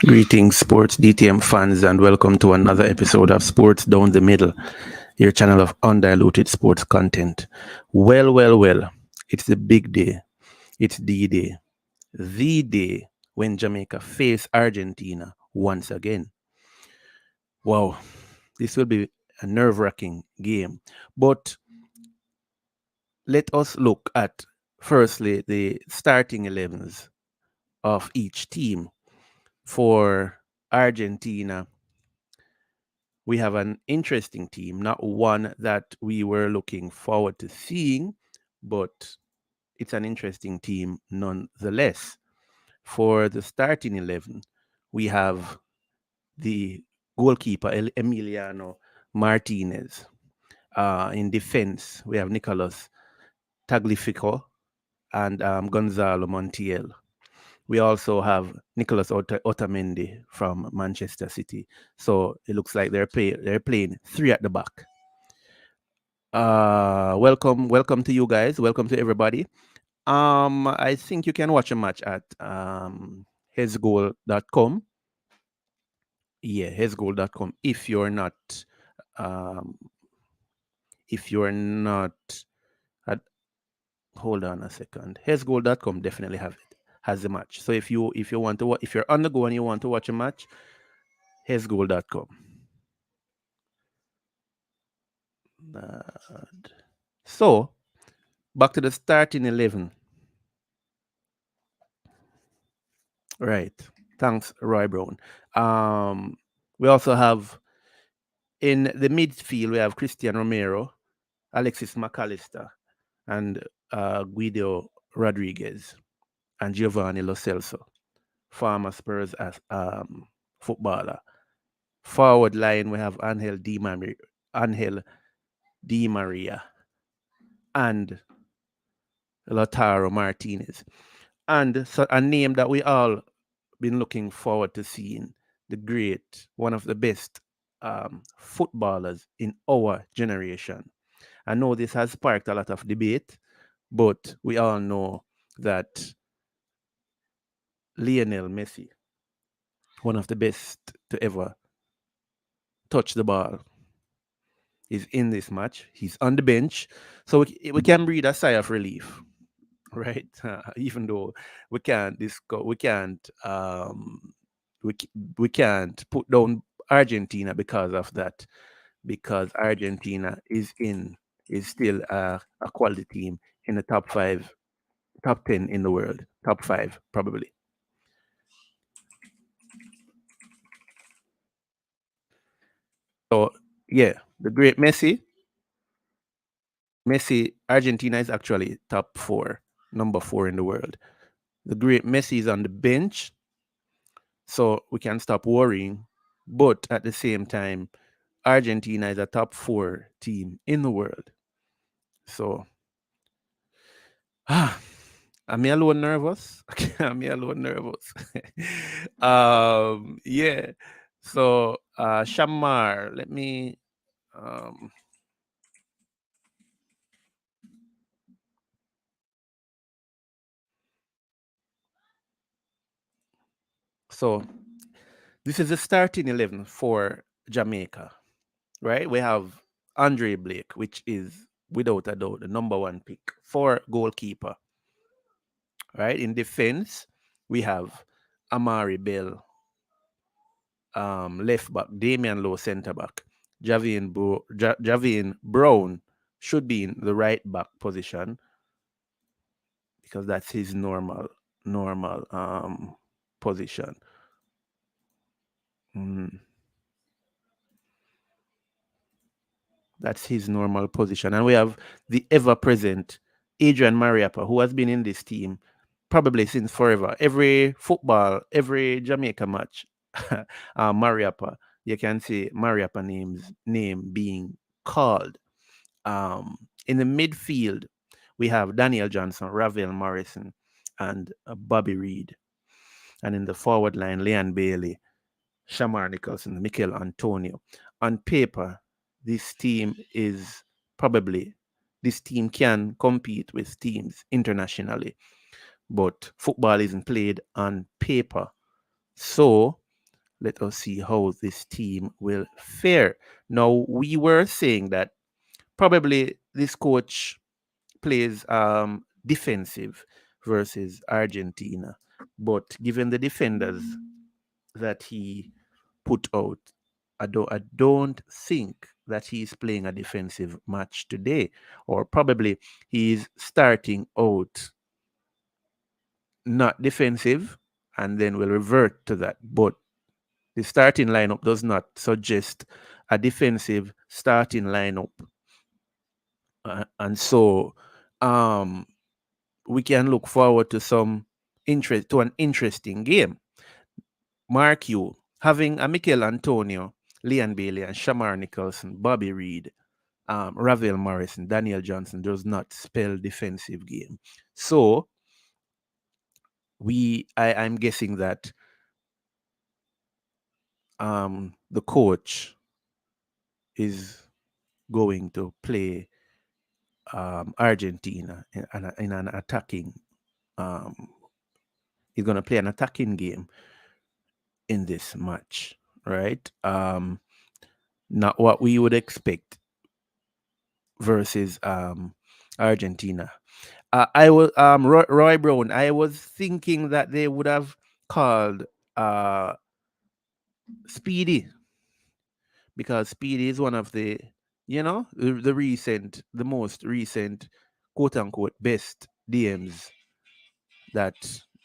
Greetings, sports DTM fans, and welcome to another episode of Sports Down the Middle, your channel of undiluted sports content. Well, it's the big day. It's D-Day, the day when Jamaica face Argentina once again. Wow, this will be a nerve-wracking game. But let us look at, firstly, the starting 11s of each team. For Argentina, we have an interesting team, not one that we were looking forward to seeing, but it's an interesting team nonetheless. For the starting 11, we have the goalkeeper, Emiliano Martinez. In defense, we have Nicolas Tagliafico and Gonzalo Montiel. We also have Nicolas Otamendi from Manchester City. So it looks like they're playing three at the back. Welcome to you guys. Welcome to everybody. I think you can watch a match at hesgoal.com. Yeah, hesgoal.com. If you're not at, hold on a second. Hesgoal.com definitely has the match. So if you want to if you're on the go and you want to watch a match, hesgoal.com. So back to the starting 11. Right. Thanks, Roy Brown. We also have in the midfield, we have Christian Romero, Alexis McAllister, and Guido Rodriguez, and Giovanni Lo Celso, former Spurs as footballer. Forward line, we have Angel Di Maria and Lautaro Martinez. And so a name that we all been looking forward to seeing, the great, one of the best footballers in our generation. I know this has sparked a lot of debate, but we all know that Lionel Messi, one of the best to ever touch the ball, is in this match. He's on the bench, so we can breathe a sigh of relief, right? Even though we can't we can't put down Argentina because of that, because Argentina is still a quality team in the top 10 in the world, top 5 probably. So yeah, the great Messi, Argentina is actually top 4, number 4 in the world. The great Messi is on the bench, so we can stop worrying. But at the same time, Argentina is a top 4 team in the world. So, am I alone nervous? Am I alone nervous? Yeah. So, Shamar, let me. So, this is the starting 11 for Jamaica, right? We have Andre Blake, which is without a doubt the number 1 pick for goalkeeper, right? In defense, we have Amari Bell, left back, Damian Lowe, center back, Javian Brown should be in the right back position because that's his normal position. That's his normal position. And we have the ever-present Adrian Mariappa, who has been in this team probably since forever. Every Jamaica match, Mariappa, you can see Mariappa name being called. In the midfield, we have Daniel Johnson, Ravel Morrison, and Bobby Reed. And in the forward line, Leon Bailey, Shamar Nicholson, Mikel Antonio. On paper, this team can compete with teams internationally, but football isn't played on paper. So let us see how this team will fare. Now, we were saying that probably this coach plays defensive versus Argentina, but given the defenders that he put out, I don't think that he's playing a defensive match today, or probably he's starting out not defensive and then will revert to that. But the starting lineup does not suggest a defensive starting lineup. And so we can look forward to an interesting game. Mark you, having a Mikel Antonio, Leon Bailey, and Shamar Nicholson, Bobby Reed, Ravel Morrison, Daniel Johnson does not spell defensive game. So I'm guessing that the coach is going to play Argentina in an attacking. He's going to play an attacking game in this match, right? Not what we would expect versus Argentina. I was Roy Brown. I was thinking that they would have called Speedy, because Speedy is one of the the most recent quote unquote best DMs that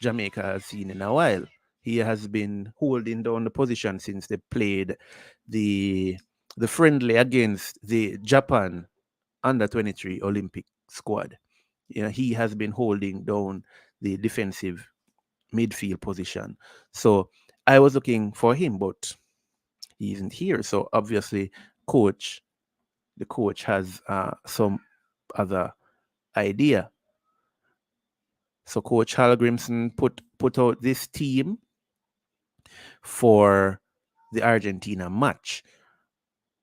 Jamaica has seen in a while. He has been holding down the position since they played the friendly against the Japan under-23 Olympic squad. He has been holding down the defensive midfield position. So I was looking for him, but he isn't here. So obviously, the coach has some other idea. So Coach Hallgrimson put out this team for the Argentina match.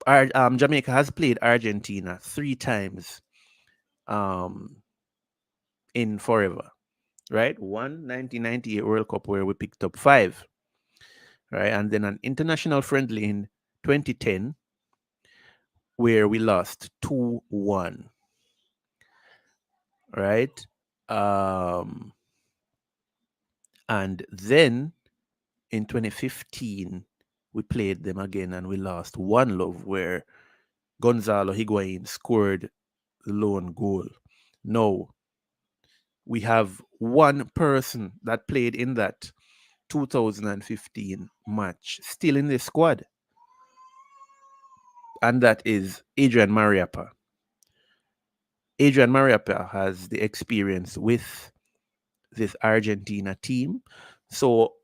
Jamaica has played Argentina 3 times in forever, right? 1998 World Cup where we picked up 5, right? And then an international friendly in 2010 where we lost 2-1, right? And then in 2015 we played them again and we lost 1-0 where Gonzalo Higuain scored the lone goal. No, we have one person that played in that 2015 match still in the squad, and that is Adrian Mariappa. Adrian Mariappa has the experience with this Argentina team. So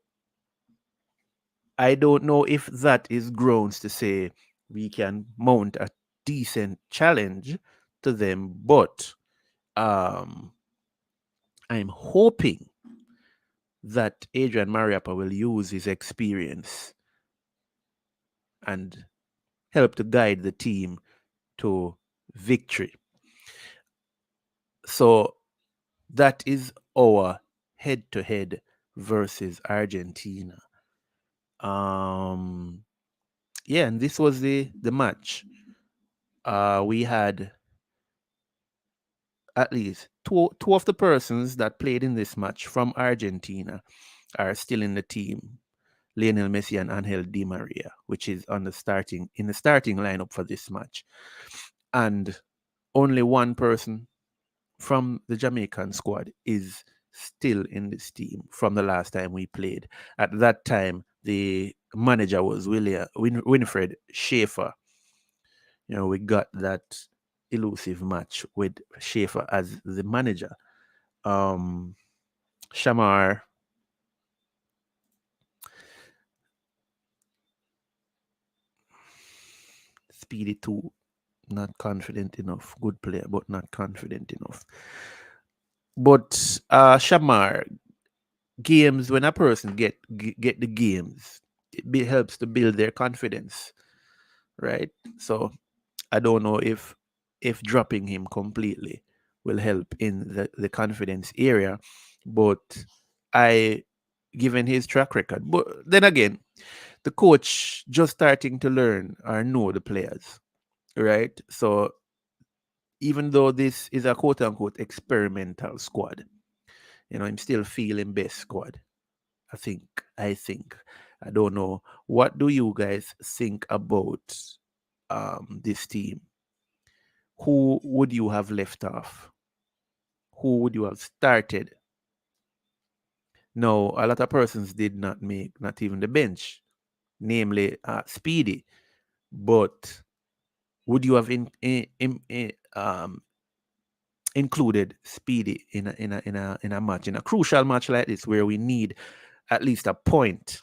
I don't know if that is grounds to say we can mount a decent challenge to them, but I'm hoping that Adrian Mariappa will use his experience and help to guide the team to victory. So that is our head-to-head versus Argentina. And this was the match. We had at least two of the persons that played in this match from Argentina are still in the team. Lionel Messi and Angel Di Maria, which is in the starting lineup for this match. And only one person from the Jamaican squad is still in this team from the last time we played. At that time, the manager was Winfred Schaefer. We got that elusive match with Schaefer as the manager. Shamar, Speedy 2, not confident enough. Good player, but not confident enough. But Shamar, games, when a person get the games, it helps to build their confidence, right? So I don't know if dropping him completely will help in the confidence area, but given his track record. But then again, the coach just starting to learn or know the players, right? So even though this is a quote-unquote experimental squad, I'm still feeling best squad. I think. I don't know. What do you guys think about this team? Who would you have left off? Who would you have started? No, a lot of persons did not make not even the bench, namely Speedy. But would you have included Speedy in a match, in a crucial match like this, where we need at least a point?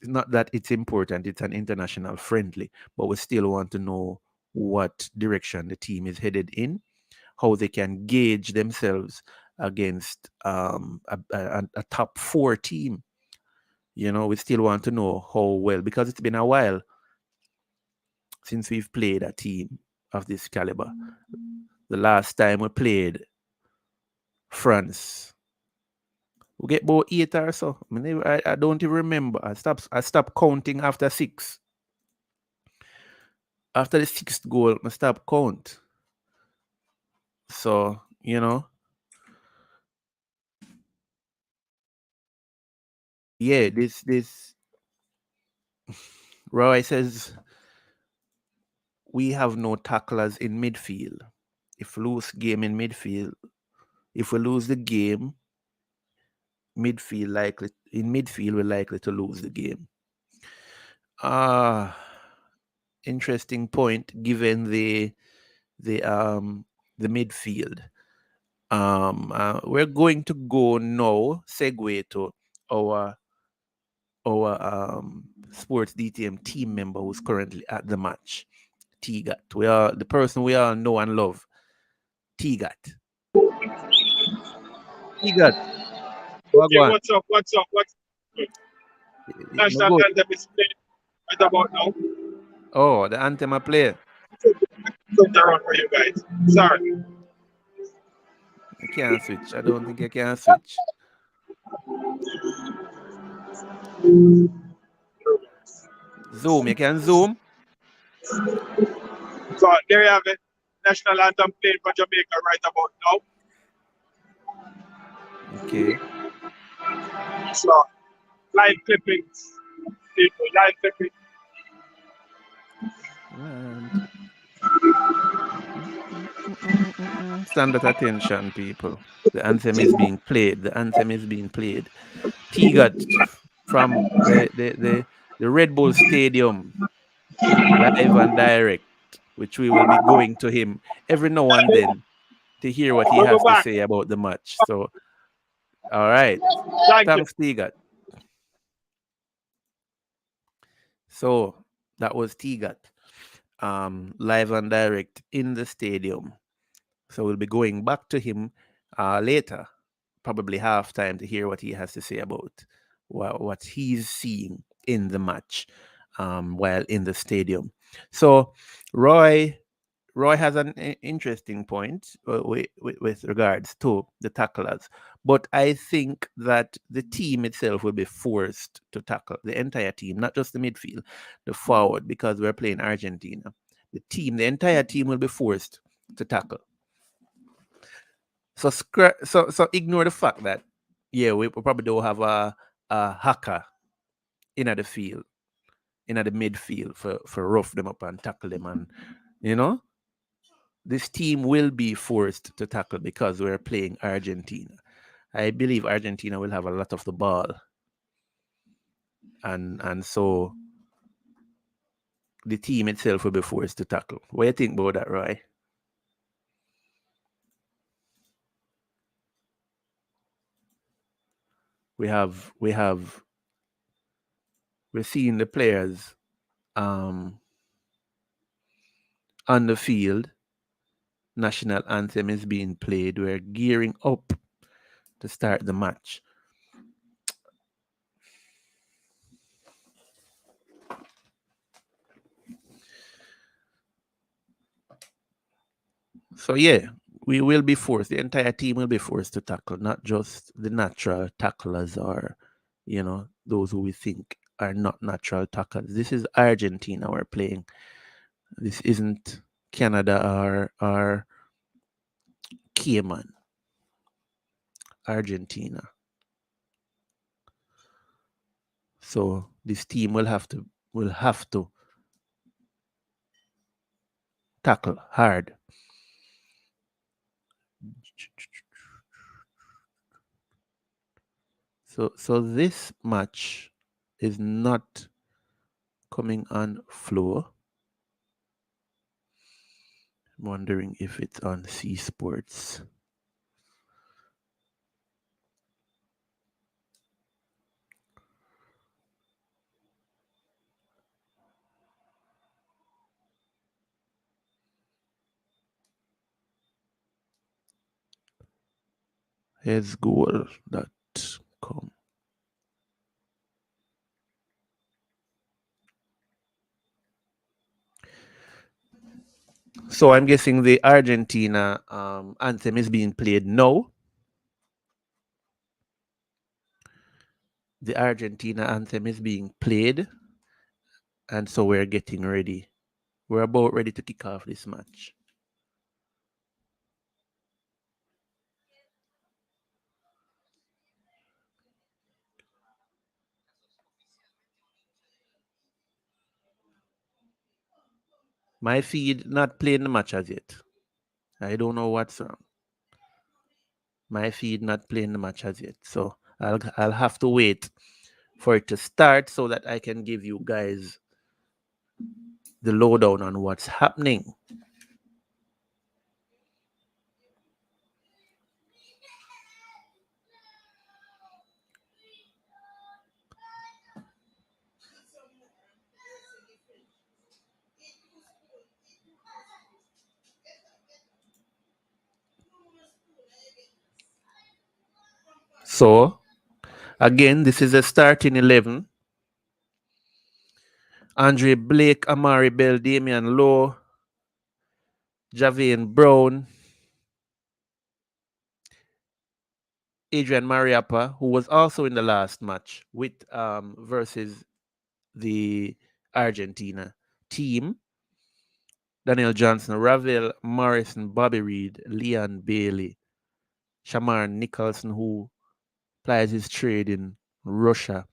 Not that it's important, it's an international friendly, but we still want to know what direction the team is headed in, how they can gauge themselves against a top 4 team. We still want to know how well, because it's been a while since we've played a team of this caliber. The last time we played France, we get about 8 or so. I don't even remember. I stopped counting after 6. After the 6th goal, I stopped count. So, yeah, this Roy says we have no tacklers in midfield. If we lose game in midfield, if we lose the game, in midfield we're likely to lose the game. Interesting point given the midfield. We're going to go now, segue to our sports DTM team member who's currently at the match, T-Gat. The person we all know and love, T-Gat. T-Gat. What's up? National anthem is played right about now. Oh, the anthem I play. Something around for you guys. Sorry. I can't switch. I don't think I can switch. Zoom. You can zoom. So there you have it. National anthem played for Jamaica right about now. Okay. So live clippings. People, live clippings. Stand at attention, people. The anthem is being played. T-Gat from the Red Bull Stadium, live and direct, which we will be going to him every now and then to hear what he has to say about the match. So, all right. Thanks, T-Gat. So that was T-Gat, live and direct in the stadium. So we'll be going back to him later, probably halftime, to hear what he has to say about what he's seeing in the match while in the stadium. So Roy has an interesting point with regards to the tacklers, but I think that the team itself will be forced to tackle, the entire team, not just the midfield, the forward, because we're playing Argentina. The entire team will be forced to tackle. So ignore the fact that, yeah, we probably don't have a hacker in the field, in the midfield for rough them up and tackle them, and this team will be forced to tackle because we're playing Argentina. I believe Argentina will have a lot of the ball, and so the team itself will be forced to tackle. What do you think about that, Roy? We're seeing the players on the field. National anthem is being played. We're gearing up to start the match. So yeah, we will be forced. The entire team will be forced to tackle, not just the natural tacklers or those who we think are not natural tackles. This is Argentina we're playing. This isn't Canada or Cayman. Argentina. So this team will have to tackle hard. So this match is not coming on Flow. I'm wondering if it's on C Sports. Here's goal.com. So I'm guessing the Argentina anthem is being played now. The Argentina anthem is being played. And so we're getting ready. We're about ready to kick off this match. My feed not playing the match as yet. I don't know what's wrong. My feed not playing the match as yet. So I'll have to wait for it to start so that I can give you guys the lowdown on what's happening. So again, this is a starting 11. Andre Blake, Amari Bell, Damian Lowe, Javian Brown, Adrian Mariappa, who was also in the last match with versus the Argentina team. Daniel Johnson, Ravel Morrison, Bobby Reed, Leon Bailey, Shamar Nicholson, who plies his trade in Russia,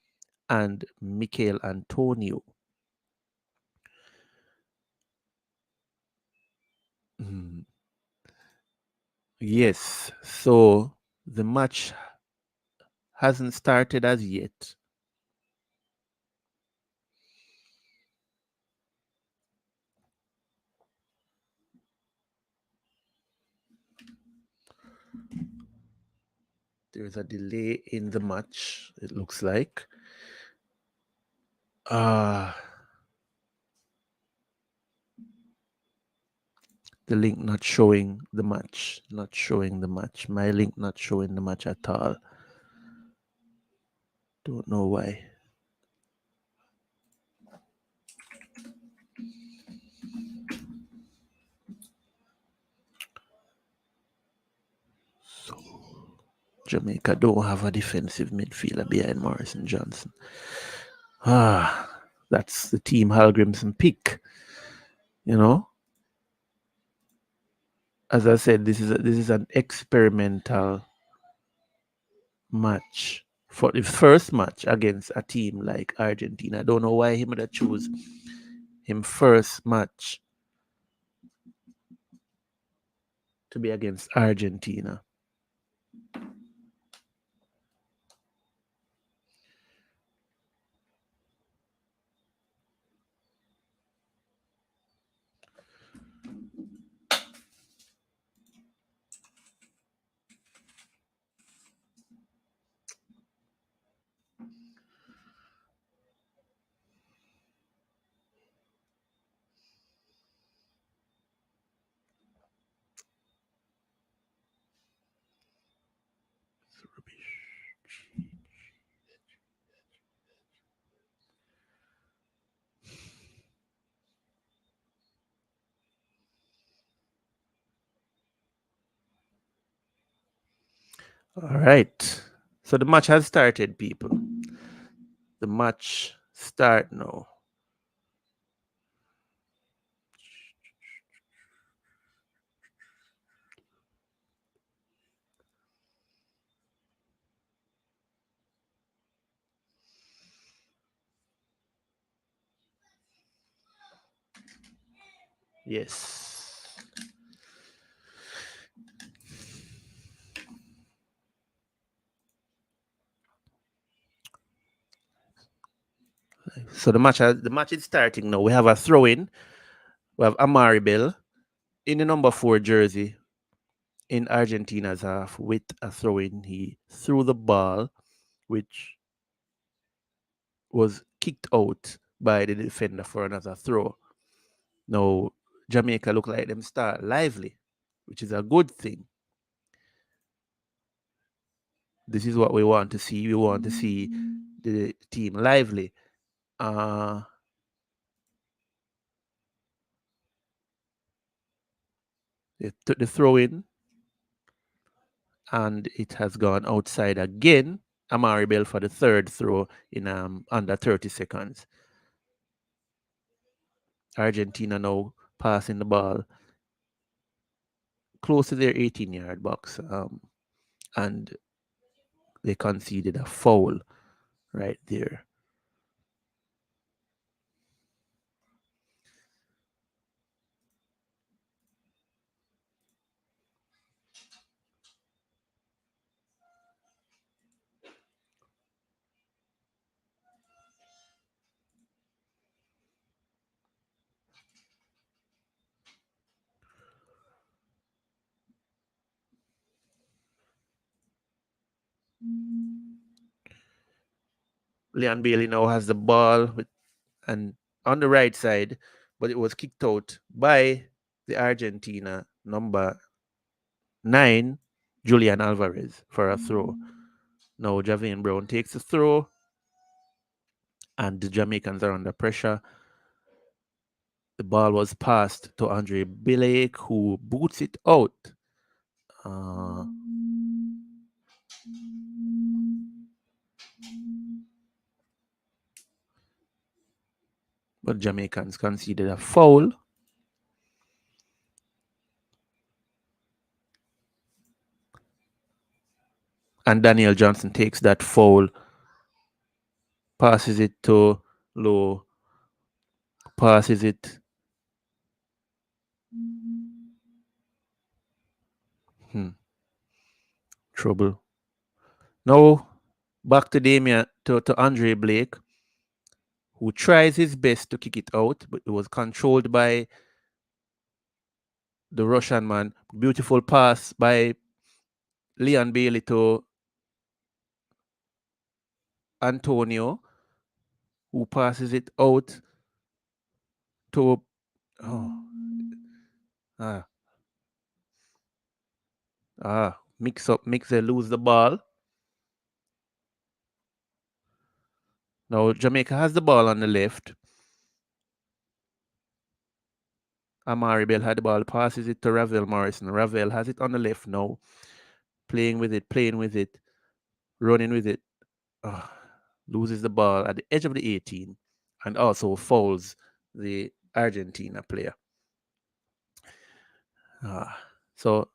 and Michael Antonio. Yes, so the match hasn't started as yet. There's a delay in the match, it looks like. The link not showing the match. Not showing the match. My link not showing the match at all. Don't know why. So Jamaica don't have a defensive midfielder behind Morrison Johnson. That's the team Halgrimson pick. You know, as I said, this is an experimental match for the first match against a team like Argentina. I don't know why he would have choose him first match to be against Argentina. All right. So the match has started, people. The match start now. Yes. So the match is starting now. We have a throw in. We have Amari Bell in the number 4 jersey in Argentina's half with a throw in. He threw the ball, which was kicked out by the defender for another throw. Now, Jamaica look like them start lively, which is a good thing. This is what we want to see. We want to see the team lively. They took the throw in, and it has gone outside again. Amari Bell for the third throw in under 30 seconds. Argentina now passing the ball close to their 18-yard box, and they conceded a foul right there. Leon Bailey now has the ball and on the right side, but it was kicked out by the Argentina number 9, Julian Alvarez, for a throw. Now Javian Brown takes the throw, and the Jamaicans are under pressure. The ball was passed to Andre Bilek, who boots it out. But Jamaicans conceded a foul. And Daniel Johnson takes that foul, passes it to Low, passes it. Trouble. Now, back to Damien, to Andre Blake, who tries his best to kick it out, but it was controlled by the Russian man. Beautiful pass by Leon Bailey to Antonio, who passes it out to Mixer lose the ball. Now Jamaica has the ball on the left. Amari Bell had the ball, passes it to Ravel Morrison. Ravel has it on the left now, playing with it, running with it. Loses the ball at the edge of the 18 and also fouls the Argentina player. So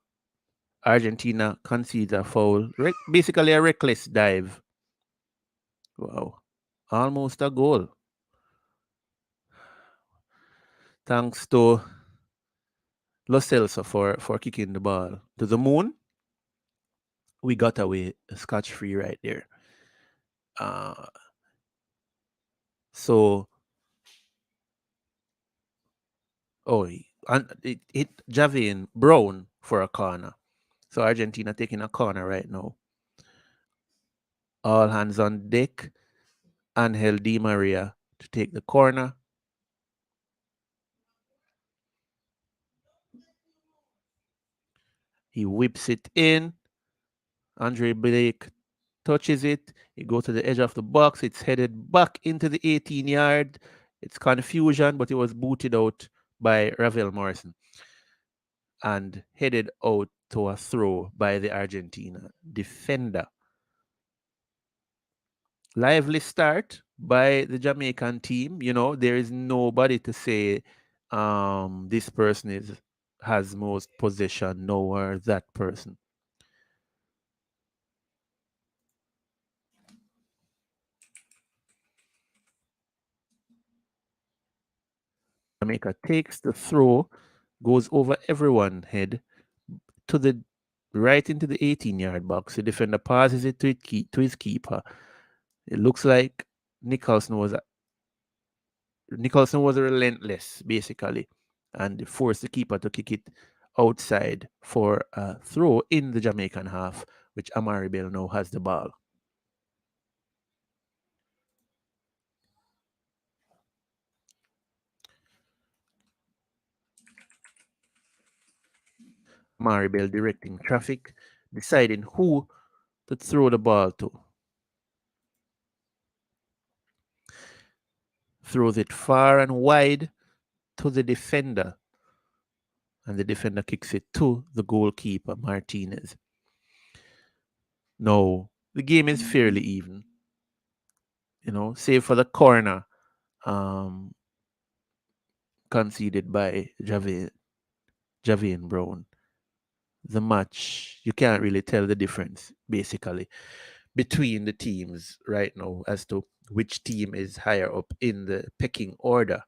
Argentina concedes a foul, basically a reckless dive. Wow, almost a goal. Thanks to Lo Celso for kicking the ball to the moon. We got away scotch-free right there. And it hit Javian Brown for a corner. So Argentina taking a corner right now. All hands on deck. Angel Di Maria to take the corner. He whips it in. Andre Blake touches it. It goes to the edge of the box. It's headed back into the 18-yard. It's confusion, but it was booted out by Ravel Morrison and headed out to a throw by the Argentina defender. Lively start by the Jamaican team. There is nobody to say this person has most possession, nor that person. Jamaica takes the throw, goes over everyone's head to the right into the 18-yard box. The defender passes it to his keeper. It looks like Nicholson was relentless, basically, and forced the keeper to kick it outside for a throw in the Jamaican half, which Amari Bell now has the ball. Amari Bell directing traffic, deciding who to throw the ball to. Throws it far and wide to the defender, and the defender kicks it to the goalkeeper, Martinez. No, the game is fairly even, save for the corner conceded by Javian Brown. The match, you can't really tell the difference, basically, between the teams right now as to which team is higher up in the pecking order.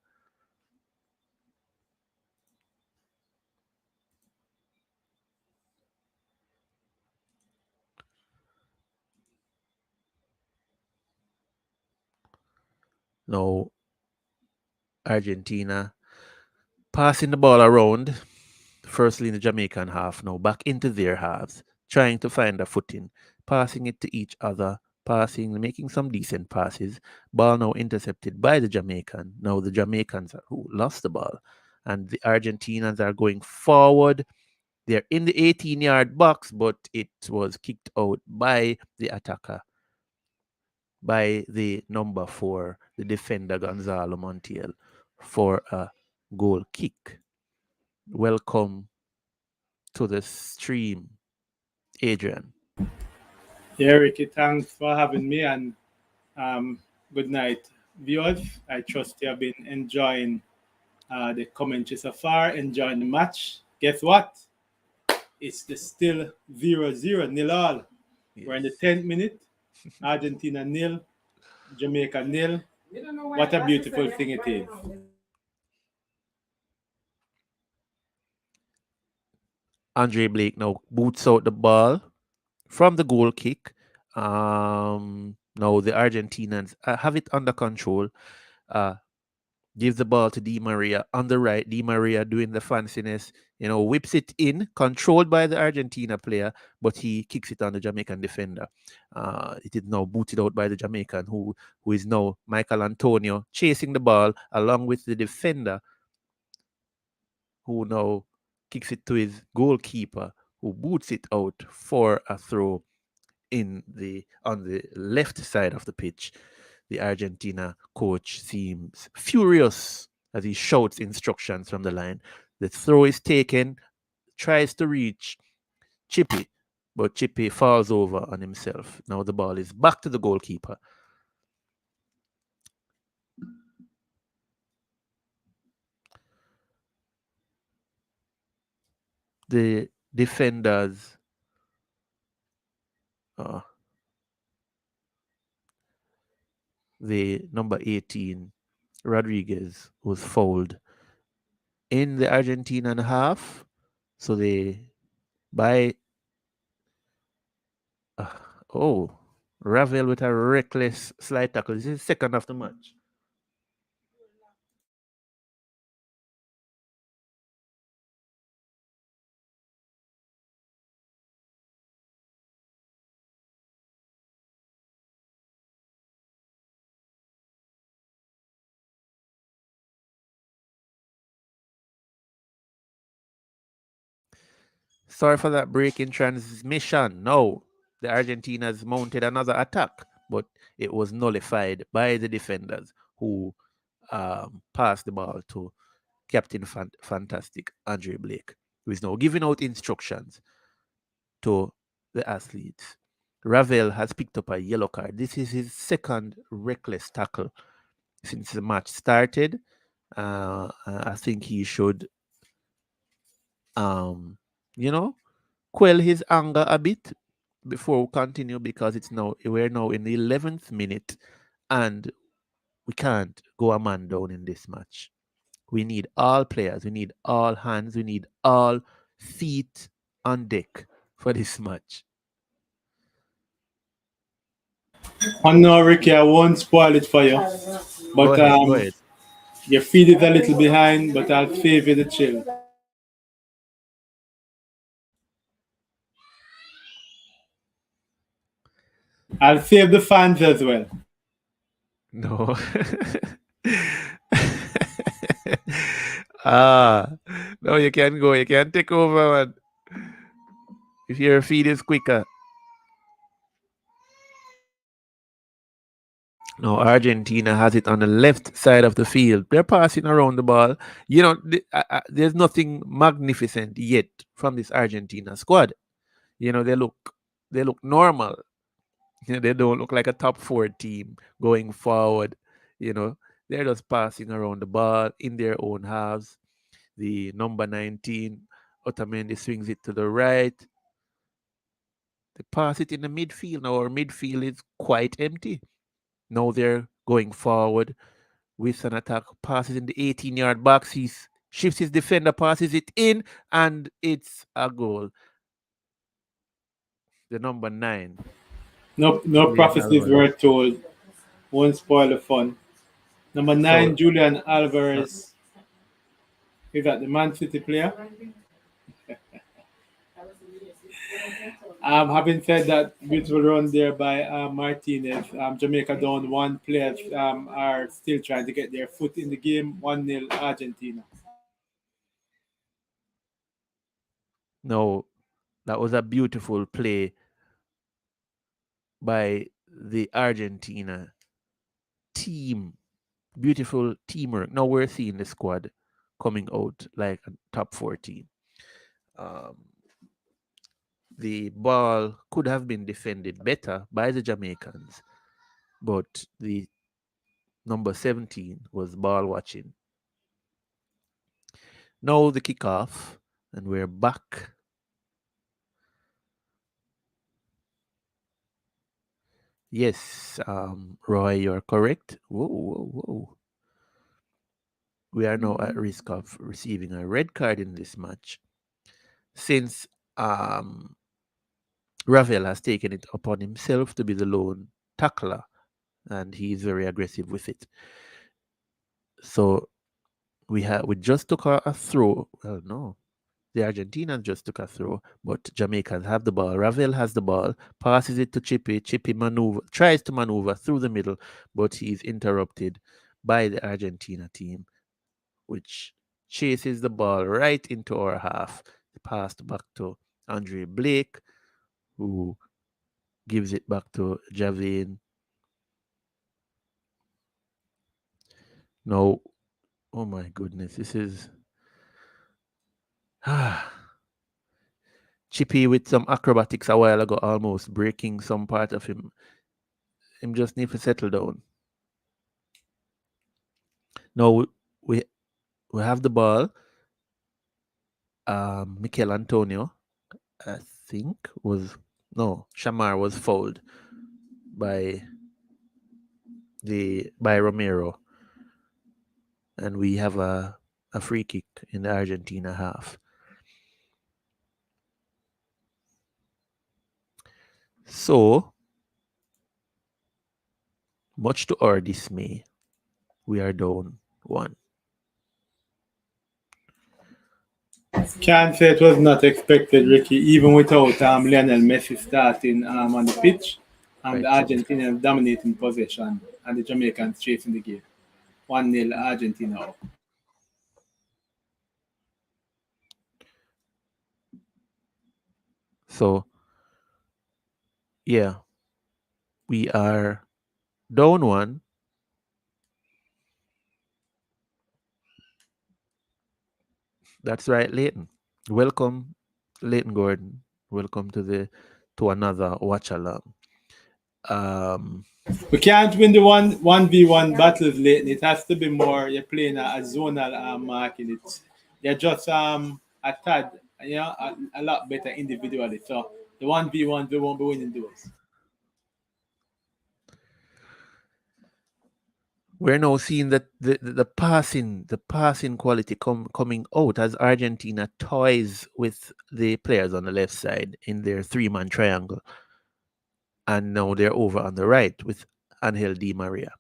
Now, Argentina passing the ball around, firstly in the Jamaican half, now back into their halves, trying to find a footing, passing it to each other, making some decent passes. Ball now intercepted by the Jamaican. Now the Jamaicans who lost the ball, and the Argentinians are going forward. They're in the 18-yard box, but it was kicked out by the attacker, by the number 4, the defender Gonzalo Montiel, for a goal kick. Welcome to the stream, Adrian. Yeah, Ricky, thanks for having me, and good night, viewers. I trust you have been enjoying the commentary so far, enjoying the match. Guess what? It's still 0-0, nil all. Yes. We're in the 10th minute. Argentina nil, Jamaica nil. What a beautiful thing it is. Andre Blake now boots out the ball from the goal kick. Now the Argentinians have it under control. Gives the ball to Di Maria on the right. Di Maria doing the fanciness, whips it in, controlled by the Argentina player, but he kicks it on the Jamaican defender. It is now booted out by the Jamaican, who is now Michael Antonio, chasing the ball along with the defender, who now kicks it to his goalkeeper, who boots it out for a throw on the left side of the pitch. The Argentina coach seems furious as he shouts instructions from the line. The throw is taken, tries to reach Chippy, but Chippy falls over on himself. Now the ball is back to the goalkeeper. The defenders the number 18, Rodriguez, was fouled in the Argentinian half. So they Ravel with a reckless slide tackle. This is second of the match. Sorry for that break in transmission. No, the Argentinas mounted another attack, but it was nullified by the defenders, who passed the ball to Captain Fantastic Andre Blake, who is now giving out instructions to the athletes. Ravel has picked up a yellow card. This is his second reckless tackle since the match started. I think he should, you know, quell his anger a bit before we continue, because we're now in the 11th minute and we can't go a man down in this match. We need all players, we need all hands, we need all feet on deck for this match. Oh no, Ricky, I won't spoil it for you. Go But ahead, go ahead. your feed is a little behind, but I'll favor the chill. I'll save the fans as well. No. ah, no, you can go. You can take over, man. If your feed is quicker. No, Argentina has it on the left side of the field. They're passing around the ball. You know, there's nothing magnificent yet from this Argentina squad. You know, they look normal. You know, they don't look like a top four team going forward. You know, they're just passing around the ball in their own halves. The number 19, Otamendi, swings it to the right. They pass it in the midfield. Now our midfield is quite empty. Now they're going forward with an attack. Passes in the 18-yard box. He shifts his defender, passes it in, and it's a goal. The number 9. No Julian prophecies Alvarez. were told. Won't spoil the fun. Number So 9, Julian Alvarez. Is that the Man City player? Having said that, beautiful run there by Martinez. Jamaica down one. Players are still trying to get their foot in the game. 1-0 Argentina. no, that was a beautiful play by the Argentina team. Beautiful teamwork. Now we're seeing the squad coming out like a top 4 team. Um, the ball could have been defended better by the Jamaicans, but the number 17 was ball watching. Now the kickoff, and we're back. Yes, Roy, you're correct. Whoa, whoa, whoa. We are now at risk of receiving a red card in this match, since Ravel has taken it upon himself to be the lone tackler, and he's very aggressive with it. So we just took a throw. Well, no, the Argentinians just took a throw, but Jamaicans have the ball. Ravel has the ball, passes it to Chippy. Chippy tries to maneuver through the middle, but he's interrupted by the Argentina team, which chases the ball right into our half. Passed back to Andre Blake, who gives it back to Javin. No, oh my goodness, this is Chippy with some acrobatics a while ago, almost breaking some part of him. Him just need to settle down. Now we have the ball. Mikel Antonio, I think, Shamar was fouled by Romero, and we have a free kick in the Argentina half. So, much to our dismay, we are down 1. Can't say it was not expected, Ricky, even without Lionel Messi starting on the pitch. The Right. Argentinians dominating possession and the Jamaicans chasing the game. 1-0 Argentina. So, yeah, we are down 1. That's right, Leighton. Welcome, Leighton Gordon. Welcome to the to another watch along. We can't win the 1v1 battles lately. It has to be more you're playing a zonal marking. They're just a tad, a lot better individually. So the 1v1 they won't be winning those. We're now seeing that the passing quality coming out as Argentina toys with the players on the left side in their 3-man triangle, and now they're over on the right with Angel Di Maria.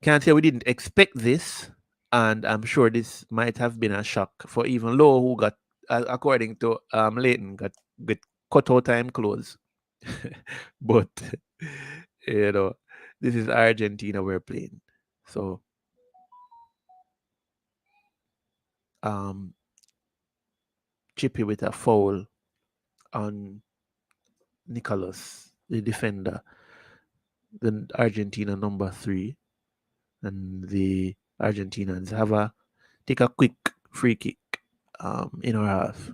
Can't say we didn't expect this, and I'm sure this might have been a shock for even Lowe, who got, according to Leighton, got cut out time close. But this is Argentina we're playing. So Chippy with a foul on Nicholas, the defender, the Argentina number 3, and the Argentinians take a quick free kick in our half.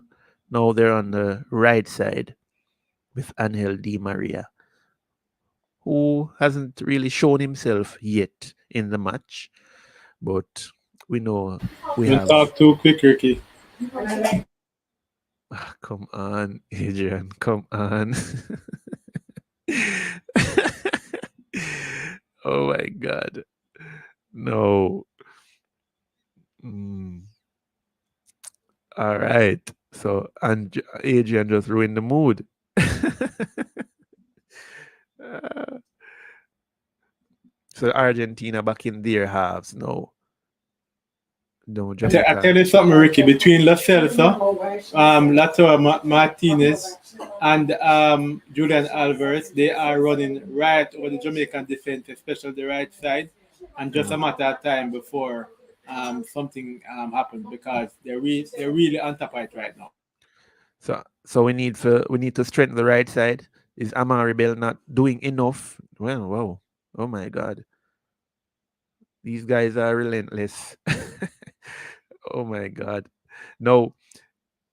Now they're on the right side with Angel Di Maria, who hasn't really shown himself yet in the match, but we know we Don't have. talk too quick, Ricky. Come on, Adrian, come on. Oh my God. No. All right. So, and Adrian just ruined the mood. So Argentina back in their halves now. No, Jamaica. I tell you something, Ricky. Between Lo Celso, Lautaro Martinez, and Julian Alvarez, they are running right over the Jamaican defense, especially the right side, and just a matter of time before something happens because they're really on top of it right now. So we need to strengthen the right side. Is Amari Bell not doing enough? Well, wow. Oh my God. These guys are relentless. Oh my God. No,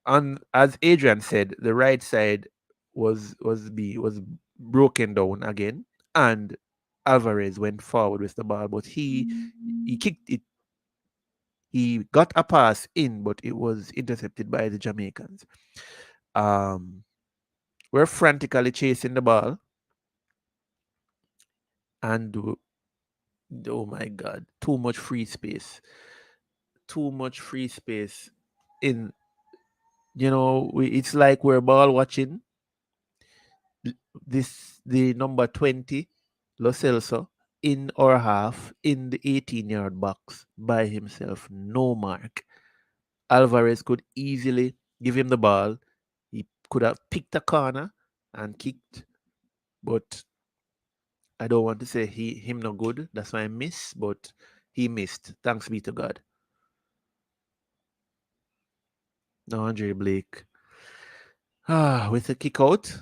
as Adrian said, the right side was broken down again, and Alvarez went forward with the ball, but he kicked it. He got a pass in, but it was intercepted by the Jamaicans. We're frantically chasing the ball, and oh my God, too much free space. Too much free space in, it's like we're ball watching. The number 20, Lo Celso, in our half, in the 18-yard box by himself, no mark. Alvarez could easily give him the ball. He could have picked a corner and kicked, but I don't want to say him no good. That's why I miss, but he missed. Thanks be to God. No, Andre Blake. With a kick out.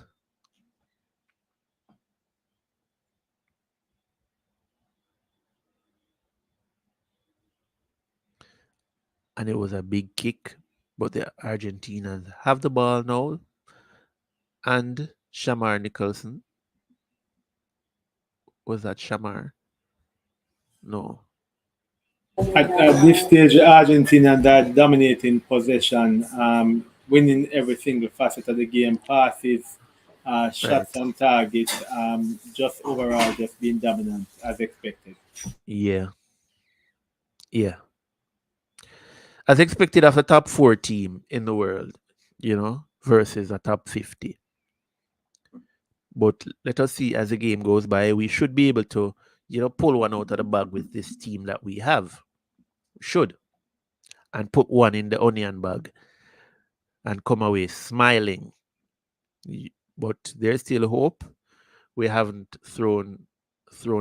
And it was a big kick, but the Argentinians have the ball now. And Shamar Nicholson. Was that Shamar? No. At this stage, Argentina are dominating possession, winning every single facet of the game, passes, shots on target, just overall just being dominant as expected. Yeah. As expected of a top 4 team in the world, versus a top 50. But let us see as the game goes by. We should be able to, pull one out of the bag with this team that we have. Should. And put one in the onion bag and come away smiling. But there's still hope. We haven't thrown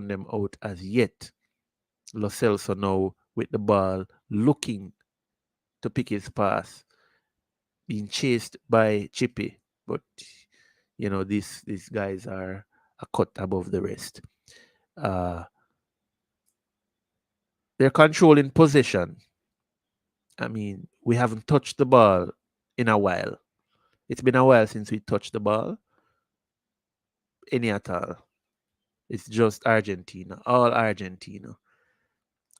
them out as yet. Lo Celso now with the ball, looking to pick his pass, being chased by Chippy, but these guys are a cut above the rest. They're controlling possession. I mean, we haven't touched the ball in a while. It's been a while since we touched the ball, any at all. It's just Argentina, all Argentina,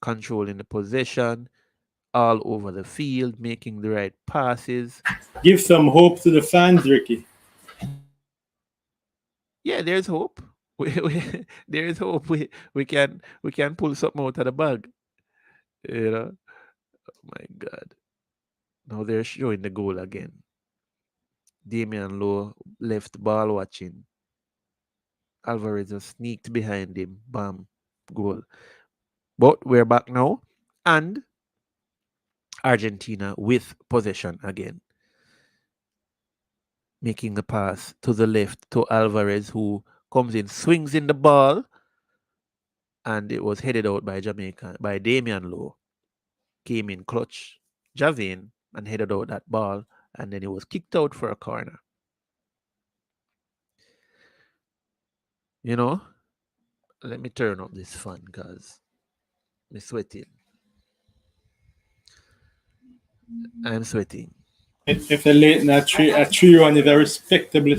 controlling the possession, all over the field, making the right passes. Give some hope to the fans, Ricky. Yeah, there's hope. There is hope. We can pull something out of the bag. You know. Oh my God. Now they're showing the goal again. Damian Lowe left ball watching. Alvarez just sneaked behind him. Bam. Goal. But we're back now. And Argentina with possession again. Making the pass to the left to Alvarez, who comes in, swings in the ball, and it was headed out by Jamaica, by Damian Lowe. Came in clutch, Javin, and headed out that ball, and then it was kicked out for a corner. You know, let me turn up this fan because I'm sweating. I'm sweating. If the late a 3-1 is a respectable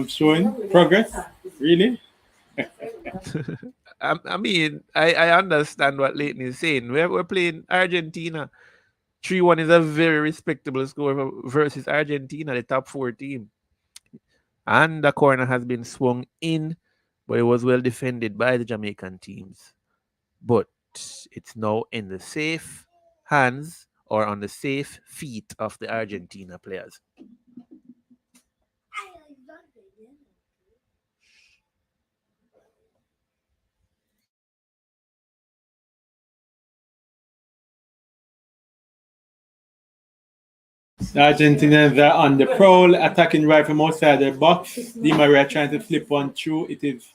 showing progress, really. I mean, I understand what Leighton is saying. We're playing Argentina. 3-1 is a very respectable score versus Argentina, the top 4 team. And the corner has been swung in, but it was well defended by the Jamaican teams. But it's now in the safe hands or on the safe feet of the Argentina players. The Argentinians are on the prowl, attacking right from outside their box. Di Maria trying to flip one through. It is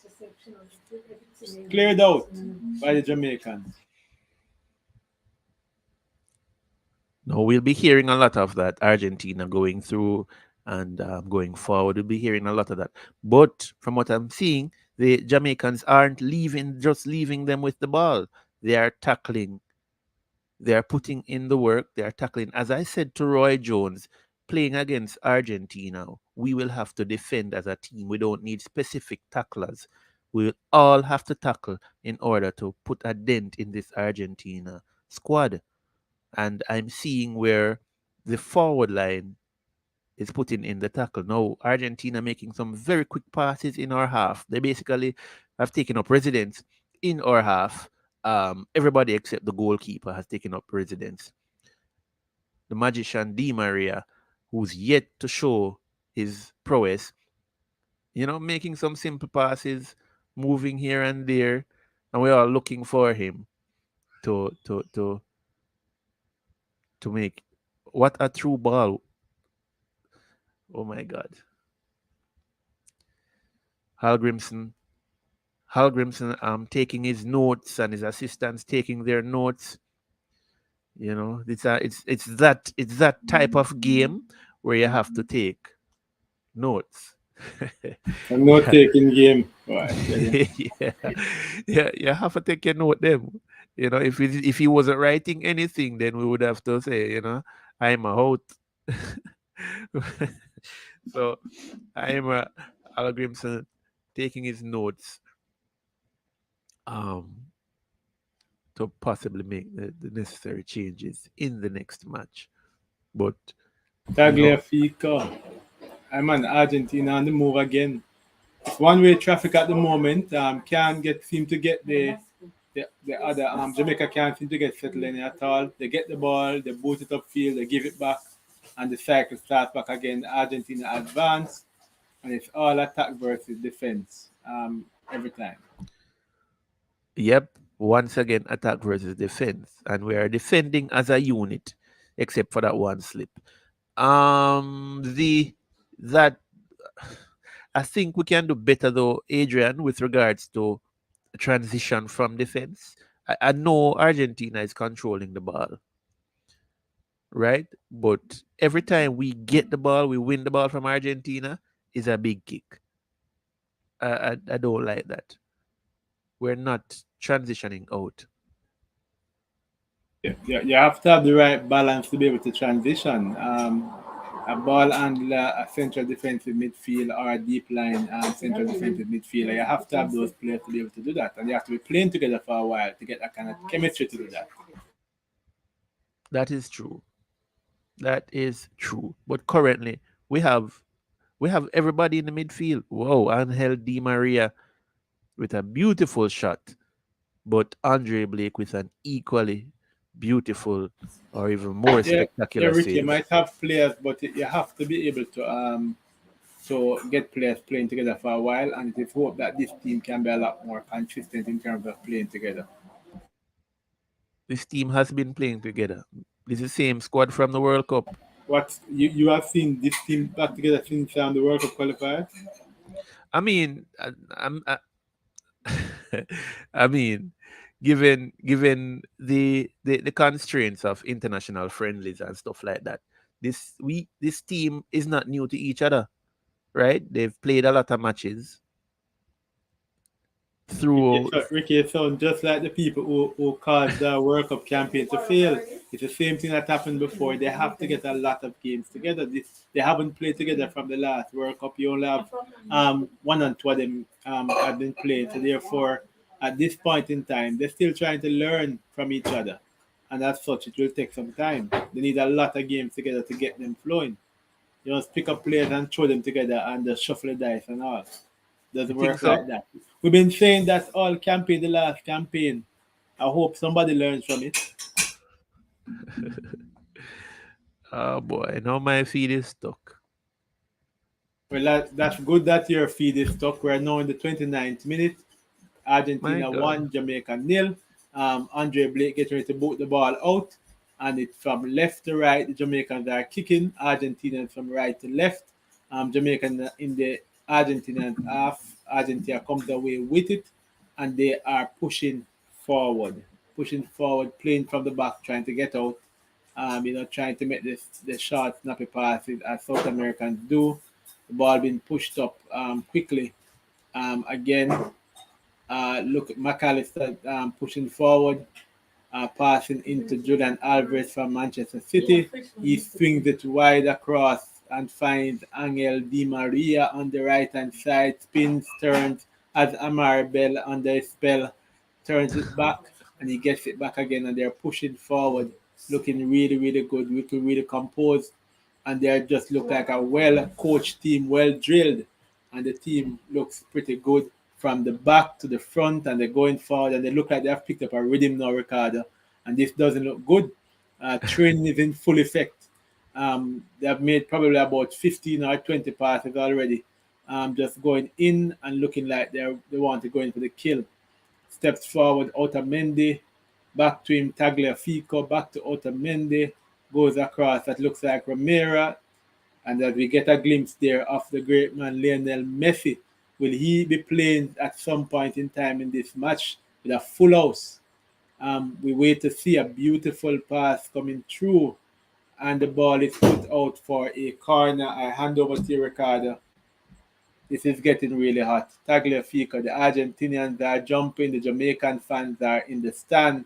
cleared out by the Jamaicans. Now we'll be hearing a lot of that. Argentina going through and going forward. We'll be hearing a lot of that. But from what I'm seeing, the Jamaicans aren't just leaving them with the ball. They are tackling. They are putting in the work. They are tackling. As I said to Roy Jones, playing against Argentina, we will have to defend as a team. We don't need specific tacklers. We will all have to tackle in order to put a dent in this Argentina squad. And I'm seeing where the forward line is putting in the tackle. Now, Argentina making some very quick passes in our half. They basically have taken up residence in our half. Everybody except the goalkeeper has taken up residence. The magician Di Maria, who's yet to show his prowess, making some simple passes, moving here and there, and we are looking for him to make what a true ball. Oh my God. Hal Grimson taking his notes and his assistants taking their notes. It's that type of game where you have to take notes. I'm not taking game. Yeah, you have to take your note them. If he wasn't writing anything, then we would have to say, I'm out. So I'm Al Grimson taking his notes to possibly make the necessary changes in the next match. But Tagliafico. I'm an Argentina on the move again. It's one-way traffic at the moment. Seem to get the other Jamaica can't seem to get settled in at all. They get the ball, they boot it upfield, they give it back, and the cycle starts back again. Argentina advance, and it's all attack versus defense every time. Yep, once again, attack versus defense, and we are defending as a unit, except for that one slip. That I think we can do better though, Adrian, with regards to transition from defense. I know Argentina is controlling the ball, right? But every time we get the ball, we win the ball from Argentina, is a big kick. I don't like that. We're not transitioning out. Yeah, you have to have the right balance to be able to transition. a ball handler, a central defensive midfield, or a deep line central defensive midfielder. You have to have those players to be able to do that, and you have to be playing together for a while to get that kind of chemistry to do that. That is true. That is true. But currently, we have everybody in the midfield. Whoa, Angel Di Maria with a beautiful shot, but Andre Blake with an equally beautiful or even more Yeah, spectacular Ricky, you save. might have players, but you have to be able to get players playing together for a while, and it is hope that this team can be a lot more consistent in terms of playing together. This team has been playing together. This is the same squad from the World Cup. What you have seen this team back together since the World Cup qualifier? I mean, I mean, given the constraints of international friendlies and stuff like that, this team is not new to each other, right? They've played a lot of matches through. Ricky, it sounds just like the people who caused the World Cup campaign to fail. It's the same thing that happened before. They have to get a lot of games together. They haven't played together from the last World Cup. You only have one and two of them have been played. So therefore, at this point in time, they're still trying to learn from each other. And as such, it will take some time. They need a lot of games together to get them flowing. You just pick up players and throw them together and just shuffle the dice and all. You Doesn't think work so? like that. We've been saying that all campaign, the last campaign. I hope somebody learns from it. Oh boy, now my feed is stuck. Well, that's good that your feed is stuck. We're now in the 29th minute. My Argentina God. 1, Jamaica nil. Andre Blake getting ready to boot the ball out. And it's from left to right. The Jamaicans are kicking. Argentina from right to left. Jamaican in the Argentinian half. Argentina comes away with it. And they are pushing forward. Pushing forward, playing from the back, trying to get out. Trying to make the short, snappy passes as South Americans do. The ball being pushed up quickly. Again, look at McAllister pushing forward, passing into Julian Alvarez from Manchester City. He swings it wide across and finds Angel Di Maria on the right hand side, spins, turns, as Amar Bell under a spell, turns it back, and he gets it back again, and they're pushing forward, looking really, really good, looking really composed, and they just look like a well coached team, well drilled, and the team looks pretty good from the back to the front, and they're going forward, and they look like they have picked up a rhythm now, Ricardo, and this doesn't look good. Training is in full effect. They have made probably about 15 or 20 passes already, just going in and looking like they want to go in for the kill. Steps forward, Otamendi, back to him, Tagliafico, back to Otamendi, goes across, that looks like Romero, and that we get a glimpse there of the great man Lionel Messi. Will he be playing at some point in time in this match with a full house? We wait to see a beautiful pass coming through, and the ball is put out for a corner. I hand over to you, Ricardo. This is getting really hot. Tagliafico, the Argentinians are jumping, the Jamaican fans are in the stand,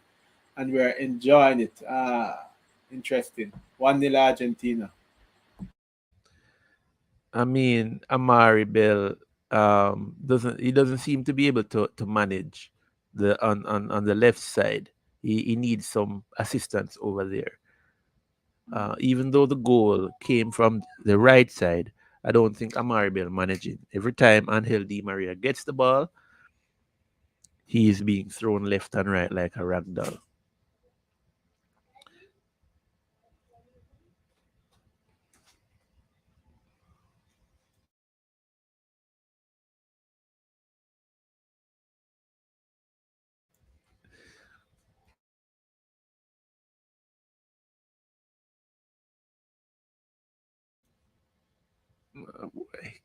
and we're enjoying it. Interesting. 1-0 Argentina. I mean, Amari Bell doesn't seem to be able to manage the on the left side. He needs some assistance over there. Even though the goal came from the right side, I don't think Amari Bell managing. Every time Angel Di Maria gets the ball, he is being thrown left and right like a rag doll.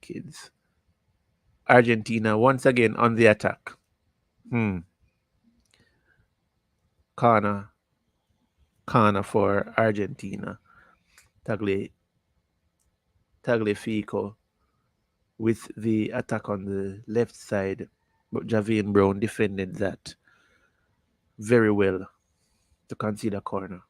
Kids. Argentina once again on the attack. Corner for Argentina. Tagliafico with the attack on the left side, but Javian Brown defended that very well to concede a corner.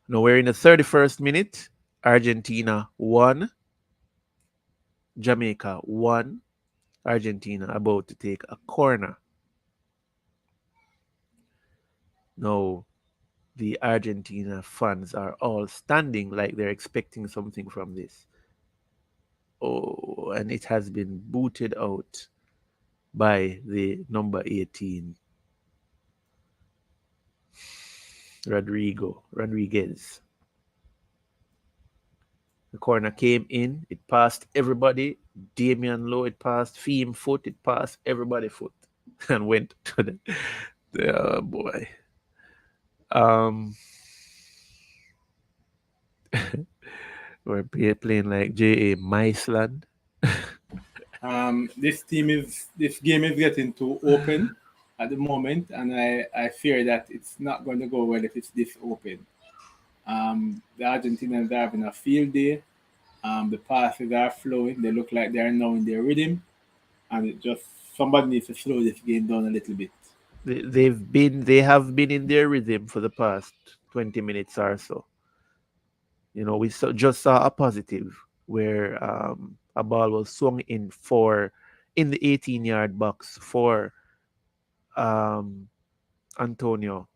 Now we're in the 31st minute. Argentina 1, Jamaica 1. Argentina about to take a corner. Now the Argentina fans are all standing like they're expecting something from this. Oh, and it has been booted out by the number 18, Rodriguez. The corner came in, it passed everybody. Damian Lowe, it passed Fiem foot, it passed everybody foot, and went to the oh boy. Um, we're playing like J.A. Miceland. This game is getting too open at the moment, and I fear that it's not going to go well if it's this open. The Argentinians are having a field day. The passes are flowing. They look like they are now in their rhythm, and it just somebody needs to slow this game down a little bit. They have been in their rhythm for the past 20 minutes or so. You know, we just saw a positive where a ball was swung in the 18-yard box for um, Antonio,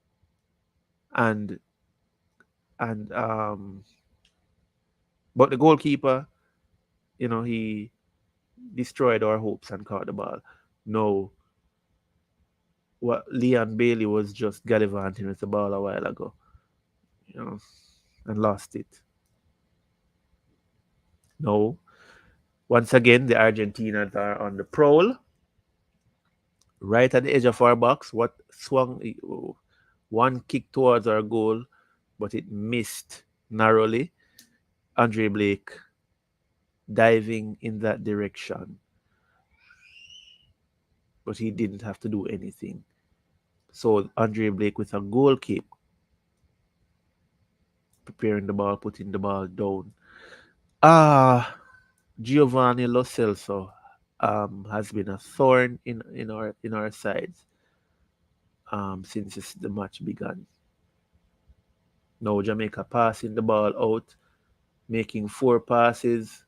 and and but the goalkeeper, you know, he destroyed our hopes and caught the ball. No, what Leon Bailey was just gallivanting with the ball a while ago, you know, and lost it. No, once again the Argentinians are on the prowl, right at the edge of our box. What swung one kick towards our goal, but it missed narrowly. Andre Blake diving in that direction, but he didn't have to do anything. So Andre Blake with a goal kick, preparing the ball, putting the ball down. Giovanni Lo Celso has been a thorn in our sides since the match began. Now Jamaica passing the ball out, making 4 passes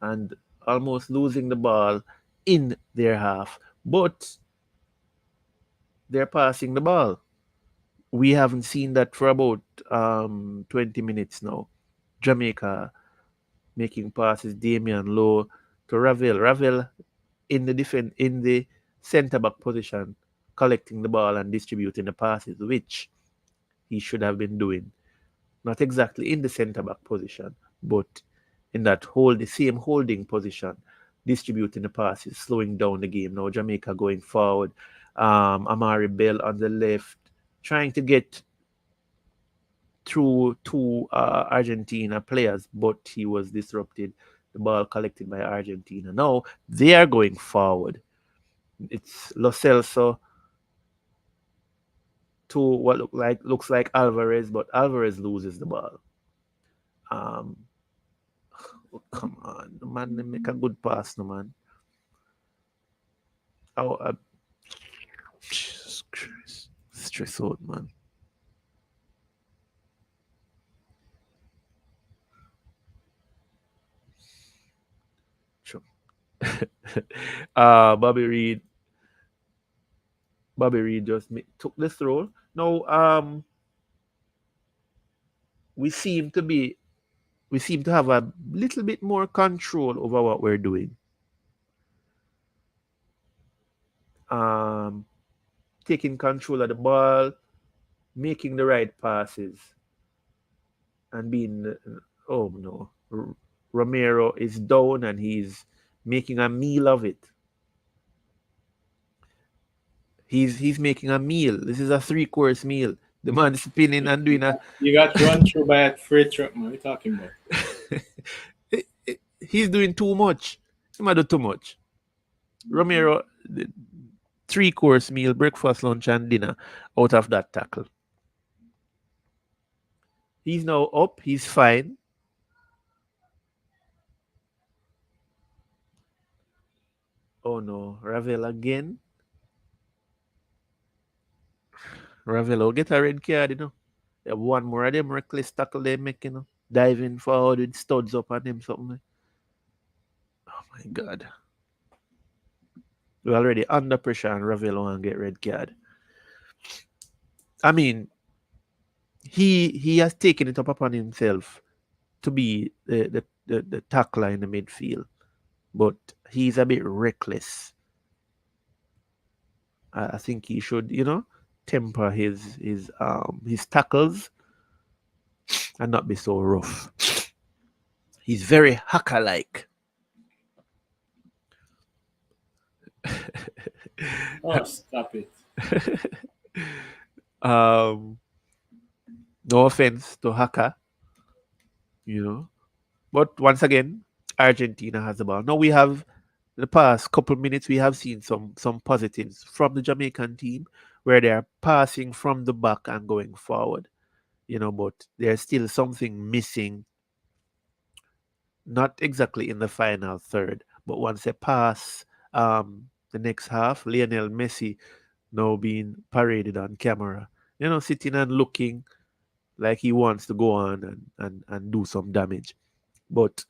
and almost losing the ball in their half, but they're passing the ball. We haven't seen that for about 20 minutes now. Jamaica making passes, Damian Lowe to Ravel. Ravel in the centre back position, collecting the ball and distributing the passes, which he should have been doing. Not exactly in the centre back position, but in that the same holding position, distributing the passes, slowing down the game. Now Jamaica going forward. Amari Bell on the left, trying to get through two Argentina players, but he was disrupted. The ball collected by Argentina. Now they are going forward. It's Lo Celso to what looks like Alvarez, but Alvarez loses the ball. Um, oh, come on, the man, they make a good pass, no man. Oh, Jesus Christ, stress out, man. Sure. Bobby Reed. Bobby Reed just took the throw. Now, we seem to have a little bit more control over what we're doing. Um, Taking control of the ball, making the right passes, and being oh no, Romero is down and he's making a meal of it. He's making a meal. This is a 3-course meal. The man is spinning and doing a. You got run through by a freight truck, man. What are you talking about? He's doing too much. He might do too much. Romero, 3-course meal, breakfast, lunch, and dinner out of that tackle. He's now up. He's fine. Oh no, Ravel again. Ravel will get a red card, you know. One more of them reckless tackle they make, diving forward with studs up on him, something. Oh my God. We're already under pressure and Ravel want to get red card. I mean, he has taken it up upon himself to be the tackler in the midfield, but he's a bit reckless. I think he should, temper his tackles and not be so rough. He's very hacker-like. Oh, stop it. No offense to Haka, but once again, Argentina has the ball. Now we have the past couple minutes we have seen some positives from the Jamaican team where they are passing from the back and going forward, but there's still something missing. Not exactly in the final third, but once they pass the next half, Lionel Messi now being paraded on camera, sitting and looking like he wants to go on and do some damage. But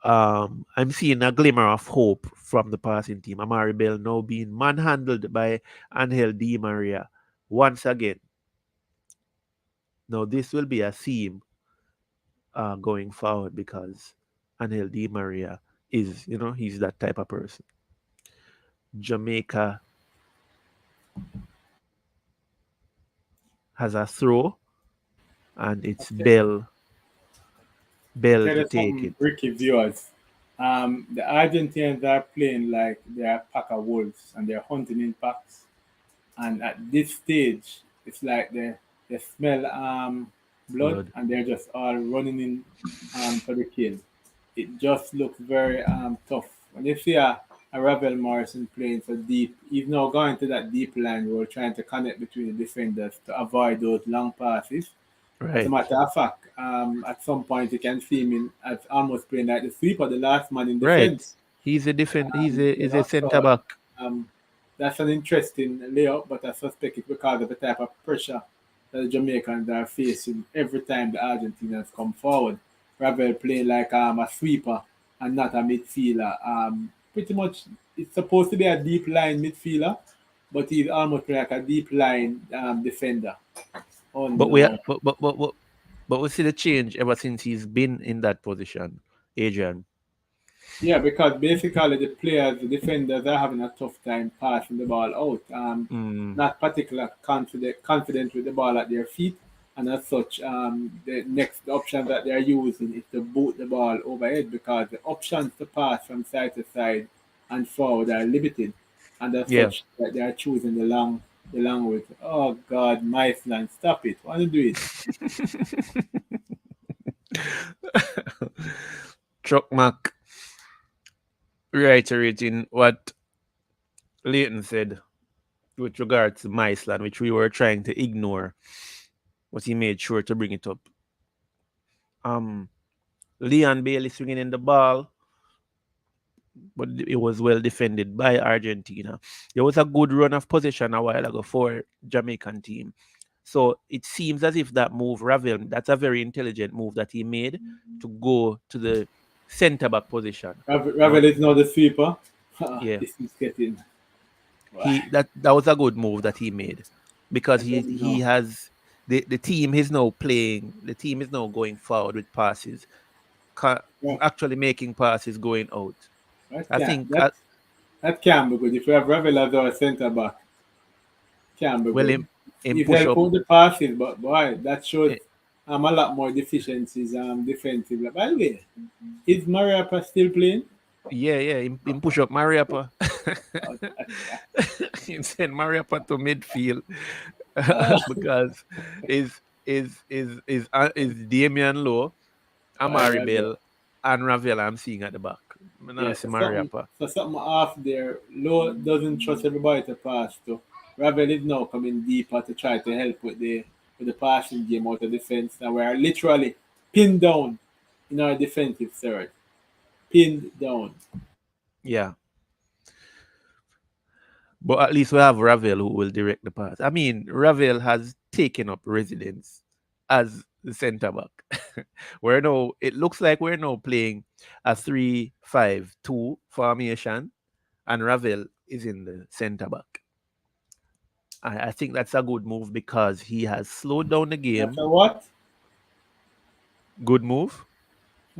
I'm seeing a glimmer of hope from the passing team. Amari Bell now being manhandled by Angel Di Maria once again. Now, this will be a theme going forward because Angel Di Maria is, he's that type of person. Jamaica has a throw, and it's Bell Tell to you take something, it. Ricky viewers. The Argentinians are playing like they're a pack of wolves and they're hunting in packs. And at this stage, it's like they smell blood Blood. and they're just all running in for the kill. It just looks very tough. When you see a Ravel Morrison playing so deep, he's now going to that deep line where we're trying to connect between the defenders to avoid those long passes. As a Right. matter of fact, at some point you can see him as almost playing like the sweeper, the last man in Right. defense. He's a different. He's a center So back. um, that's an interesting layout, but I suspect it's because of the type of pressure that the Jamaicans are facing every time the Argentinians come forward. Ravel playing like a sweeper and not a midfielder. Pretty much, it's supposed to be a deep line midfielder, but he's almost like a deep line defender. Oh But we no. but we see the change ever since he's been in that position, Adrian. Yeah, because basically the players, the defenders are having a tough time passing the ball out. Mm, Not particularly confident with the ball at their feet, and as such, the next option that they are using is to boot the ball overhead because the options to pass from side to side and forward are limited, and as yeah. such that they are choosing the long route. Oh God, Maisland, stop it! Why don't you do Chuck Mack reiterating what Leighton said with regards to Iceland, which we were trying to ignore, but he made sure to bring it up. Um, Leon Bailey swinging in the ball, but it was well defended by Argentina. There was a good run of possession a while ago for Jamaican team. So it seems as if that move, Ravel, that's a very intelligent move that he made to go to the centre back position. it? No, Ravel is now the sweeper. yeah, This is getting. that was a good move that he made because I don't he know. has the team is now playing. The team is now going forward with passes, Yeah, actually making passes going out. that I can think that that can be good. If you have Ravel as our centre back, can be well good. in He's push up. helpful the passes, but boy, that shows a lot more deficiencies defensively. By the way, is Mariapa still playing? Yeah, in push up Mariapa. Oh, that guy. He sent Mariapa to midfield because is Damian Lowe, Boy, Amari Ravel. Bell, and Ravel I'm seeing at the back. I'm Yeah, not see Mariapa. so something off there. Low doesn't trust everybody to pass to. Ravel is now coming deeper to try to help with the passing game out of defense. Now we are literally pinned down in our defensive third. Pinned down. Yeah. But at least we have Ravel who will direct the pass. I mean, Ravel has taken up residence as the centre back. It looks like we're now playing a 3-5-2 formation, and Ravel is in the centre back. I think that's a good move because he has slowed down the game. That's a what? Good move.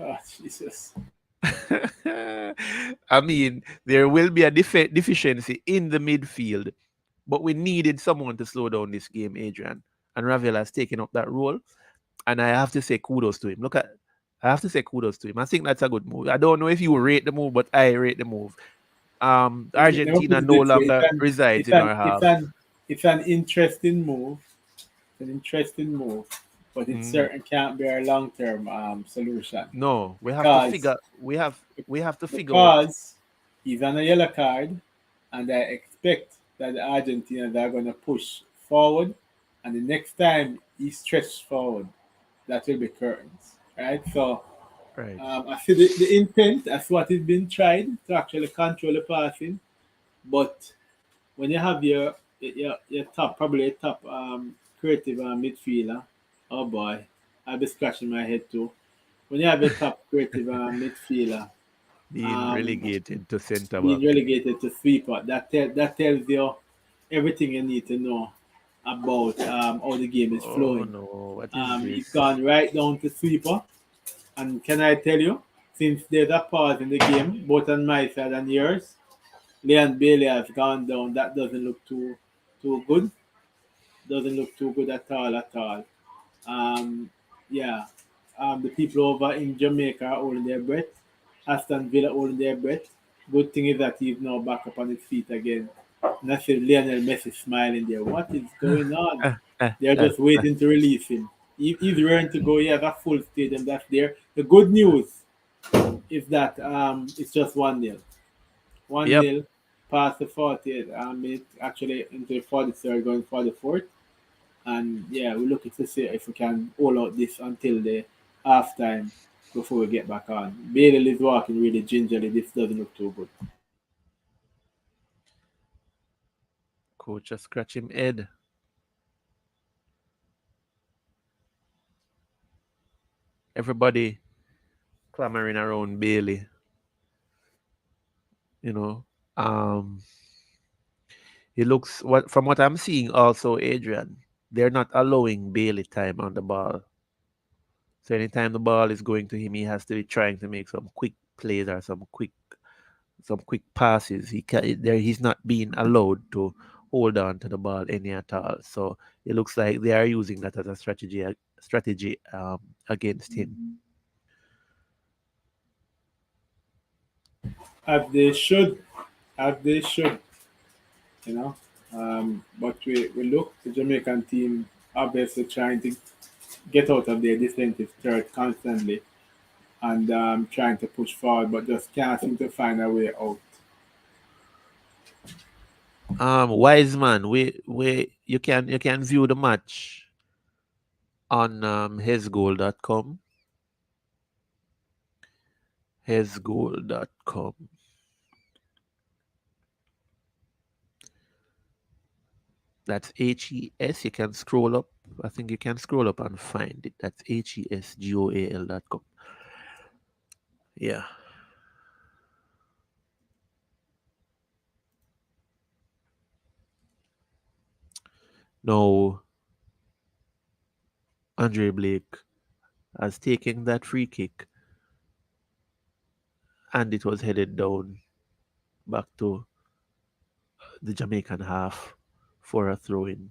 Oh, Jesus. I mean, there will be a deficiency in the midfield, but we needed someone to slow down this game, Adrian. And Ravel has taken up that role. And I have to say kudos to him. I have to say kudos to him. I think that's a good move. I don't know if you rate the move, but I rate the move. Never put Argentina it no this way. longer resides in our half. It's an interesting move. It's an interesting move, but it certainly can't be a long-term solution. No, we have to figure. We have to figure out. Because he's on a yellow card, and I expect that the Argentinians are going to push forward, and the next time he stretches forward, that will be curtains, right? So Right. I see the intent. That's what is being tried to actually control the passing, but when you have your top, probably a top creative midfielder, oh boy, I'll be scratching my head too. When you have a top creative midfielder Being relegated to centre being back. relegated to sweeper, that tells you everything you need to know about how the game is flowing. No, what is He's this? gone right down to sweeper, and can I tell you, since there's a pause in the game, both on my side and yours, Leon Bailey has gone down. That doesn't look too good. Doesn't look too good at all. Um, yeah. The people over in Jamaica are holding their breath. Aston Villa holding their breath. Good thing is that he's now back up on his feet again. And I see Lionel Messi smiling there. What is going on? They're just waiting to release him. He's ready to go. He has a full stadium that's there. The good news is that it's just 1-0. 1-0 Yep. past the 40th minute, actually into the 43rd, going for the fourth. And yeah, we're looking to see if we can hold out this until the halftime before we get back on. Bailey is walking really gingerly. This doesn't look too good. Coach just scratch him head. Everybody clamoring around Bailey. You know. It looks from what I'm seeing also, Adrian, they're not allowing Bailey time on the ball. So anytime the ball is going to him, he has to be trying to make some quick plays or some quick passes. He's not being allowed to hold on to the ball any at all. So it looks like they are using that as a strategy against him. As they should. You know. But we look, the Jamaican team obviously trying to get out of their defensive third constantly and trying to push forward, but just can't seem to find a way out. Wiseman, you can view the match on hesgoal.com. Hesgoal.com. That's HES. You can scroll up. I think you can scroll up and find it. That's HESGOAL.com. Yeah. Now, Andre Blake has taken that free kick and it was headed down back to the Jamaican half for a throw-in,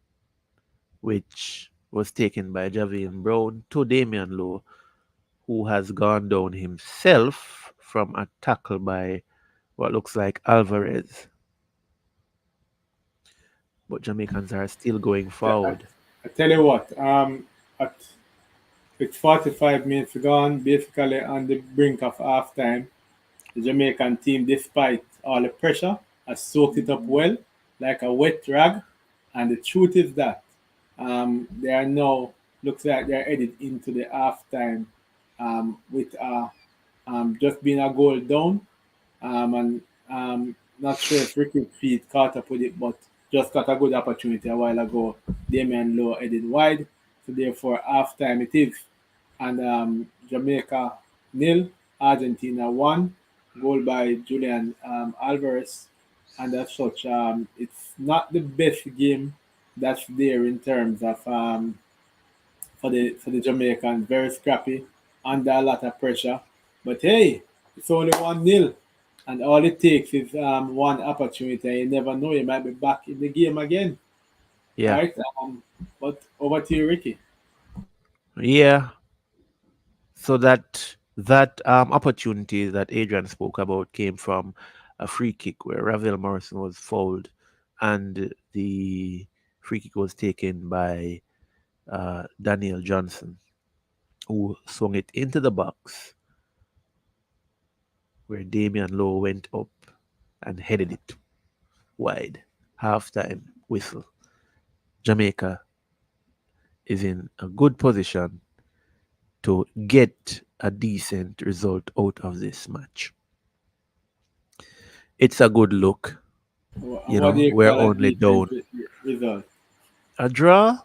which was taken by Javian Brown to Damian Lowe, who has gone down himself from a tackle by what looks like Alvarez. But Jamaicans are still going forward. I tell you what, at with 45 minutes gone, basically on the brink of halftime, the Jamaican team, despite all the pressure, has soaked it up well, like a wet rag. And the truth is that they are now, looks like they're headed into the halftime with just being a goal down. And not sure if Ricky Feed caught up with it, but just got a good opportunity a while ago. Damian Lowe headed wide. So therefore, half time it is. And Jamaica nil, Argentina 1, goal by Julian Alvarez. And as such, it's not the best game that's there in terms of for the Jamaicans. Very scrappy, under a lot of pressure. But hey, it's only 1-0. And all it takes is one opportunity. You never know, you might be back in the game again. Yeah. Right? But over to you, Ricky. Yeah. So that opportunity that Adrian spoke about came from a free kick where Ravel Morrison was fouled, and the free kick was taken by Daniel Johnson, who swung it into the box where Damian Lowe went up and headed it wide. Halftime whistle. Jamaica is in a good position to get a decent result out of this match. It's a good look. And what do you We're call a only decent down result? a draw.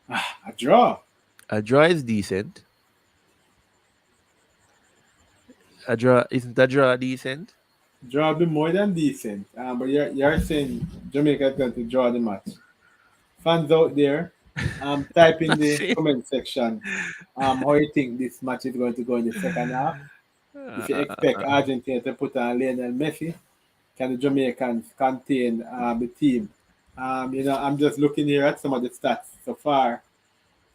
A draw. A draw is decent. A draw isn't a draw decent? Draw will be more than decent. But you're saying Jamaica is going to draw the match. Fans out there, type in the See? comment section how you think this match is going to go in the second half. If you expect Uh, Argentina to put on Lionel Messi, can the Jamaicans contain the team? I'm just looking here at some of the stats so far.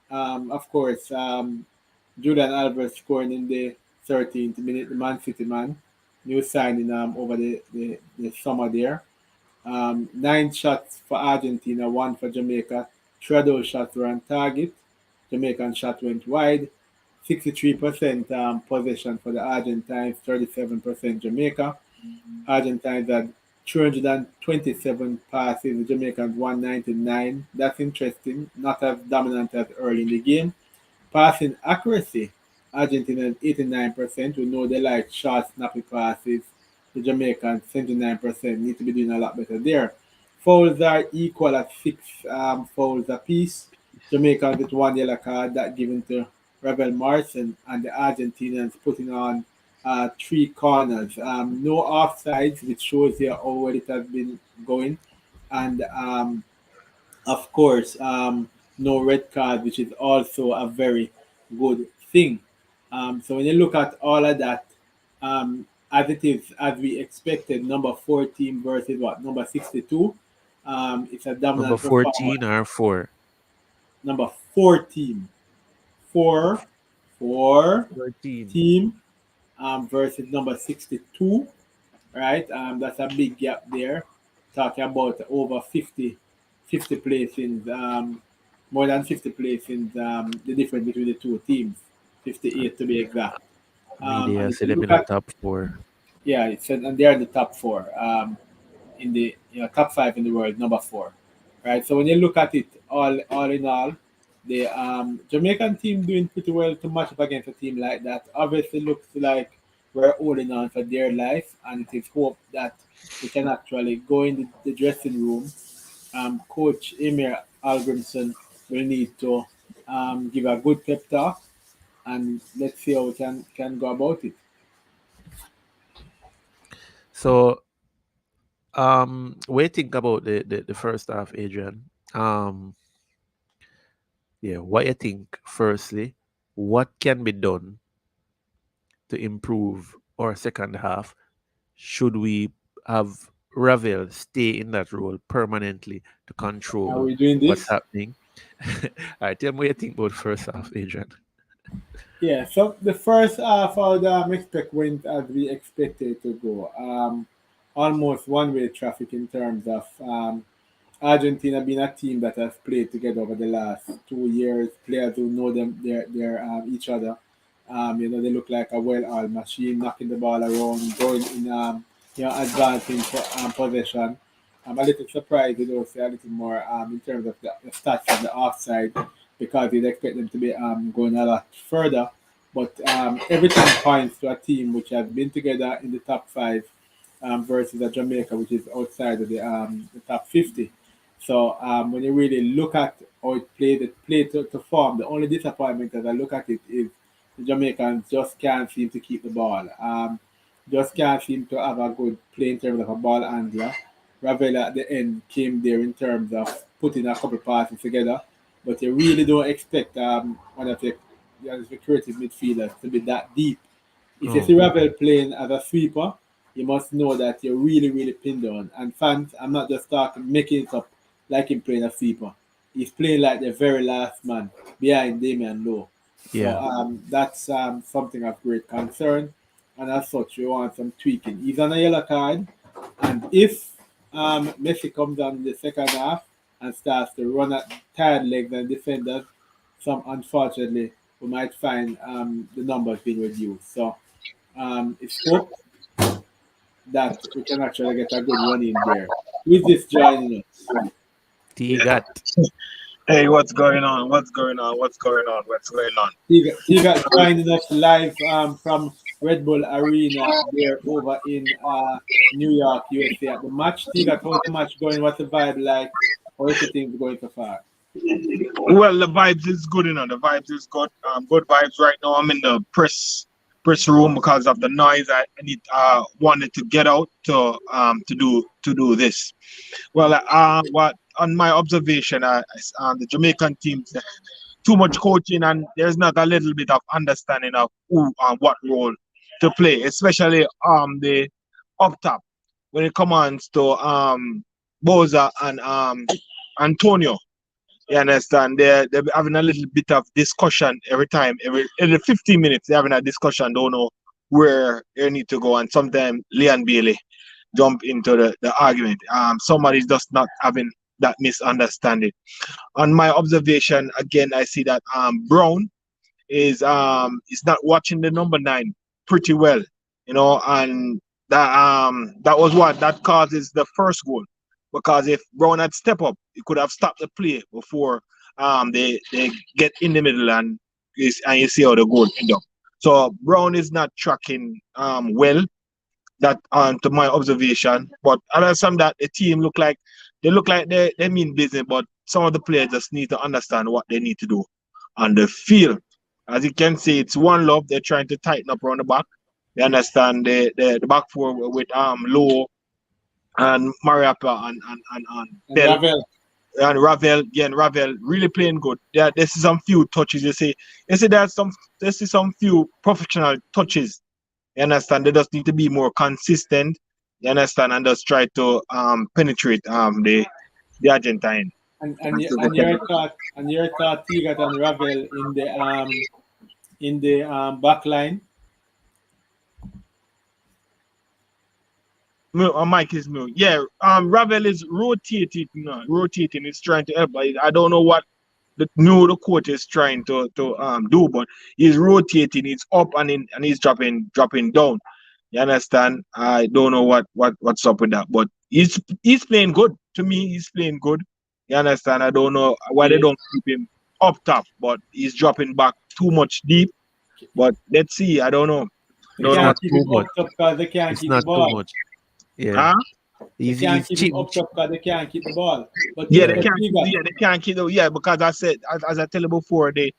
Of course, Julian Alvarez scoring in the 13th minute, the Man City man, new signing over the summer there. 9 shots for Argentina, 1 for Jamaica. 3 of those shots were on target. Jamaican shot went wide. 63% possession for the Argentines, 37% Jamaica. Argentines had 227 passes, the Jamaicans 199. That's interesting. Not as dominant as early in the game. Passing accuracy, Argentina 89%. We know they like short, snappy passes. The Jamaicans 79% need to be doing a lot better there. Fouls are equal at 6 fouls apiece. Jamaicans with 1 yellow card that given to Rebel Marson, and the Argentinians putting on 3 corners. No offsides, which shows you how well it has been going. And of course, no red card, which is also a very good thing. So when you look at all of that, as it is, as we expected, number 14 versus what? Number 62. It's a number dominant performance. 14 or 4? Number 14. 4, 4 14. team versus number 62, right? That's a big gap there. Talking about over 50 placings, more than 50 placings, the difference between the two teams, 58 to be exact. And Media if said you them look in the at, top 4. yeah, and they're in the top 4, in the top 5 in the world, number 4, right? So when you look at it, all in all, the Jamaican team doing pretty well to match up against a team like that. Obviously, looks like we're holding on for dear life, and it is hope that we can actually go in the dressing room. Coach Emir Algrimson will need to give a good pep talk, and let's see how we can go about it. So, what do you think about the first half, Adrian? Um, yeah, what you think, firstly, what can be done to improve our second half? Should we have Ravel stay in that role permanently to Are control we doing what's this? happening? All right, tell me what you think about the first half, Adrian. Yeah, so the first half of the expect went as we expected to go. Almost one-way traffic in terms of Argentina being a team that has played together over the last 2 years. Players who know their each other. They look like a well-oiled machine, knocking the ball around, going in, advancing possession. I'm a little surprised they don't say a little more in terms of the stats on the offside because you'd expect them to be going a lot further. But everything points to a team which has been together in the top 5 versus a Jamaica, which is outside of the top 50. So when you really look at how it played to form, the only disappointment as I look at it is the Jamaicans just can't seem to keep the ball. Just can't seem to have a good play in terms of a ball handler. Ravel at the end came there in terms of putting a couple passes together, but you really don't expect one of the creative midfielders to be that deep. If you see Ravel playing as a sweeper, you must know that you're really, really pinned on. And fans, I'm not just talking, making it up like him playing a sweeper. He's playing like the very last man behind Damian Lowe. So that's something of great concern. And as such, we want some tweaking. He's on a yellow card. And if Messi comes on in the second half and starts to run at tired legs and defenders, unfortunately, we might find the numbers being reduced. So it's hope that we can actually get a good run in there. With this joining us. Tigat. Hey, what's going on? What's going on? What's going on? What's going on? Tigat joining us live from Red Bull Arena there over in New York, USA at the match. Tigat, how's the match going? What's the vibe like? How is the things going so far? Well, the vibes is good, you know. The vibes is good. Good vibes right now. I'm in the press room because of the noise. I need wanted to get out to do this. Well, what on my observation, the Jamaican teams, too much coaching, and there's not a little bit of understanding of who what role to play, especially the up top when it comes to Boza and Antonio. You understand? They're having a little bit of discussion every time. Every 15 minutes, they're having a discussion. Don't know where they need to go. And sometimes Leon Bailey jump into the argument. Somebody's just not having that misunderstanding. On my observation, again, I see that Brown is not watching the number 9 pretty well. You know, and that was that causes the first goal. Because if Brown had stepped up, he could have stopped the play before they get in the middle and you see how the goal end up. So Brown is not tracking well. That to my observation. But other than that, the team look like they mean business. But some of the players just need to understand what they need to do on the field. As you can see, it's one love. They're trying to tighten up around the back. They understand the back four with Lowe and Mariapa and Bell. Ravel. And Ravel really playing good. Yeah, this is some few touches. You see there's some few professional touches. You understand? They just need to be more consistent. You understand? And just try to penetrate the Argentine. And your thought, Tigat and Ravel in the back line. Mike is new. Yeah, Ravel is rotating. He's trying to help. I don't know what the coach is trying to do, but he's rotating. He's up and he's dropping down. You understand? I don't know what's up with that, but he's playing good. To me, he's playing good. You understand? I don't know why they don't keep him up top, but he's dropping back too much deep. But let's see. I don't know. They can't keep him up top because they can't keep the ball. Too much. Yeah. They can't keep him up top because they can't keep the ball. But they can't keep the because I said as I tell you before, they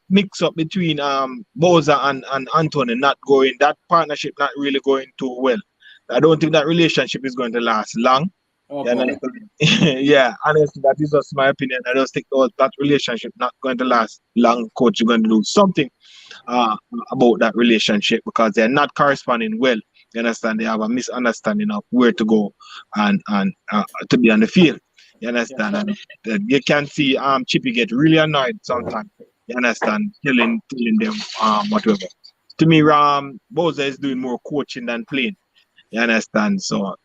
mix up between Boza and Anthony not going, that partnership not really going too well. I don't think that relationship is going to last long. Yeah, honestly, that is just my opinion. I just think that relationship not going to last long. Coach, you're going to do something about that relationship because they're not corresponding well. You understand? They have a misunderstanding of where to go and to be on the field. You understand? And you can see Chippy get really annoyed sometimes. You understand? Telling them whatever. To me, Boza is doing more coaching than playing. You understand? So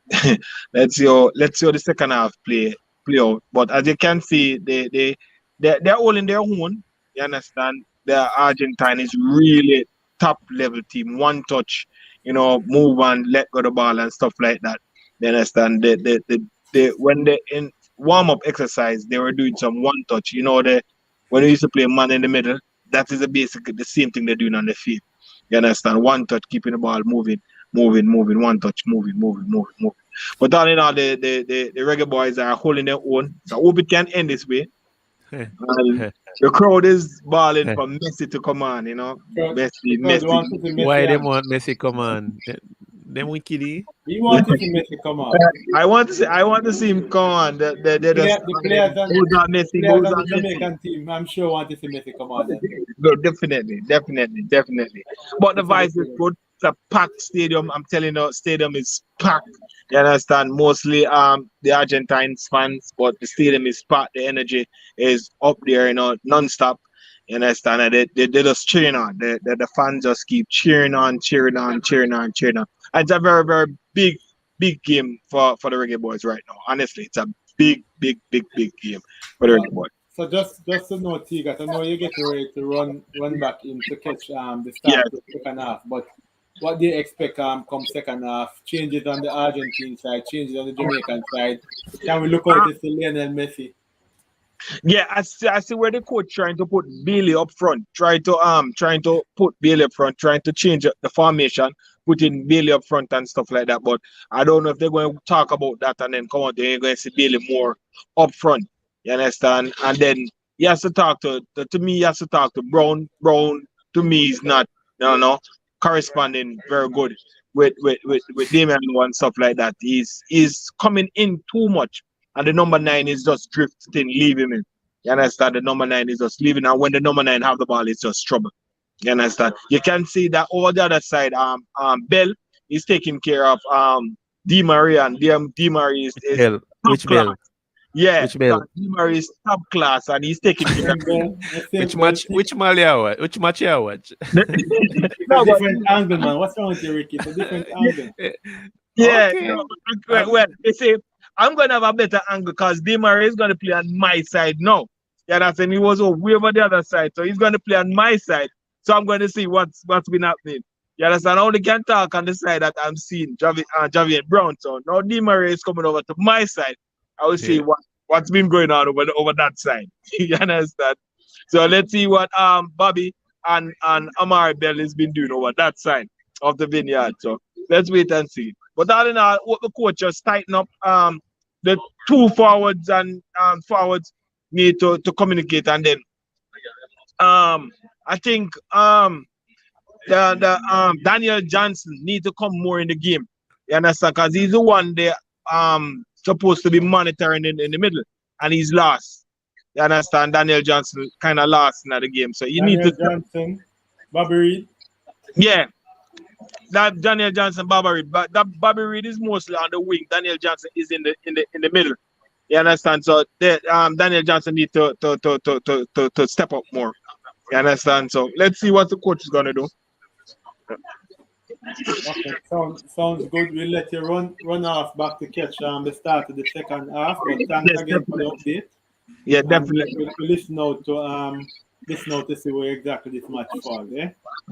let's see how the second half play out. But as you can see, they're all in their own. You understand? The Argentine is really top level team. One touch, move and let go the ball and stuff like that. You understand? When they in warm up exercise, they were doing some one touch. When they used to play man in the middle, that is basically the same thing they're doing on the field. You understand? One touch, keeping the ball moving. one touch, moving. But all in all, the reggae boys are holding their own. So I hope it can end this way. And the crowd is balling for Messi to come on, Messi. Why they want Messi come on? Them wickedy. We want to see Messi come on. I want to see him come on. The players on Messi the on Jamaican team, I'm sure want to see Messi come on. No, definitely. But the vibes is good. It's a packed stadium. I'm telling you, stadium is packed. You understand? Mostly the Argentine fans, but the stadium is packed. The energy is up there, non-stop. You understand? And they just cheering on. The fans just keep cheering on. And it's a very, very big game for the Reggae Boys right now. Honestly, it's a big game for the Reggae Boys. So just to know, Tigat, I know you get ready to run back in to catch the start of the second half, but what do you expect come second half? Changes on the Argentine side, changes on the Jamaican side. Can we look out to Lionel Messi? Yeah, I see where the coach trying to put Bailey up front, trying to put Bailey up front, trying to change the formation, putting Bailey up front and stuff like that. But I don't know if they're going to talk about that and then come out there, you're going to see Bailey more up front. You understand? And then he has to talk to me, he has to talk to Brown. Brown to me is not, corresponding very good with Damian and stuff like that. He's coming in too much. And the number 9 is just drifting, leaving him. You understand? The number 9 is just leaving. And when the number 9 have the ball, it's just trouble. You understand? You can see that over the other side, Bell is taking care of Di Maria, and Di Maria is which Bell? Yeah, which Bell? Di Maria is top class, and he's taking care of Which match you watch? No, different angle, man. What's wrong with you, Ricky? It's a different angle. Yeah, Okay. well, you see, I'm going to have a better angle because Di Maria is going to play on my side now. Yeah, that's and he was way over the other side, so he's going to play on my side. So I'm going to see what's been happening. You understand? I only can talk on the side that I'm seeing Javier Brown. So now Di Maria is coming over to my side. I will see what's been going on over that side. You understand? So let's see what Bobby and Amari Bell has been doing over that side of the vineyard. So let's wait and see. But all in all, what the coach just tighten up the two forwards and forwards need to communicate, and then I think the Daniel Johnson need to come more in the game. You understand? Because he's the one there supposed to be monitoring in the middle, and he's lost. You understand? Daniel Johnson kind of lost in the game, so you need to. Johnson, Bobby Reed. Yeah, that Daniel Johnson, Bobby Reed, but that Bobby Reed is mostly on the wing. Daniel Johnson is in the middle. You understand? So Daniel Johnson need to step up more. You understand? So let's see what the coach is gonna do. Okay, sounds good. We'll let you run off back to catch the start of the second half. But thanks again for the update. Yeah, definitely. We'll listen out to see where exactly this match falls.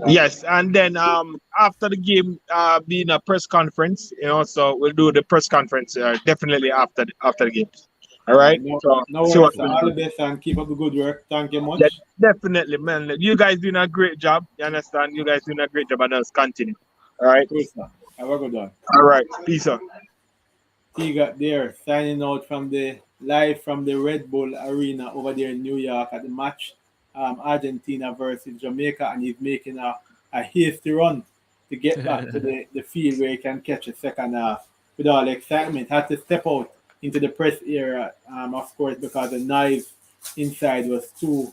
Yes, and then after the game, being a press conference, so we'll do the press conference definitely after the game. All right. No see worries. what All the best and keep up the good work. Thank you much. Yeah, definitely, man. You guys doing a great job. You understand? You guys doing a great job, and let's continue. All right. Good, sir. Have a good one. All right. Peace out. Tiga there signing out live from the Red Bull Arena over there in New York at the match Argentina versus Jamaica, and he's making a hasty run to get back to the field where he can catch a second half with all the excitement. Had to step out into the press area, of course, because the noise inside was too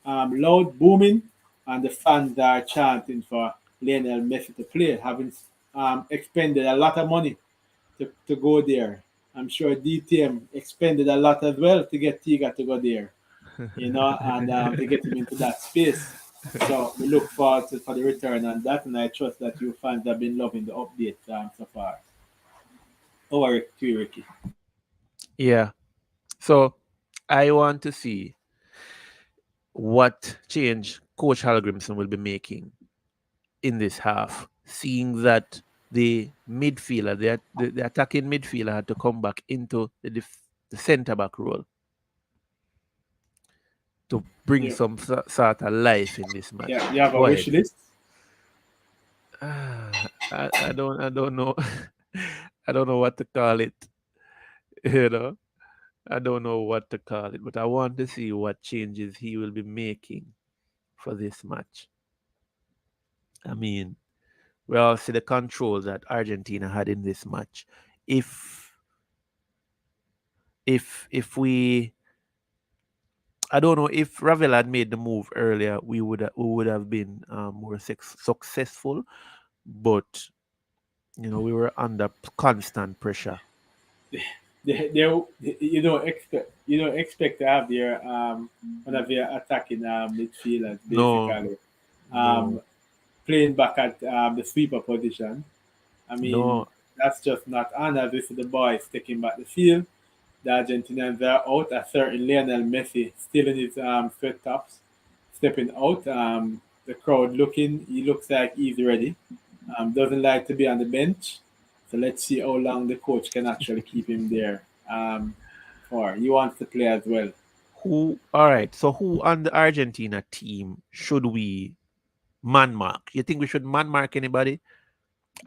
loud, booming, and the fans are chanting for Lionel Messi to play, having expended a lot of money to go there. I'm sure DTM expended a lot as well to get Tiga to go there, and to get him into that space. So we look forward for the return on that, and I trust that you fans have been loving the update so far. Over to you, Ricky. Yeah. So I want to see what change Coach Hallgrimson will be making in this half, seeing that the midfielder, the attacking midfielder, had to come back into the centre back role to bring some sort of life in this match. Yeah, you have a wish list? I don't know. I don't know what to call it. You know, I don't know what to call it, but I want to see what changes he will be making for this match. I mean, we all see the control that Argentina had in this match. If if we, I don't know, if Ravel had made the move earlier, we would have been more successful. But we were under constant pressure. You don't expect to have their one of their attacking midfielders No, basically um, no, playing back at the sweeper position. I mean, no. that's just not on. Obviously, the boys taking back the field. The Argentinians are out. A certain Lionel Messi still in his sweat tops, stepping out. The crowd looking. He looks like he's ready. Doesn't like to be on the bench. So let's see how long the coach can actually keep him there for. He wants to play as well. Who? All right. So who on the Argentina team should we man mark? You think we should man mark anybody?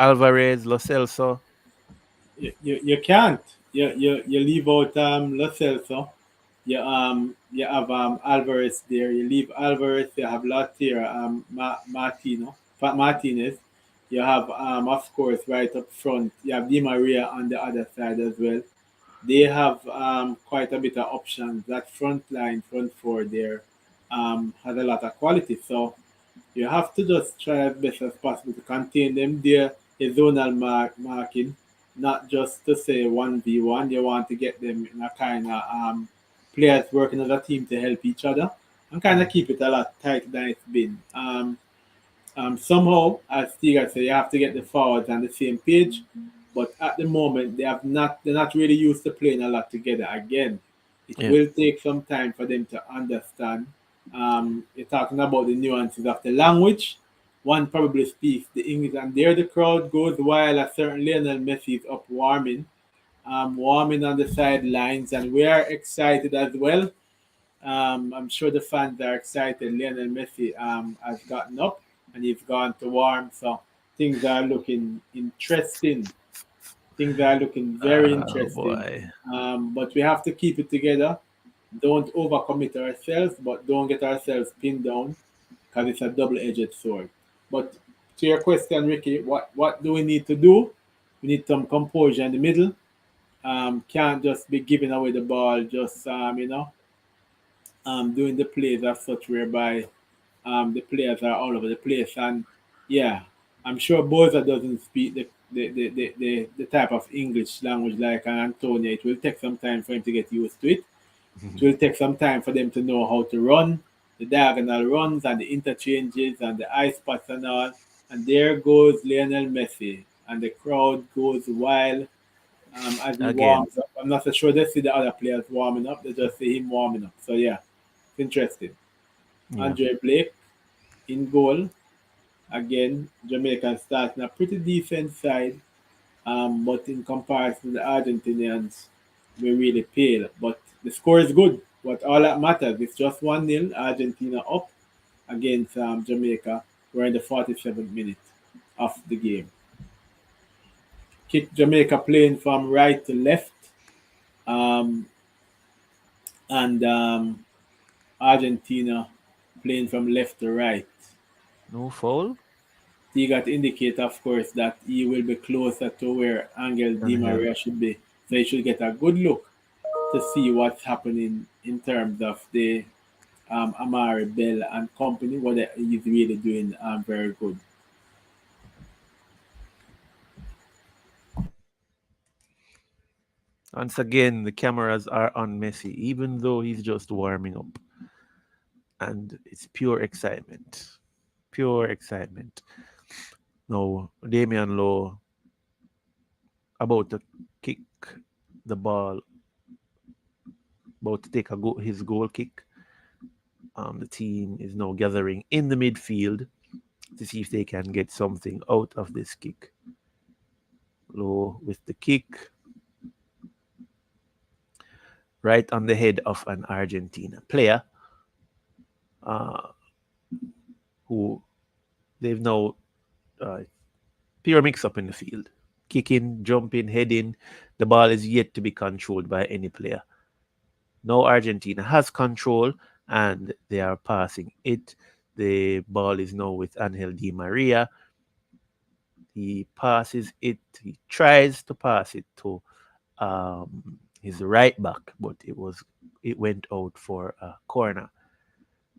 Alvarez, Lo Celso. You can't. You leave out Lo Celso. You have Alvarez there. You leave Alvarez. You have Latira, Martinez. You have of course right up front. You have Di Maria on the other side as well. They have quite a bit of options. That front line, front four there, has a lot of quality. So you have to just try as best as possible to contain them there. A zonal marking, not just to say 1v1. You want to get them in a kind of players working as a team to help each other and kind of keep it a lot tighter than it's been. Somehow, as Stiga said, you have to get the forwards on the same page. But at the moment, they're not really used to playing a lot together. Again, it Yeah. will take some time for them to understand. You're talking about the nuances of the language. One probably speaks the English, and there the crowd goes while a certain Lionel Messi is up warming on the sidelines, and we are excited as well. I'm sure the fans are excited. Lionel Messi has gotten up and he's gone to warm, so things are looking interesting. Things are looking very Oh interesting. boy. But we have to keep it together. Don't overcommit ourselves, but don't get ourselves pinned down because it's a double-edged sword. But to your question, Ricky, what do we need to do? We need some composure in the middle. Can't just be giving away the ball, just doing the plays as such whereby the players are all over the place. And yeah, I'm sure Boza doesn't speak the type of English language like Antonio. It will take some time for him to get used to it. It will take some time for them to know how to run the diagonal runs and the interchanges and the eye spots and all. And there goes Lionel Messi, and the crowd goes wild as he Again. warms up. I'm not so sure they see the other players warming up; they just see him warming up. So yeah, it's interesting. Yeah. Andre Blake in goal. Again, Jamaica starting a pretty decent side, but in comparison to the Argentinians, we really pale. But the score is good. But all that matters, it's just 1-0, Argentina up against Jamaica. We're in the 47th minute of the game. Kick Jamaica playing from right to left, um, and Argentina playing from left to right. No foul. He got to indicate, of course, that he will be closer to where Angel Di Uh-huh. Maria should be. So he should get a good look to see what's happening in terms of the Amari Bell and company, what he's really doing very good. Once again, the cameras are on Messi, even though he's just warming up, and it's pure excitement. Pure excitement. No, Damian Lowe about to kick the ball, about to take his goal kick. The team is now gathering in the midfield to see if they can get something out of this kick. Low with the kick right on the head of an Argentina player uh, who they've now uh, Pure mix up in the field. Kicking, jumping, heading. The ball is yet to be controlled by any player. Now Argentina has control and they are passing it. The ball is now with Angel Di Maria. He passes it. He tries to pass it to his right back, but it went out for a corner.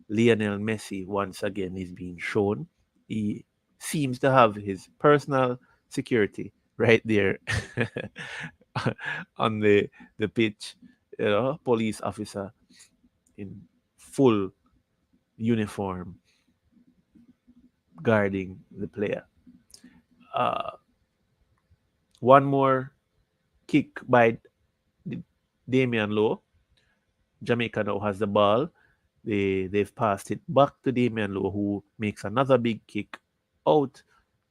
Lionel Messi once again is being shown. He seems to have his personal security right there on the pitch. Police officer in full uniform guarding the player. Uh, one more kick by Damian Lowe. Jamaica now has the ball. They've passed it back to Damian Lowe, who makes another big kick out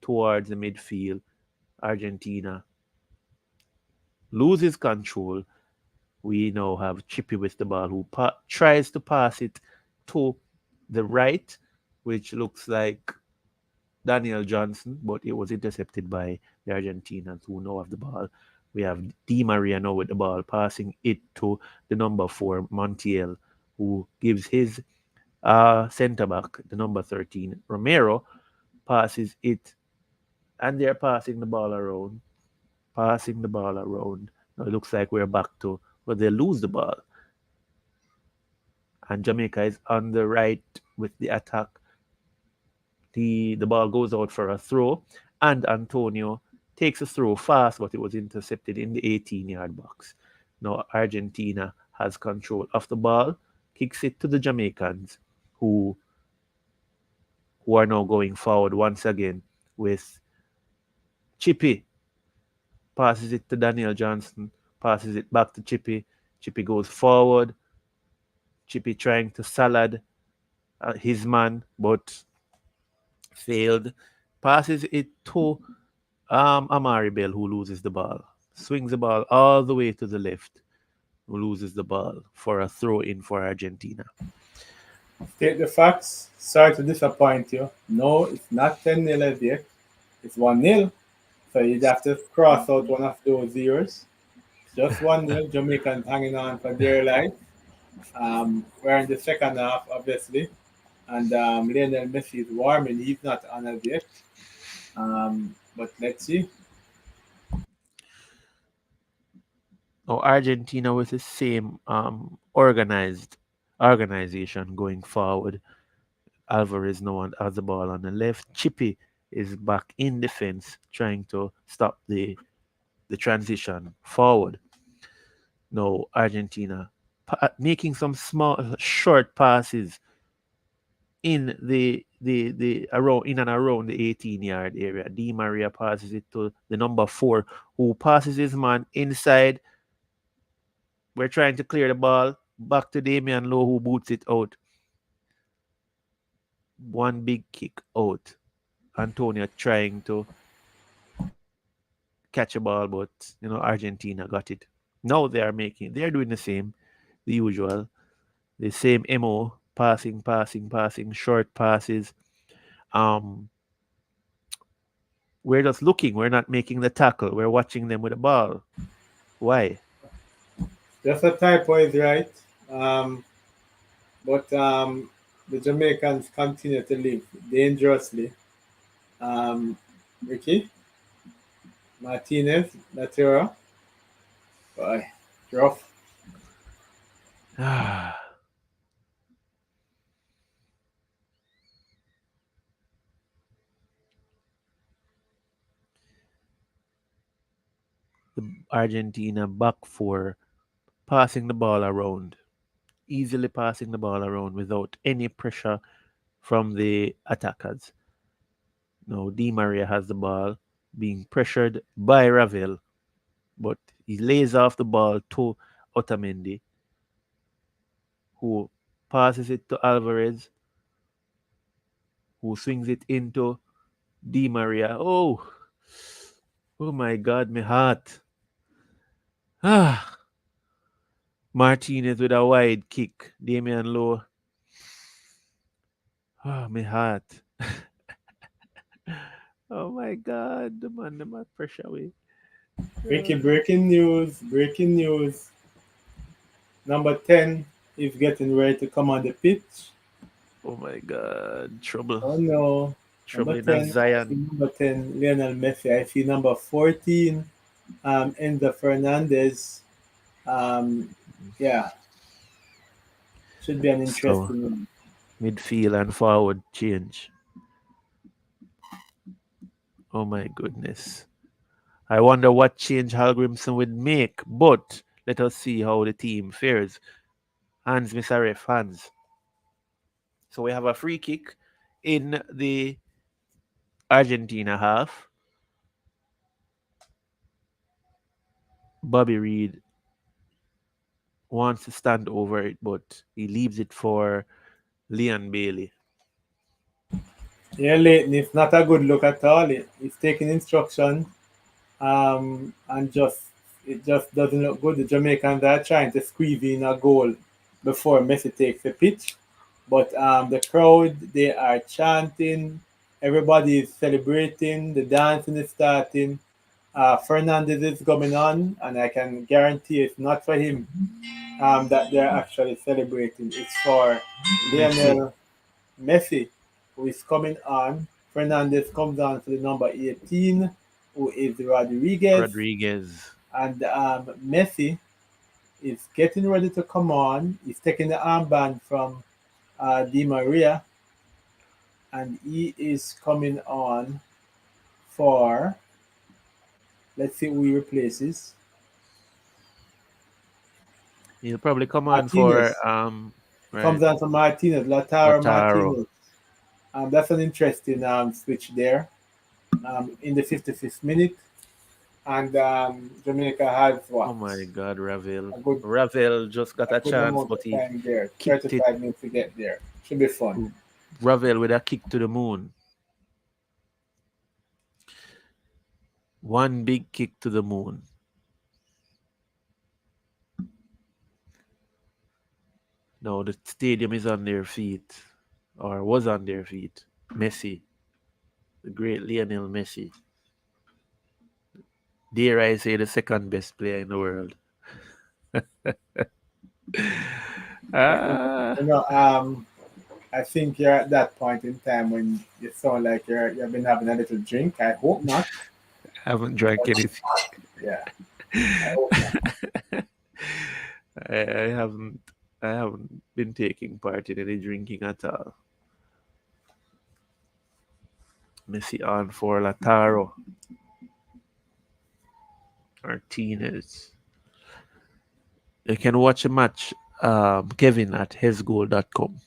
towards the midfield. Argentina loses control. We now have Chippy with the ball, who tries to pass it to the right, which looks like Daniel Johnson, but it was intercepted by the Argentinians who now have the ball. We have Di Maria now with the ball, passing it to the number 4, Montiel, who gives his centre back, the number 13, Romero, passes it, and they're passing the ball around, passing the ball around. Now it looks like we're back to where they lose the ball. And Jamaica is on the right with the attack. The ball goes out for a throw, and Antonio takes a throw fast, but it was intercepted in the 18-yard box. Now Argentina has control of the ball, kicks it to the Jamaicans, who are now going forward once again with Chippy. Passes it to Daniel Johnson, passes it back to Chippy. Chippy goes forward. Chippy trying to salad his man, but failed. Passes it to Amari Bell, who loses the ball. Swings the ball all the way to the left, who loses the ball for a throw in for Argentina. State the facts. Sorry to disappoint you. No, it's not 10-0 as yet. It's 1-0. So you'd have to cross out one of those zeros. Just 1-0. Jamaicans hanging on for dear life. We're in the second half, obviously. And Lionel Messi is warming. He's not on as yet. But let's see. Argentina with the same organization going forward. Alvarez now has the ball on the left. Chippy is back in defense, trying to stop the transition forward. Now Argentina making some small short passes in the around in and around the 18-yard area. Di Maria passes it to the number 4, who passes his man inside. We're trying to clear the ball back to Damian Lowe, who boots it out. One big kick out. Antonio trying to catch a ball, but Argentina got it. Now they're doing the usual, the same MO, passing, short passes. We're just looking. We're not making the tackle. We're watching them with the ball. Why? Just a typo is right. But the Jamaicans continue to live dangerously. Ricky Martinez, Natera. Boy, rough. The Argentina back 4 passing the ball around, easily passing the ball around without any pressure from the attackers. Now Di Maria has the ball, being pressured by Ravel, but he lays off the ball to Otamendi, who passes it to Alvarez, who swings it into Di Maria. Oh my God, my heart. Martinez with a wide kick. Damian Lowe. My heart. Oh my God, the man, the man pressure away. Ricky, Uh, breaking news, breaking news. Number 10 is getting ready to come on the pitch. oh my God, trouble, Oh no. Number trouble in a 10, I see Zion. number 10, Lionel Messi. I see number 14, Enzo Fernandez. Um, yeah, should be an So interesting one. midfield and forward change. Oh my goodness. I wonder what change Halgrimson would make, but let us see how the team fares. Hands, Mr. Ref, hands. So we have a free kick in the Argentina half. Bobby Reed wants to stand over it, but he leaves it for Leon Bailey. Yeah, Leighton, it's not a good look at all. He's taking instruction, and just it just doesn't look good. The Jamaicans are trying to squeeze in a goal before Messi takes the pitch, but the crowd, they are chanting, everybody is celebrating, the dancing is starting. Fernandez is coming on, and I can guarantee it's not for him that they're actually celebrating. It's for Messi, Lionel Messi, who is coming on. Fernandez comes on to the number 18, who is Rodriguez. Rodriguez. And Messi is getting ready to come on. He's taking the armband from Di Maria, and he is coming on for, let's see who he replaces. He'll probably come on for Martinez. right Comes on for Martinez, Lautaro Lataro. Martinez. That's an interesting switch there in the 55th minute. And Jamaica has Oh what? my God, Ravel. A good Ravel just got a a good chance, amount but of he time there. kicked it. 35 minutes to get there. Should be fun. Ravel with a kick to the moon. One big kick to the moon. Now the stadium is on their feet, or was on their feet. Messi, the great Lionel Messi. Dare I say the second best player in the world. Ah, You know, I think you're at that point in time when you sound like you've been having a little drink. I hope not. I haven't drank But anything. yeah, I hope not. I haven't. I haven't been taking part in any drinking at all. Messi on for Lataro Martinez. You can watch a match, Kevin, at hesgoal.com.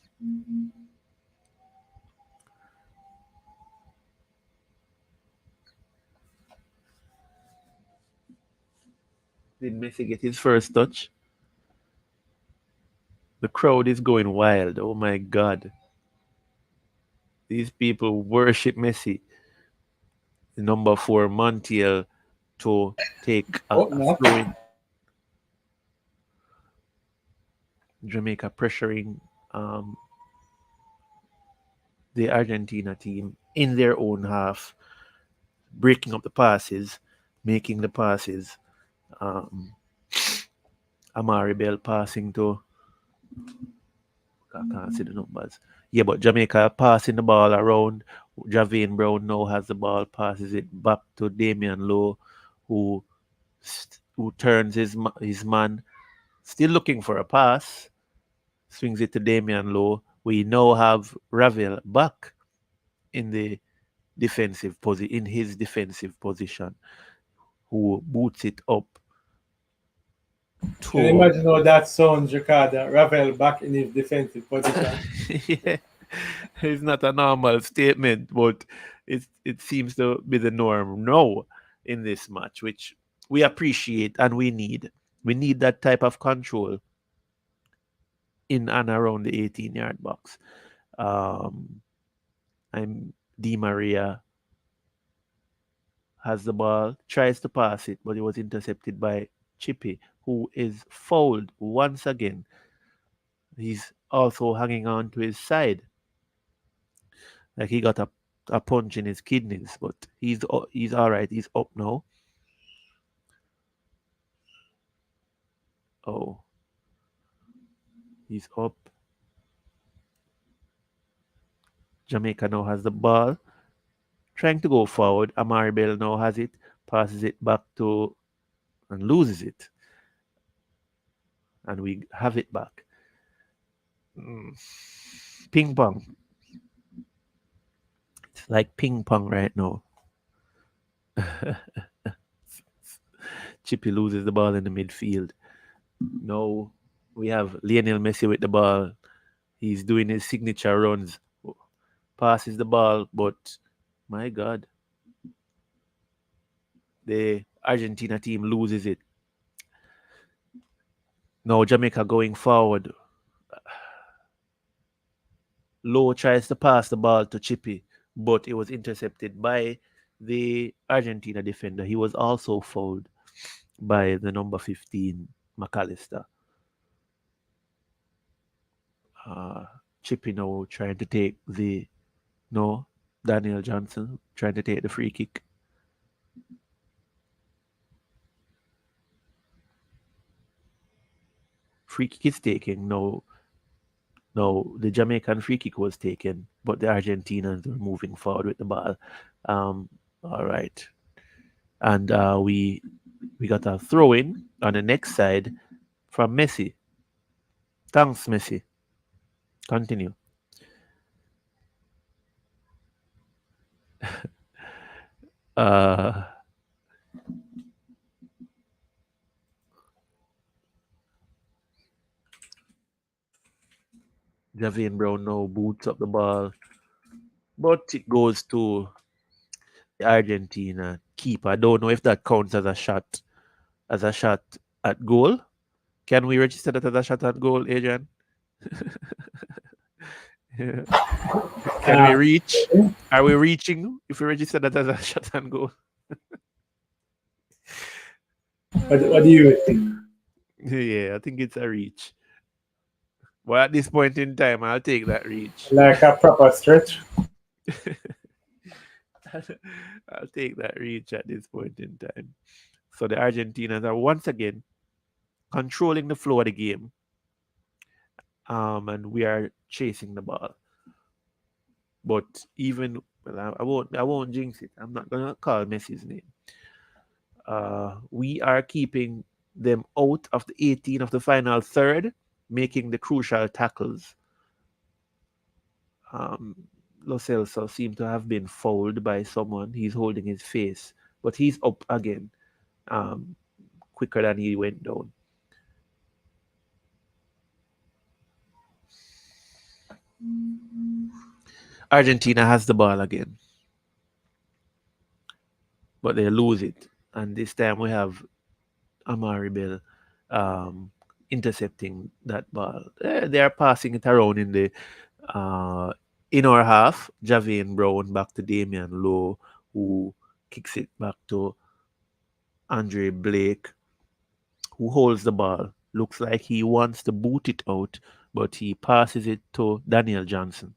Did Messi get his first touch? The crowd is going wild. Oh my God. These people worship Messi. The number four, Montiel, to take Hope a not. throw in. Jamaica pressuring um, the Argentina team in their own half, breaking up the passes, making the passes. Um, Amari Bell passing to, I can't see the numbers. Yeah, but Jamaica passing the ball around. Javane Brown now has the ball, passes it back to Damian Lowe, who who turns his man, still looking for a pass, swings it to Damian Lowe. We now have Ravel back in the in his defensive position, who boots it up Can you to imagine how that sounds, Ricardo? Ravel back in his defensive position. yeah, it's not a normal statement, but it seems to be the norm now in this match, which we appreciate and we need. We need that type of control in and around the 18-yard box. Um, I'm Di Maria has the ball, tries to pass it, but it was intercepted by Chippy, who is fouled once again. He's also hanging on to his side. Like he got a a punch in his kidneys, but he's all right. He's up now. Oh, he's up. Jamaica now has the ball, trying to go forward. Amari Bell now has it, passes it back to, and loses it. And we have it back. Ping pong. It's like ping pong right now. Chippy loses the ball in the midfield. Now we have Lionel Messi with the ball. He's doing his signature runs. Passes the ball, but my God, the Argentina team loses it. Now Jamaica going forward. Lowe tries to pass the ball to Chippy, but it was intercepted by the Argentina defender. He was also fouled by the number 15, McAllister. Chippy now trying to take the... No, Daniel Johnson trying to take the free kick. Free kick is taken. No, the Jamaican free kick was taken, but the Argentinians were moving forward with the ball. All right. And we got a throw-in on the next side from Messi. Thanks, Messi. Continue. Javian Brown now boots up the ball, but it goes to the Argentina keeper. I don't know if that counts as a shot at goal. Can we register that as a shot at goal, Adrian? Yeah. Can we reach? Are we reaching if we register that as a shot and goal? What do you think? Yeah, I think it's a reach. Well, at this point in time, I'll take that reach. Like a proper stretch? I'll take that reach at this point in time. So the Argentinians are once again controlling the flow of the game. And we are chasing the ball. But even... Well, I won't jinx it. I'm not gonna call Messi's name. We are keeping them out of the 18 of the final third, making the crucial tackles. Lo Celso seemed to have been fouled by someone. He's holding his face, but he's up again quicker than he went down. Argentina has the ball again, but they lose it. And this time we have Amari Bell intercepting that ball. They are passing it around in the in our half. Javian Brown back to Damian Lowe, who kicks it back to Andre Blake, who holds the ball. Looks like he wants to boot it out, but he passes it to Daniel Johnson,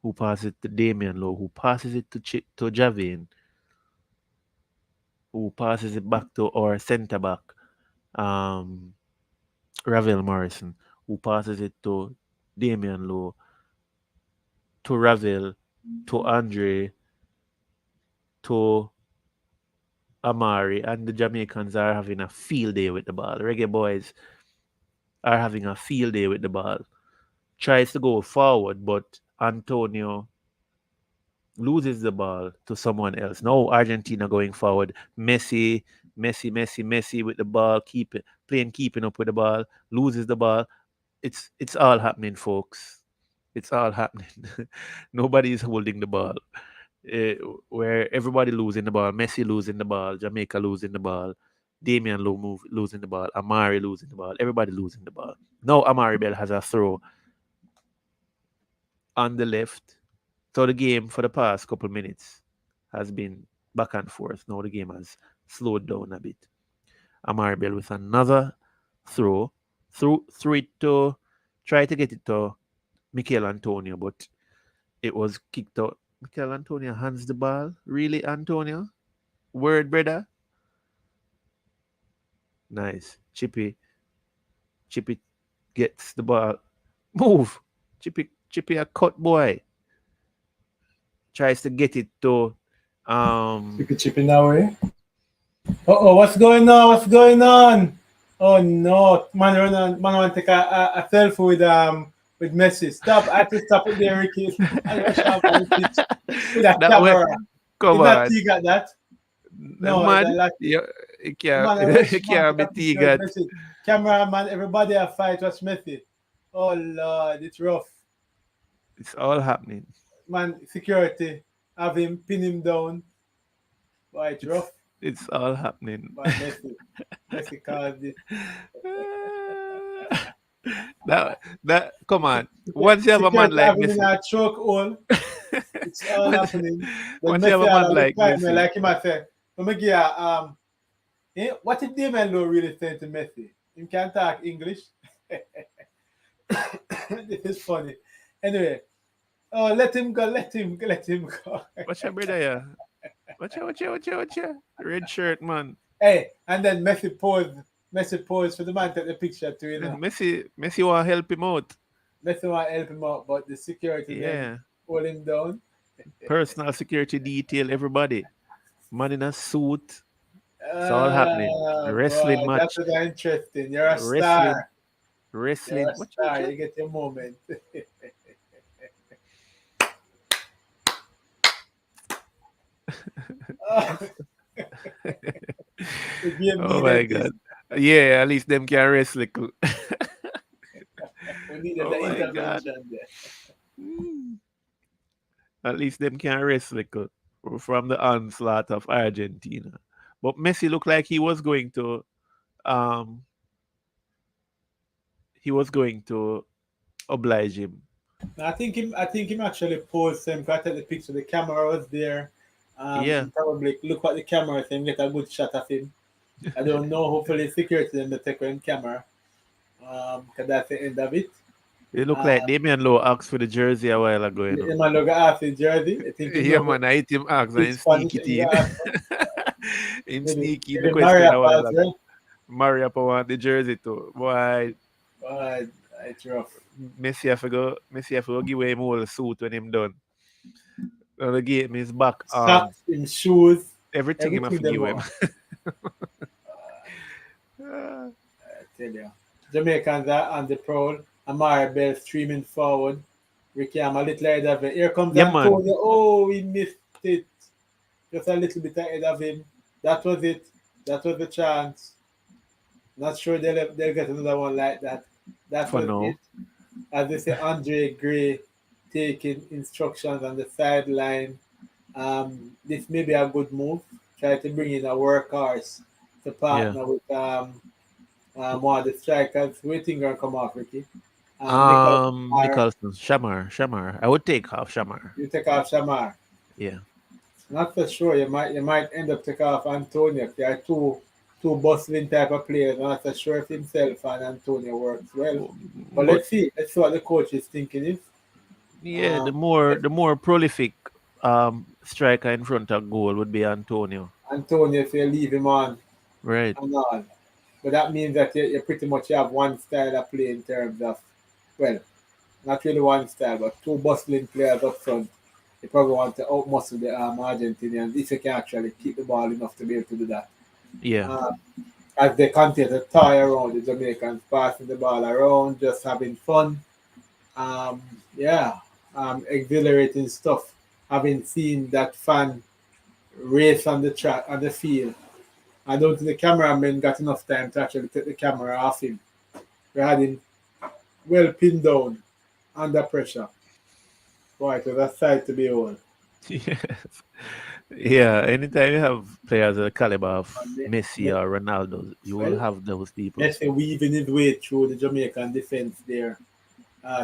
who passes it to Damian Lowe, who passes it to Javian, who passes it back to our centre back, Ravel Morrison, who passes it to Damian Lowe, to Ravel, to Andre, to Amari, and the Jamaicans are having a field day with the ball. Reggae boys are having a field day with the ball. Tries to go forward, but Antonio loses the ball to someone else. Now Argentina going forward. Messi with the ball, keeping up with the ball, loses the ball. It's all happening, folks. It's all happening. Nobody is holding the ball. Where everybody losing the ball. Messi losing the ball. Jamaica losing the ball. Damian Lowe losing the ball. Amari losing the ball. Everybody losing the ball. Now Amari Bell has a throw on the left. So the game for the past couple minutes has been back and forth. Now the game has slowed down a bit. Amari Bell with another throw. Threw it to try to get it to Michael Antonio, but it was kicked out. Mikel Antonio hands the ball. Really, Antonio? Word, brother? Nice. Chippy gets the ball. Move. Chippy a cut boy. Tries to get it to Chipping away. Oh, what's going on? What's going on? Oh no, man want to take a selfie with Messi. Stop! I have to stop it there, Ricky. I rush off on the pitch with a that way. camera. Come Is that on. you got that? No, Man, like, you man, can't, I rush you man can't take be a picture with tigered. Messi. Cameraman, everybody a fight. Watch Messi. Oh Lord, it's rough. It's all happening. Man, security have him pin him down. Boy, it's rough. It's all happening. But Messi caused it. that come on. Once you have a man Security like having in Messi, a choke hole. It's all once, happening. Then once you have Messi a all man look like at me Messi, like him I say, let me give what did Damien Lowe really say to Messi? He can't talk English. This is funny. Anyway, oh let him go. watch your brother, yeah. Watch ya. Red shirt, man. Hey, and then Messi posed for the man to take the picture too, you know. Messi want to help him out. Messi want to help him out, but the security then Yeah. hold him down. Personal security detail, everybody. Man in a suit. It's all happening. Wrestling Boy, match. that was interesting. You're a Wrestling. star. You're Wrestling. a star. You get your moment. The game Oh my needed this. god. Yeah, at least them can wrestle. We needed Oh the my god. intervention there. At least them can wrestle from the onslaught of Argentina. But Messi looked like he was going to oblige him. I think him actually posed him. I take the picture. The camera was there. Yeah. And probably look at the camera and get a good shot of him. I don't know. Hopefully, security them the take on camera. Because that's the end of it. It looked like Damian Lowe asked for the jersey a while ago, you know. The man look at his jersey. I think Yeah, man, I hit him ask and Spanish sneaky team. In sneaky the maybe question a while Maria ago. Maria want the jersey too. Boy, it's rough. Messi have to go give him all the suit when him done. And the game his back arm. Socks, him shoes, Everything him have to them give him. I tell you. Jamaicans are on the prowl. Amari Bell streaming forward. Ricky, I'm a little ahead of it. Here comes Antonio. Oh, he missed it. Just a little bit ahead of him. That was it. That was the chance. Not sure they'll get another one like that. That was it. As they say, Andre Gray taking instructions on the sideline. This may be a good move. Try to bring in a workhorse to partner with one of the strikers. Who do you think are going to come off, Ricky? Nicholson. Shamar. I would take off Shamar. You take off Shamar. Yeah. Not for sure. You might end up taking off Antonio. There are two bustling type of players. I'm not so sure if himself and Antonio works well. But let's see. Let's see what the coach is thinking is. Yeah, the more prolific striker in front of goal would be Antonio. Antonio, if you leave him on. Right. And on. But that means that you pretty much have one style of play in terms of, well, not really one style, but two bustling players up front. You probably want to outmuscle the Argentinians if you can actually keep the ball enough to be able to do that. Yeah. As they continue to tie around the Jamaicans, passing the ball around, just having fun. Exhilarating stuff. Having seen that fan race on the track, on the field. I don't think the cameraman got enough time to actually take the camera off him. We had him well pinned down under pressure. Boy, it was a sight to behold. Yes. Yeah, anytime you have players of the caliber of Messi or Ronaldo, you will have those people. Messi weaving his way through the Jamaican defense there,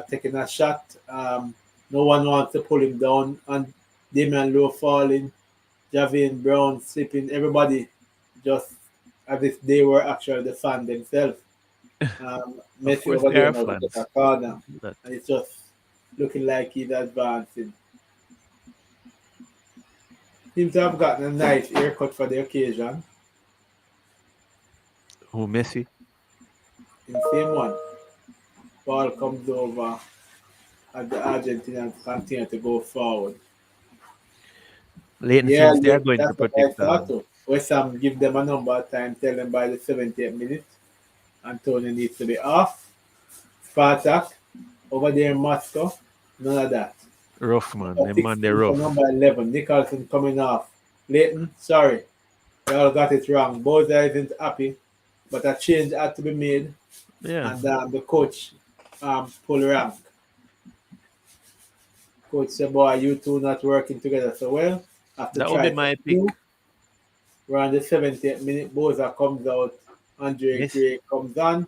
taking a shot. No one wants to pull him down, and Damian Lowe falling, Javian Brown slipping, everybody just as if they were actually the fan themselves. Messi over there now with a corner, and it's just looking like he's advancing. Seems to have gotten a nice haircut for the occasion. Who, Messi? In the same one, ball comes over as the Argentinians continue to go forward. Leighton Yeah, seems they are going to that's what I protect. thought too. West Ham give them a number of time, tell them by the 70th minute, Antonio needs to be off. Spartak, over there in Moscow, none of that. Rough man. Number The man, they 16 for rough. number 11, Nicholson coming off. Leighton, sorry, they all got it wrong. Boza isn't happy, but a change had to be made, Yeah. and the coach pull rank. Coach said, boy, you two not working together so well. After That would be try for my two, pick. we're on the 70th minute. Boza comes out. Andre Messi, Gray comes on.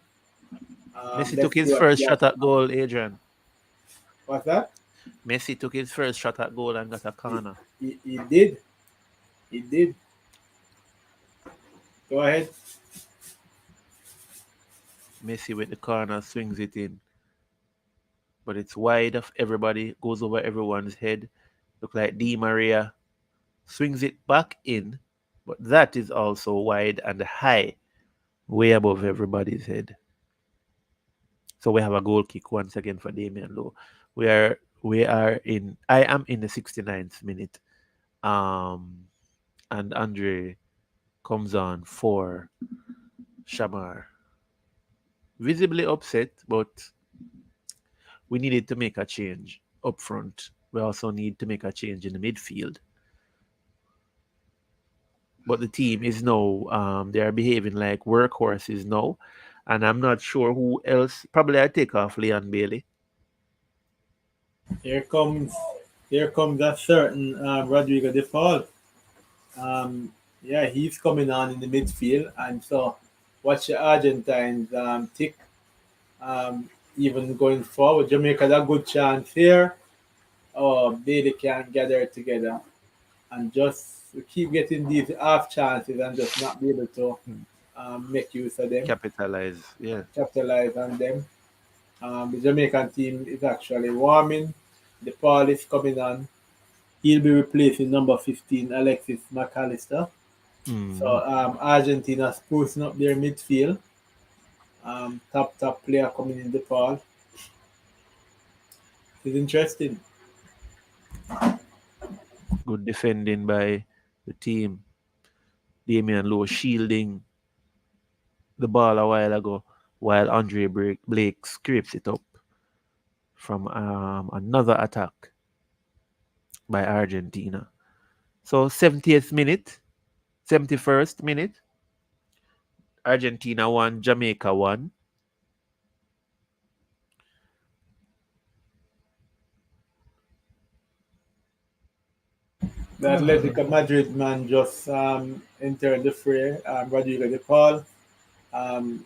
Messi Let's took see his what first he has. shot at goal, Adrian. What's that? Messi took his first shot at goal and got a He, corner. he did. He did. Go ahead. Messi with the corner swings it in. But it's wide of everybody, goes over everyone's head. Look like Di Maria swings it back in, but that is also wide and high, way above everybody's head. So we have a goal kick once again for Damian Lowe. I am in the 69th minute. Um and Andre comes on for Shamar. Visibly upset, but we needed to make a change up front. We also need to make a change in the midfield. But the team is now they are behaving like workhorses now, and I'm not sure who else. Probably I take off Leon Bailey. Here comes here comes that certain Rodrigo Default. Yeah, he's coming on in the midfield, and so watch the Argentines tick. Even going forward, Jamaica had a good chance here. Oh, Bailey can gather it together and just keep getting these half chances and just not be able to make use of them, Capitalize, yeah. capitalize on them. The Jamaican team is actually warming. The Paul is coming on. He'll be replacing number 15, Alexis McAllister. So Mm. Argentina sprucing up their midfield. Top player coming in the Paul. It's interesting. Good defending by the team. Damian Lowe shielding the ball a while ago, while Andre Blake scrapes it up from another attack by Argentina. So 70th minute, 71st minute, Argentina won, Jamaica won. The Atletico Madrid man just entered the fray. Rodrigo de Paul. Um,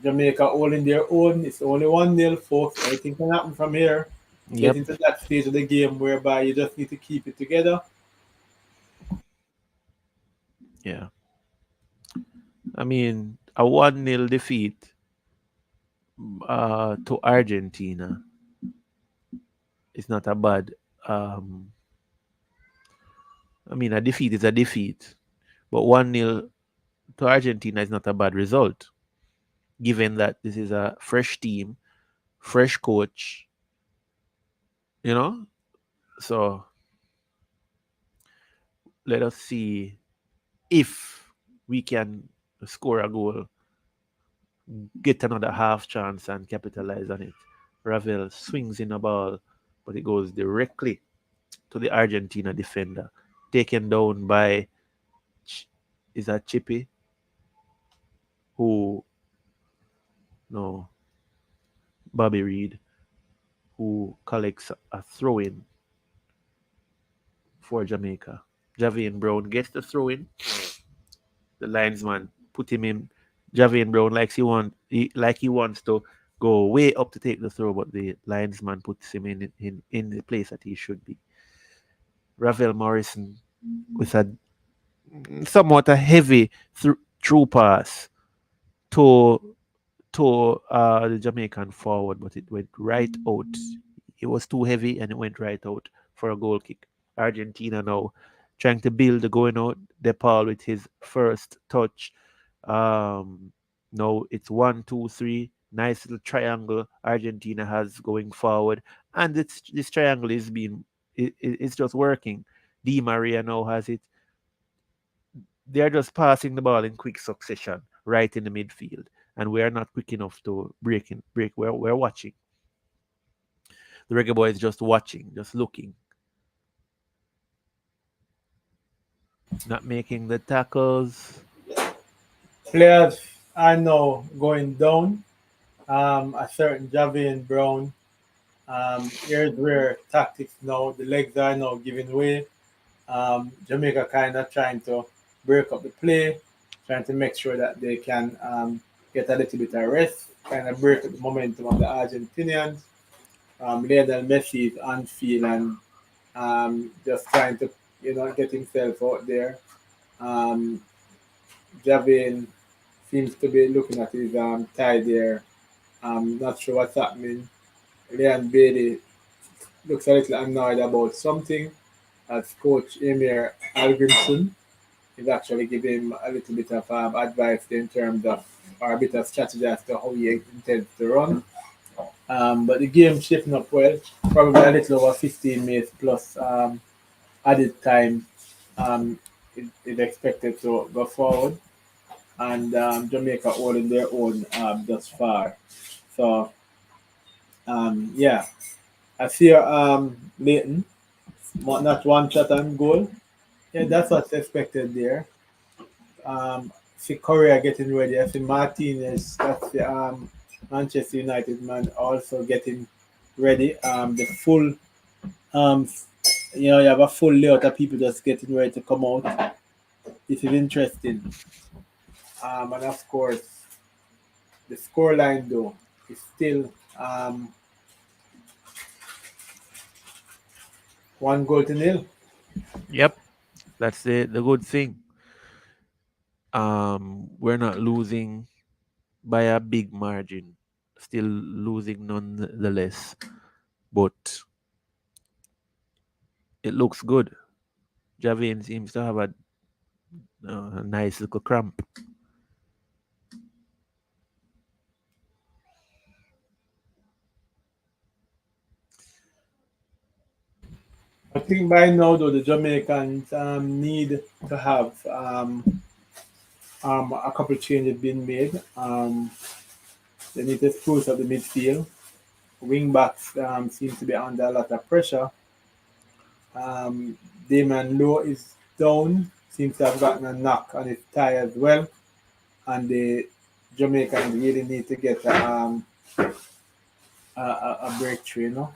Jamaica holding their own. It's only 1-0, folks. Anything can happen from here. Get Yep. into that stage of the game whereby you just need to keep it together. Yeah. I mean, a 1-0 defeat to Argentina is not a bad. Um, I mean, a defeat is a defeat, but 1-0 to Argentina is not a bad result, given that this is a fresh team, fresh coach, you know? So let us see if we can score a goal, get another half chance, and capitalize on it. Ravel swings in a ball, but it goes directly to the Argentina defender, taken down by is that Chippy, who no Bobby Reed, who collects a throw in for Jamaica. Javian Brown gets the throw in. The linesman put him in. Javian Brown like he wants to go way up to take the throw, but the linesman puts him in the place that he should be. Ravel Morrison with a somewhat a heavy through pass to the Jamaican forward, but it went right out. It was too heavy and it went right out for a goal kick. Argentina now trying to build, going out DePaul with his first touch. No, it's 1, 2, 3. Nice little triangle Argentina has going forward, and this triangle is it's just working. Di Maria now has it. They're just passing the ball in quick succession right in the midfield, and we are not quick enough to break. We're watching. The Reggae Boy is just watching, just looking, not making the tackles. Players are now going down. A certain Javian Brown. Here's where tactics now. The legs are now giving way. Jamaica kind of trying to break up the play, trying to make sure that they can get a little bit of rest, kind of break up the momentum of the Argentinians. Lionel Messi is on field and just trying to, get himself out there. Um, Javin seems to be looking at his tie there. Not sure what's happening. Leon Bailey looks a little annoyed about something as coach Emir Algrimson is actually giving him a little bit of advice in terms of, or a bit of strategy as to how he intends to run. But the game shaping up well, probably a little over 15 minutes plus added time is expected to go forward, and Jamaica holding their own thus far. So, yeah, I see Leighton, not one shot on goal. Yeah, that's what's expected there. See Korea getting ready. I see Martinez, that's the Manchester United man, also getting ready. The full, um, you have a full layout of people just getting ready to come out. This is interesting. And of course, the scoreline though is still 1-0. Yep, that's the good thing. We're not losing by a big margin, still losing nonetheless, but it looks good. Javin seems to have a nice little cramp. I think by now though the Jamaicans need to have a couple of changes being made. They need to spruce up the midfield. Wing backs seem to be under a lot of pressure. Damon Lowe is down, seems to have gotten a knock on his thigh as well. And the Jamaicans really need to get a breakthrough,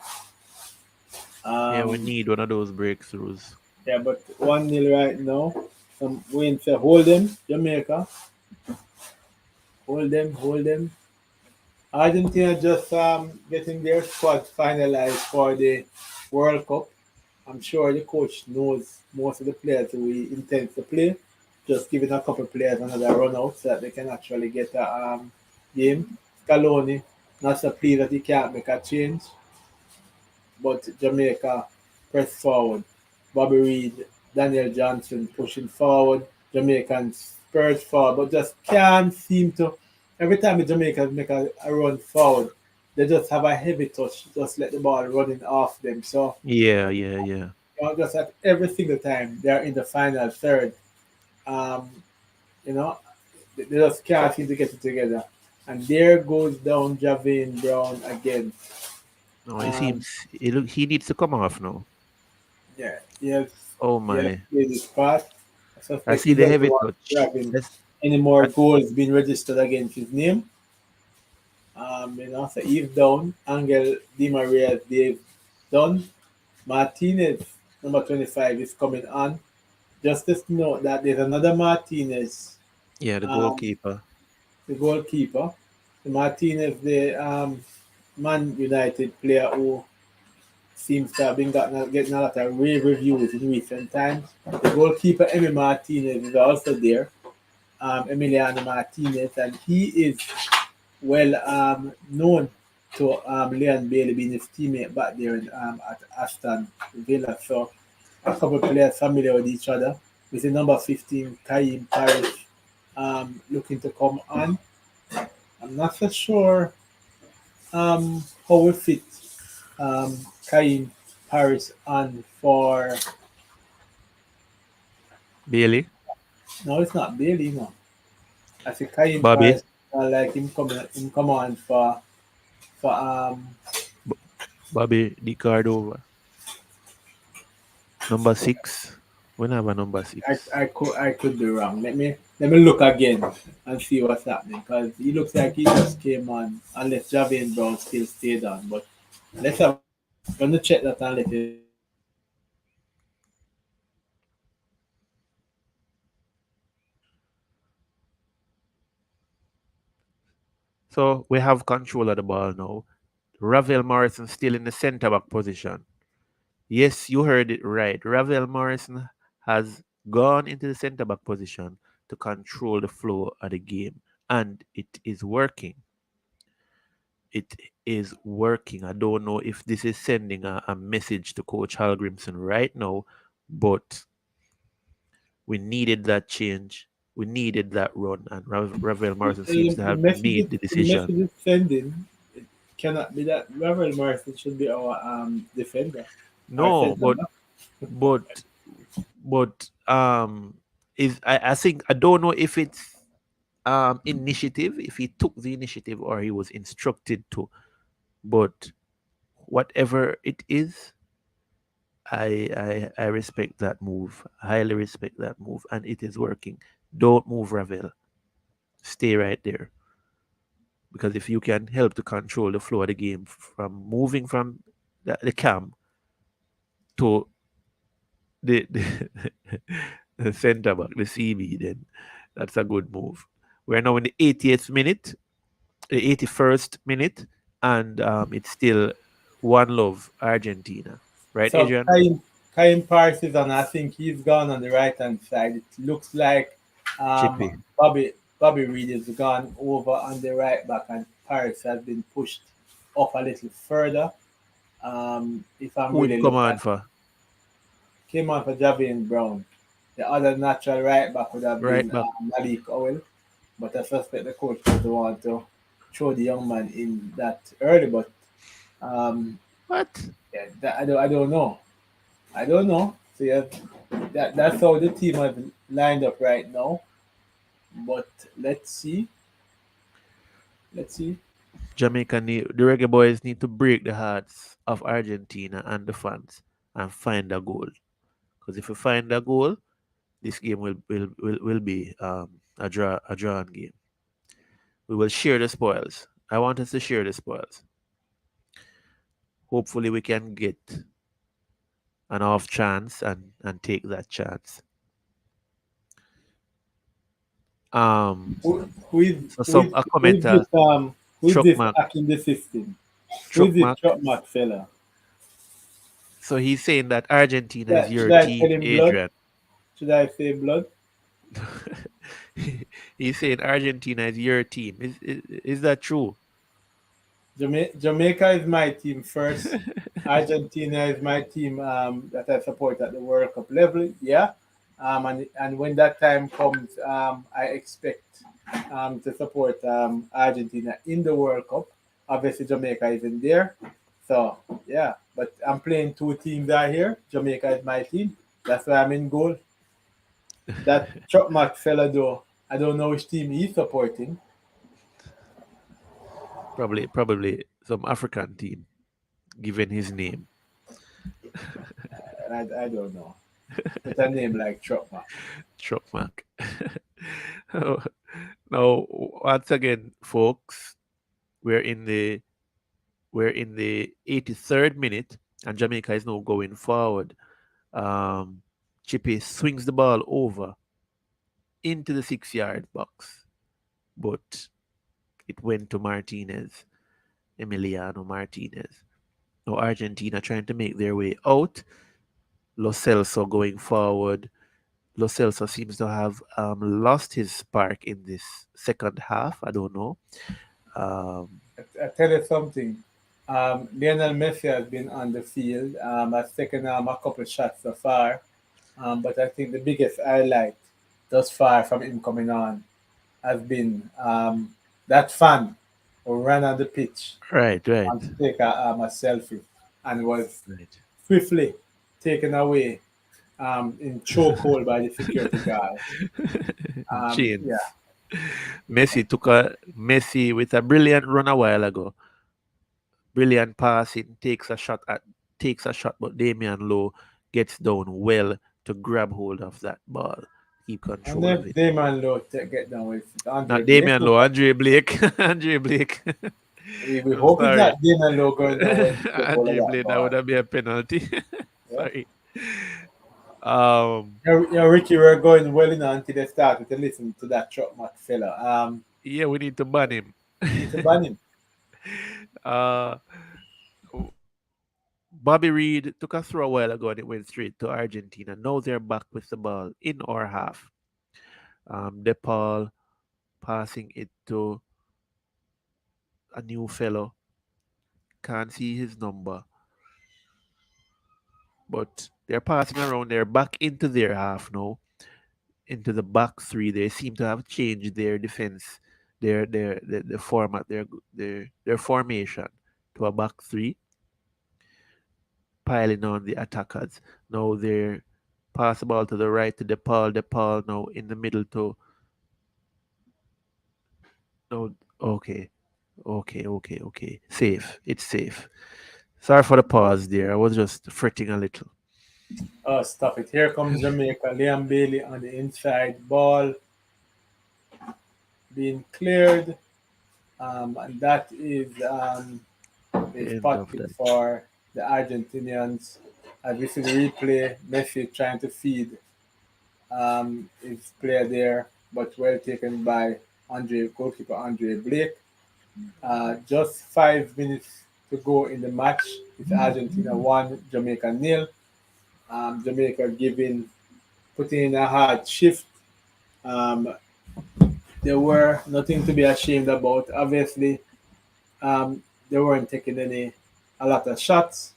Yeah, we Um, need one of those breakthroughs. yeah, but 1-0 right now. Some win to hold them, Jamaica. Hold them. Argentina just getting their squad finalized for the World Cup. I'm sure the coach knows most of the players who he intends to play. Just giving a couple of players another run out so that they can actually get a game. Scaloni, not so pleased that he can't make a change, but Jamaica press forward. Bobby Reed, Daniel Johnson pushing forward. Jamaicans spurs forward, but just can't seem to. Every time the Jamaicans make a run forward, they just have a heavy touch, just let the ball running off them. So Yeah. just at every single time they're in the final third, um, you know, they just can't seem to get it together. And there goes down Javin Brown again. No, it Um, seems he needs to come off now. yeah, yes, Oh yes, my! played his part. I I suspect see he the doesn't heavy want to touch. have him Let's, any more I, goals being registered against his name. So he's down. Angel Di Maria Dave done. Martinez, number 25, is coming on. Just to note that there's another Martinez, yeah, the um, goalkeeper. the goalkeeper. The Martinez, the Man United player who seems to have been getting a lot of rave reviews in recent times. The goalkeeper, Emi Martinez, is also there. Emiliano Martinez, and he is well known to Leon Bailey being his teammate back there at Aston Villa. So a couple of players familiar with each other. We see number 15, Kaim Paris, looking to come on. I'm not so sure how we fit Kaim Paris on for. Bailey, No, it's not Bailey, no. I think Kaim Bobby, Paris, like him come on for Bobby the Cardova. Number 6. We don't have a number 6. I could be wrong. Let me look again and see what's happening because he looks like he just came on unless Javian Brown still stayed on. But let's have gonna check that and let you know. So we have control of the ball now. Ravel Morrison still in the centre back position. Yes, you heard it right. Ravel Morrison has gone into the centre back position to control the flow of the game, and it is working. It is working. I don't know if this is sending a message to Coach Halgrimson right now, but we needed that change. We needed that run, and Ravel Morrison seems to The have message made the the decision. message is sending. It cannot be that Ravel Morrison should be our defender. Our No, centre back. but but is I think I don't know if it's initiative, if he took the initiative or he was instructed to, but whatever it is, I respect that move. I highly respect that move, and it is working. Don't move, Ravel. Stay right there. Because if you can help to control the flow of the game from moving from the cam to the the centre back, the CB, then that's a good move. We're now in the 80th minute, the 81st minute, and it's still one love Argentina, right, So Adrian? Kaim Paris is on. I think he's gone on the right hand side. It looks like Chippy. Bobby Reed is gone over on the right back, and Paris has been pushed up a little further. If I'm Who him really come looking on at for? came on for Javian Brown. The other natural right back would have Right been back. Malik Owell, but I suspect the coach doesn't want to throw the young man in that early. But um, What? yeah, I don't know. I don't know. So yeah, that's how the team has lined up right now. But let's see. Let's see. Jamaica need the reggae boys need to break the hearts of Argentina and the fans and find a goal. Because if we find a goal, this game will be a drawn game. We will share the spoils. I want us to share the spoils. Hopefully we can get an off chance and take that chance. Who is So who is some a who is this commenter who is struck this Mark back in the system? Who is struck this Mark. Chopmark fella? So he's saying that Argentina is Should your I tell team, him blood? Adrian. Should I say blood? He's saying Argentina is your team. Is that true? Jamaica is my team first. Argentina is my team that I support at the World Cup level. Yeah. And when that time comes, I expect to support Argentina in the World Cup. Obviously, Jamaica isn't there. So, yeah. But I'm playing two teams out here. Jamaica is my team. That's why I'm in goal. That Chopmark fella, though, I don't know which team he's supporting. Probably some African team, given his name. I don't know. With a name like Chopmark. Truck Mark. Now, once again, folks, we're in the we're in the 83rd minute, and Jamaica is now going forward. Chippy swings the ball over into the 6 yard box, but it went to Martinez, Emiliano Martinez. Now Argentina trying to make their way out. Lo Celso going forward. Lo Celso seems to have lost his spark in this second half. I don't know. I tell you something. Lionel Messi has been on the field. Has taken a couple shots so far. But I think the biggest highlight thus far from him coming on has been that fan who ran on the pitch Right, right, and to take a selfie and was right. swiftly taken away in chokehold by the security guard. Yeah, Chains. Messi with a brilliant run a while ago. Brilliant passing, takes a shot, but Damian Lowe gets down well to grab hold of that ball, keep and control of if it. Damon Lowe get down with Andre Not Blake, Damian Lowe, Andre Blake. Andre Blake. we I'm hope it's sorry. not Damon Lowe going down when he take hold of Andre that Blake, that ball. would have been a penalty. Yeah. Sorry. Um, Ricky, we're going well in until they started to listen to that Chuck Matt fella. yeah, we need to ban him. We need to ban him. uh, Bobby Reed took a throw a while ago and it went straight to Argentina. Now they're back with the ball in our half. DePaul passing it to a new fellow. Can't see his number. But they're passing around. They're back into their half now. Into the back three. They seem to have changed their defense, the format, their formation to a back three, piling on the attackers. Now they're pass the ball to the right to DePaul. DePaul now in the middle to no. Okay, okay. Safe. It's safe. Sorry for the pause there. I was just fretting a little. Oh, stop it. Here comes Jamaica. Liam Bailey on the inside. Ball being cleared. And that is a The end spot of kick that. for the Argentinians. As we see the replay, Messi trying to feed his player there, but well taken by goalkeeper Andre Blake. Just 5 minutes to go in the match. It's Argentina 1, Jamaica nil. Jamaica putting in a hard shift. Um, there were nothing to be ashamed about. Obviously, they weren't taking a lot of shots,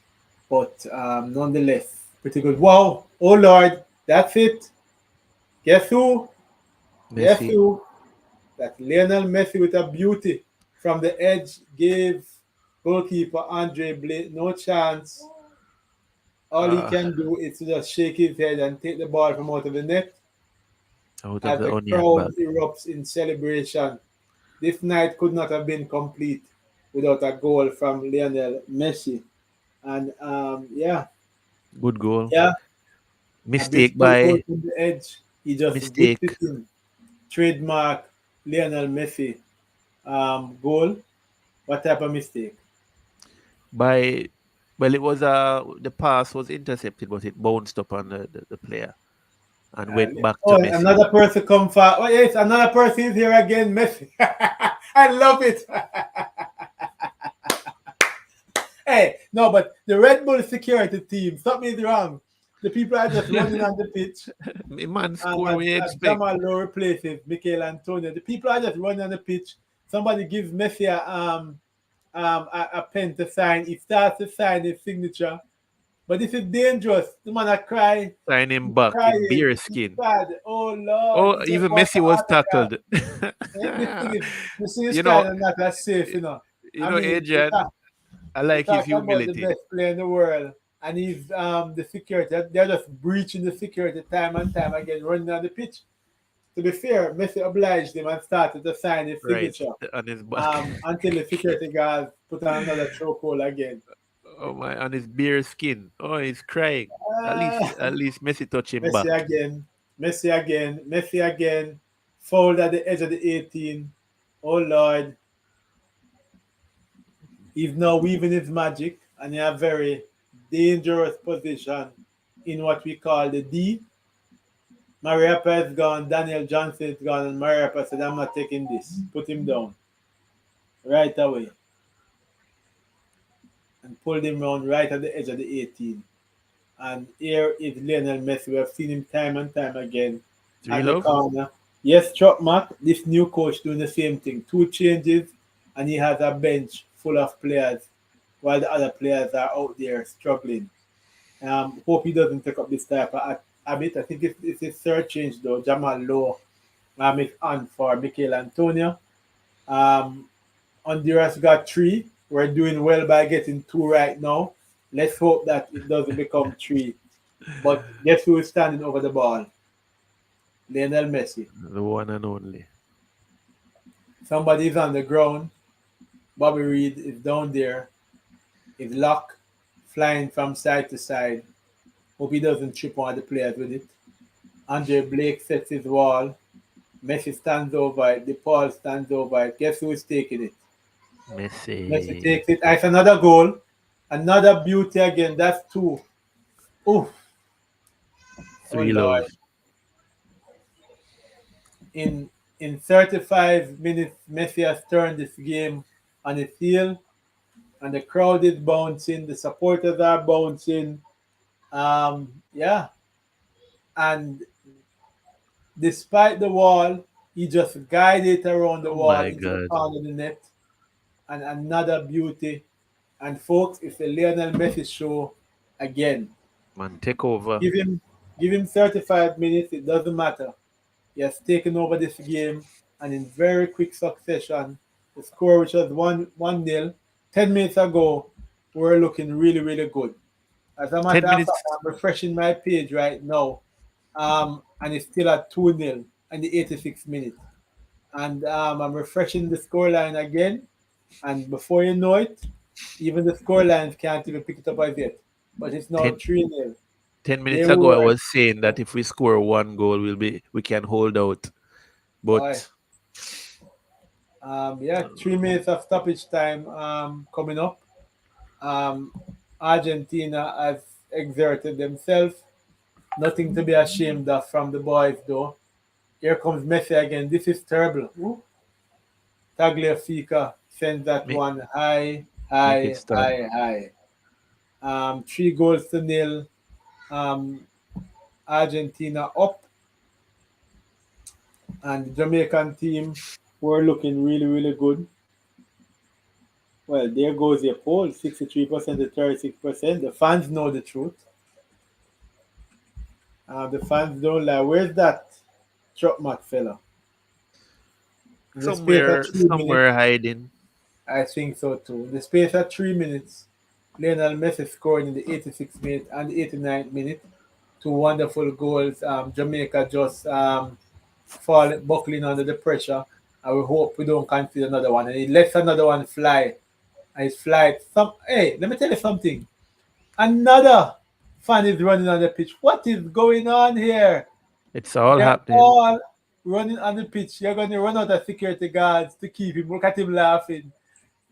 but nonetheless, pretty good. Wow! Oh Lord, that's it. Guess who? Guess Messi. who? That Lionel Messi with a beauty from the edge gave goalkeeper Andre Blake no chance. All he Uh, can do is to just shake his head and take the ball from out of the net out of as the the onion crowd bag. erupts in celebration. This night could not have been complete without a goal from Lionel Messi. And Good goal. yeah, a Mistake beautiful goal by from the edge. He just whipped it mistake in. Trademark Lionel Messi goal. What type of mistake? by well it was the pass was intercepted but it bounced up on the player and went back to Oh, Messi. another person come for. Oh, yes, another person is here again, Messi. I love it. Hey, no, but the Red Bull security team, something is wrong. The people are just running on the pitch. Man score we As expect. Jamal Lowe replaces Michael Antonio, the people are just running on the pitch. Somebody gives Messi a pen to sign. He starts to sign his signature. But this is dangerous. The man I cry, Sign him back in crying. beer He's skin. sad. Oh Lord, Oh, he just even wants Messi an was autograph. tackled. This thing is, you see, this you know kind of not as safe, you know. I mean, Adrian, I we like his talk about the humility. best player in the world, and he's the security. They're just breaching the security time and time again, running on the pitch. To be fair, Messi obliged him and started to sign his Right signature on his back. until the security guards put on another chokehold again. Oh my, on his beer skin. Oh, he's crying. At least Uh, at least Messi touch him Messi back. again, Messi again, Messi again, fouled at the edge of the 18. Oh Lord, he's now weaving his magic and in a very dangerous position in what we call the D. Mariappa is gone, Daniel Johnson is gone, and Mariappa said, I'm not taking this. Put him down right away and pulled him around right at the edge of the 18. And here is Lionel Messi. We have seen him time and time again Three at the love? corner. Yes, Chuck Mack, this new coach doing the same thing. 2 changes, and he has a bench full of players while the other players are out there struggling. Hope he doesn't take up this type of habit. I think it's his third change though. Jamal Lowe is on for Mikel Antonio. Um, Honduras got 3. We're doing well by getting 2 right now. Let's hope that it doesn't become 3. But guess who is standing over the ball? Lionel Messi. The one and only. Somebody's on the ground. Bobby Reed is down there. His lock flying from side to side. Hope he doesn't trip on the players with it. Andre Blake sets his wall. Messi stands over it. DePaul stands over it. Guess who is taking it? Messi takes it. It's another goal. Another beauty again. That's 2. Oof. 3 love. In 35 minutes, Messi has turned this game on its heel, and the crowd is bouncing. The supporters are bouncing. Yeah, and despite the wall, he just guided around the wall into the corner of the net, and another beauty. And folks, it's the Lionel Messi show again. Man, take over. Give him 35 minutes. It doesn't matter. He has taken over this game, and in very quick succession, the score, which was 1-0, 10 minutes ago, we're looking really, really good. As a matter of fact, I'm refreshing my page right now, and it's still at 2-0 in the 86th minute. And I'm refreshing the scoreline again, and before you know it, even the scorelines can't even pick it up as yet. But it's now 3-0. 10 minutes ago, I was saying that if we score 1 goal, we can hold out. But yeah, 3 minutes of stoppage time coming up. Argentina has exerted themselves. Nothing to be ashamed of from the boys, though. Here comes Messi again. This is terrible. Tagliafico sends that one high. 3-0. Argentina up, and the Jamaican team were looking really, really good. Well, there goes your poll, 63% to 36%. The fans know the truth. The fans don't lie. Where's that Chopmat fella? Somewhere hiding. I think so too. The space at 3 minutes. Lionel Messi scored in the 86th minute and the 89th minute. 2 wonderful goals. Jamaica just buckling under the pressure. And we hope we don't concede another one. And he lets another one fly. And it's flight. Hey, let me tell you something. Another fan is running on the pitch. What is going on here? It's all happening. All running on the pitch. You're going to run out of security guards to keep him. Look at him laughing.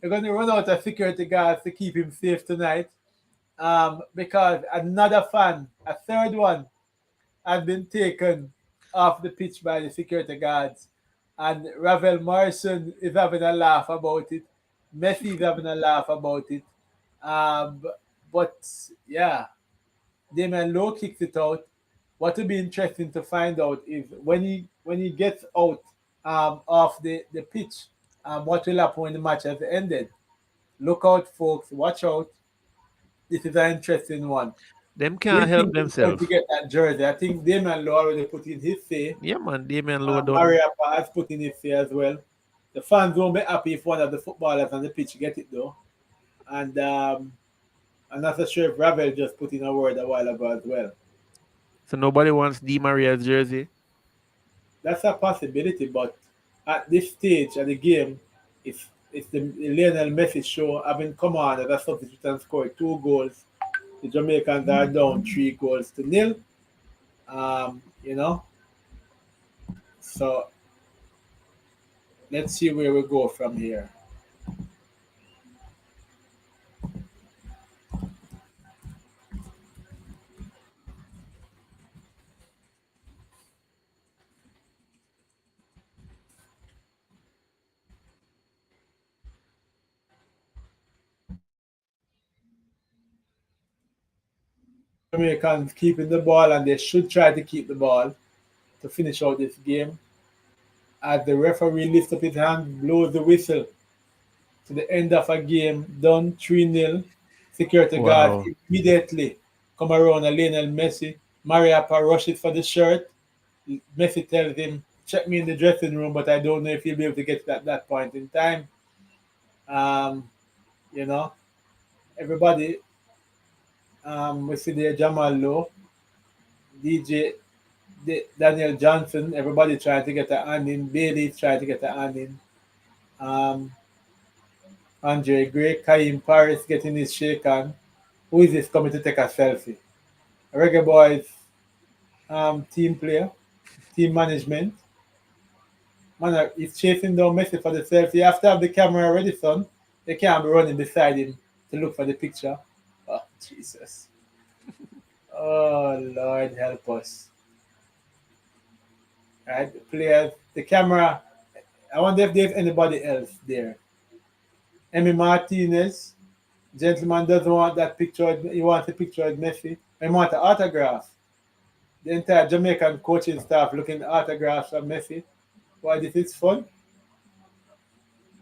You're going to run out of security guards to keep him safe tonight. Because another fan, a third one, has been taken off the pitch by the security guards. And Ravel Morrison is having a laugh about it. Messi is having a laugh about it. But yeah, Damian Lowe kicks it out. What will be interesting to find out is when he gets out of the pitch, what will happen when the match has ended. Look out, folks. Watch out. This is an interesting one. Them can't help themselves. To get that jersey. I think Damian Lowe already put in his say. Yeah, man. Damian Lowe done. Mariappa has put in his say as well. The fans won't be happy if one of the footballers on the pitch get it, though. And I'm not so sure if Ravel just put in a word a while ago as well. So nobody wants Di Maria's jersey? That's a possibility, but at this stage of the game, it's the Lionel Messi show. Having come on as a substitute and scored 2 goals. The Jamaicans are down 3-0. You know. So let's see where we go from here. Jamaicans keeping the ball, and they should try to keep the ball to finish out this game. As the referee lifts up his hand, blows the whistle. to the end of a game, done 3-0. Security guard Wow. immediately come around and Lionel Messi. Mariappa rushes for the shirt. Messi tells him, check me in the dressing room, but I don't know if he'll be able to get to that point in time. Um, you know, everybody, we see there Jamal Lowe, DJ Daniel Johnson, everybody trying to get a hand in. Bailey trying to get a hand in. Um, Andre Gray, Kaim Paris getting his shake on. Who is this coming to take a selfie? Reggae Boys team player, team management. Man, he's chasing down Messi for the selfie. You have to have the camera ready, son. They can't be running beside him to look for the picture. Oh, Jesus. Oh, Lord, help us. Right, the players, the camera. I wonder if there's anybody else there. Emmy Martinez, gentleman doesn't want that picture. He wants a picture of Messi. He wants an autograph. The entire Jamaican coaching staff looking at autographs of Messi. Why this is fun?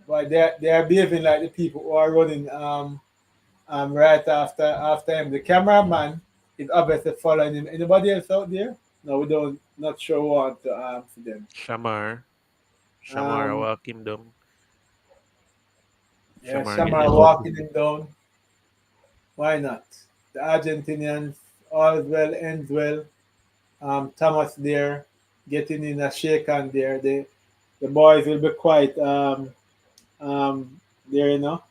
Why they are behaving like the people who are running right after him. The cameraman is obviously following him. Anybody else out there? No, we don't. Not sure what to see them. Shamar. Shamar Um, walk him down. yeah, Shamar getting Shamar his walking photo. him down. Why not? The Argentinians, all is well, ends well. Thomas there, getting in a shake on there. The boys will be quite there, you know.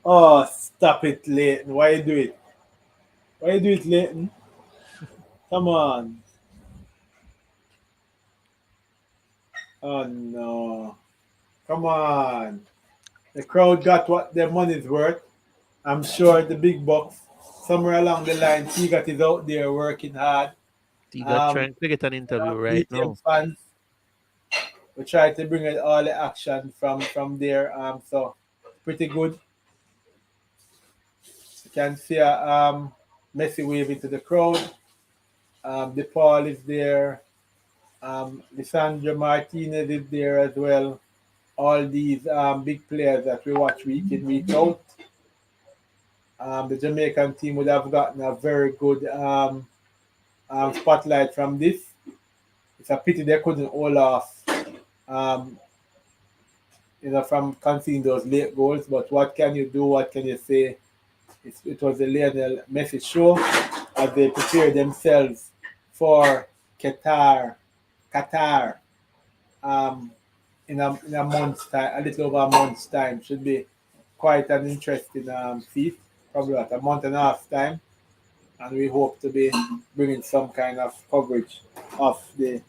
Oh, stop it, Leighton. Why you do it? Why you do it, Leighton? Come on. Oh no. Come on. The crowd got what their money's worth. I'm sure the big bucks. Somewhere along the line, Tigat is out there working hard. He got Um, trying to get an interview right DTM now. fans, we try to bring in all the action from there. So pretty good. You can see Messi waving to the crowd. DePaul is there. Lisandro Martinez is there as well. All these big players that we watch week in, week out. The Jamaican team would have gotten a very good spotlight from this. It's a pity they couldn't hold off, um, from conceding those late goals. But what can you do? What can you say? It was the Lionel Messi show as they prepare themselves for Qatar. Qatar. Um, in a month's time, a little over a month's time, should be quite an interesting feat. Probably about a month and a half time, and we hope to be bringing some kind of coverage of the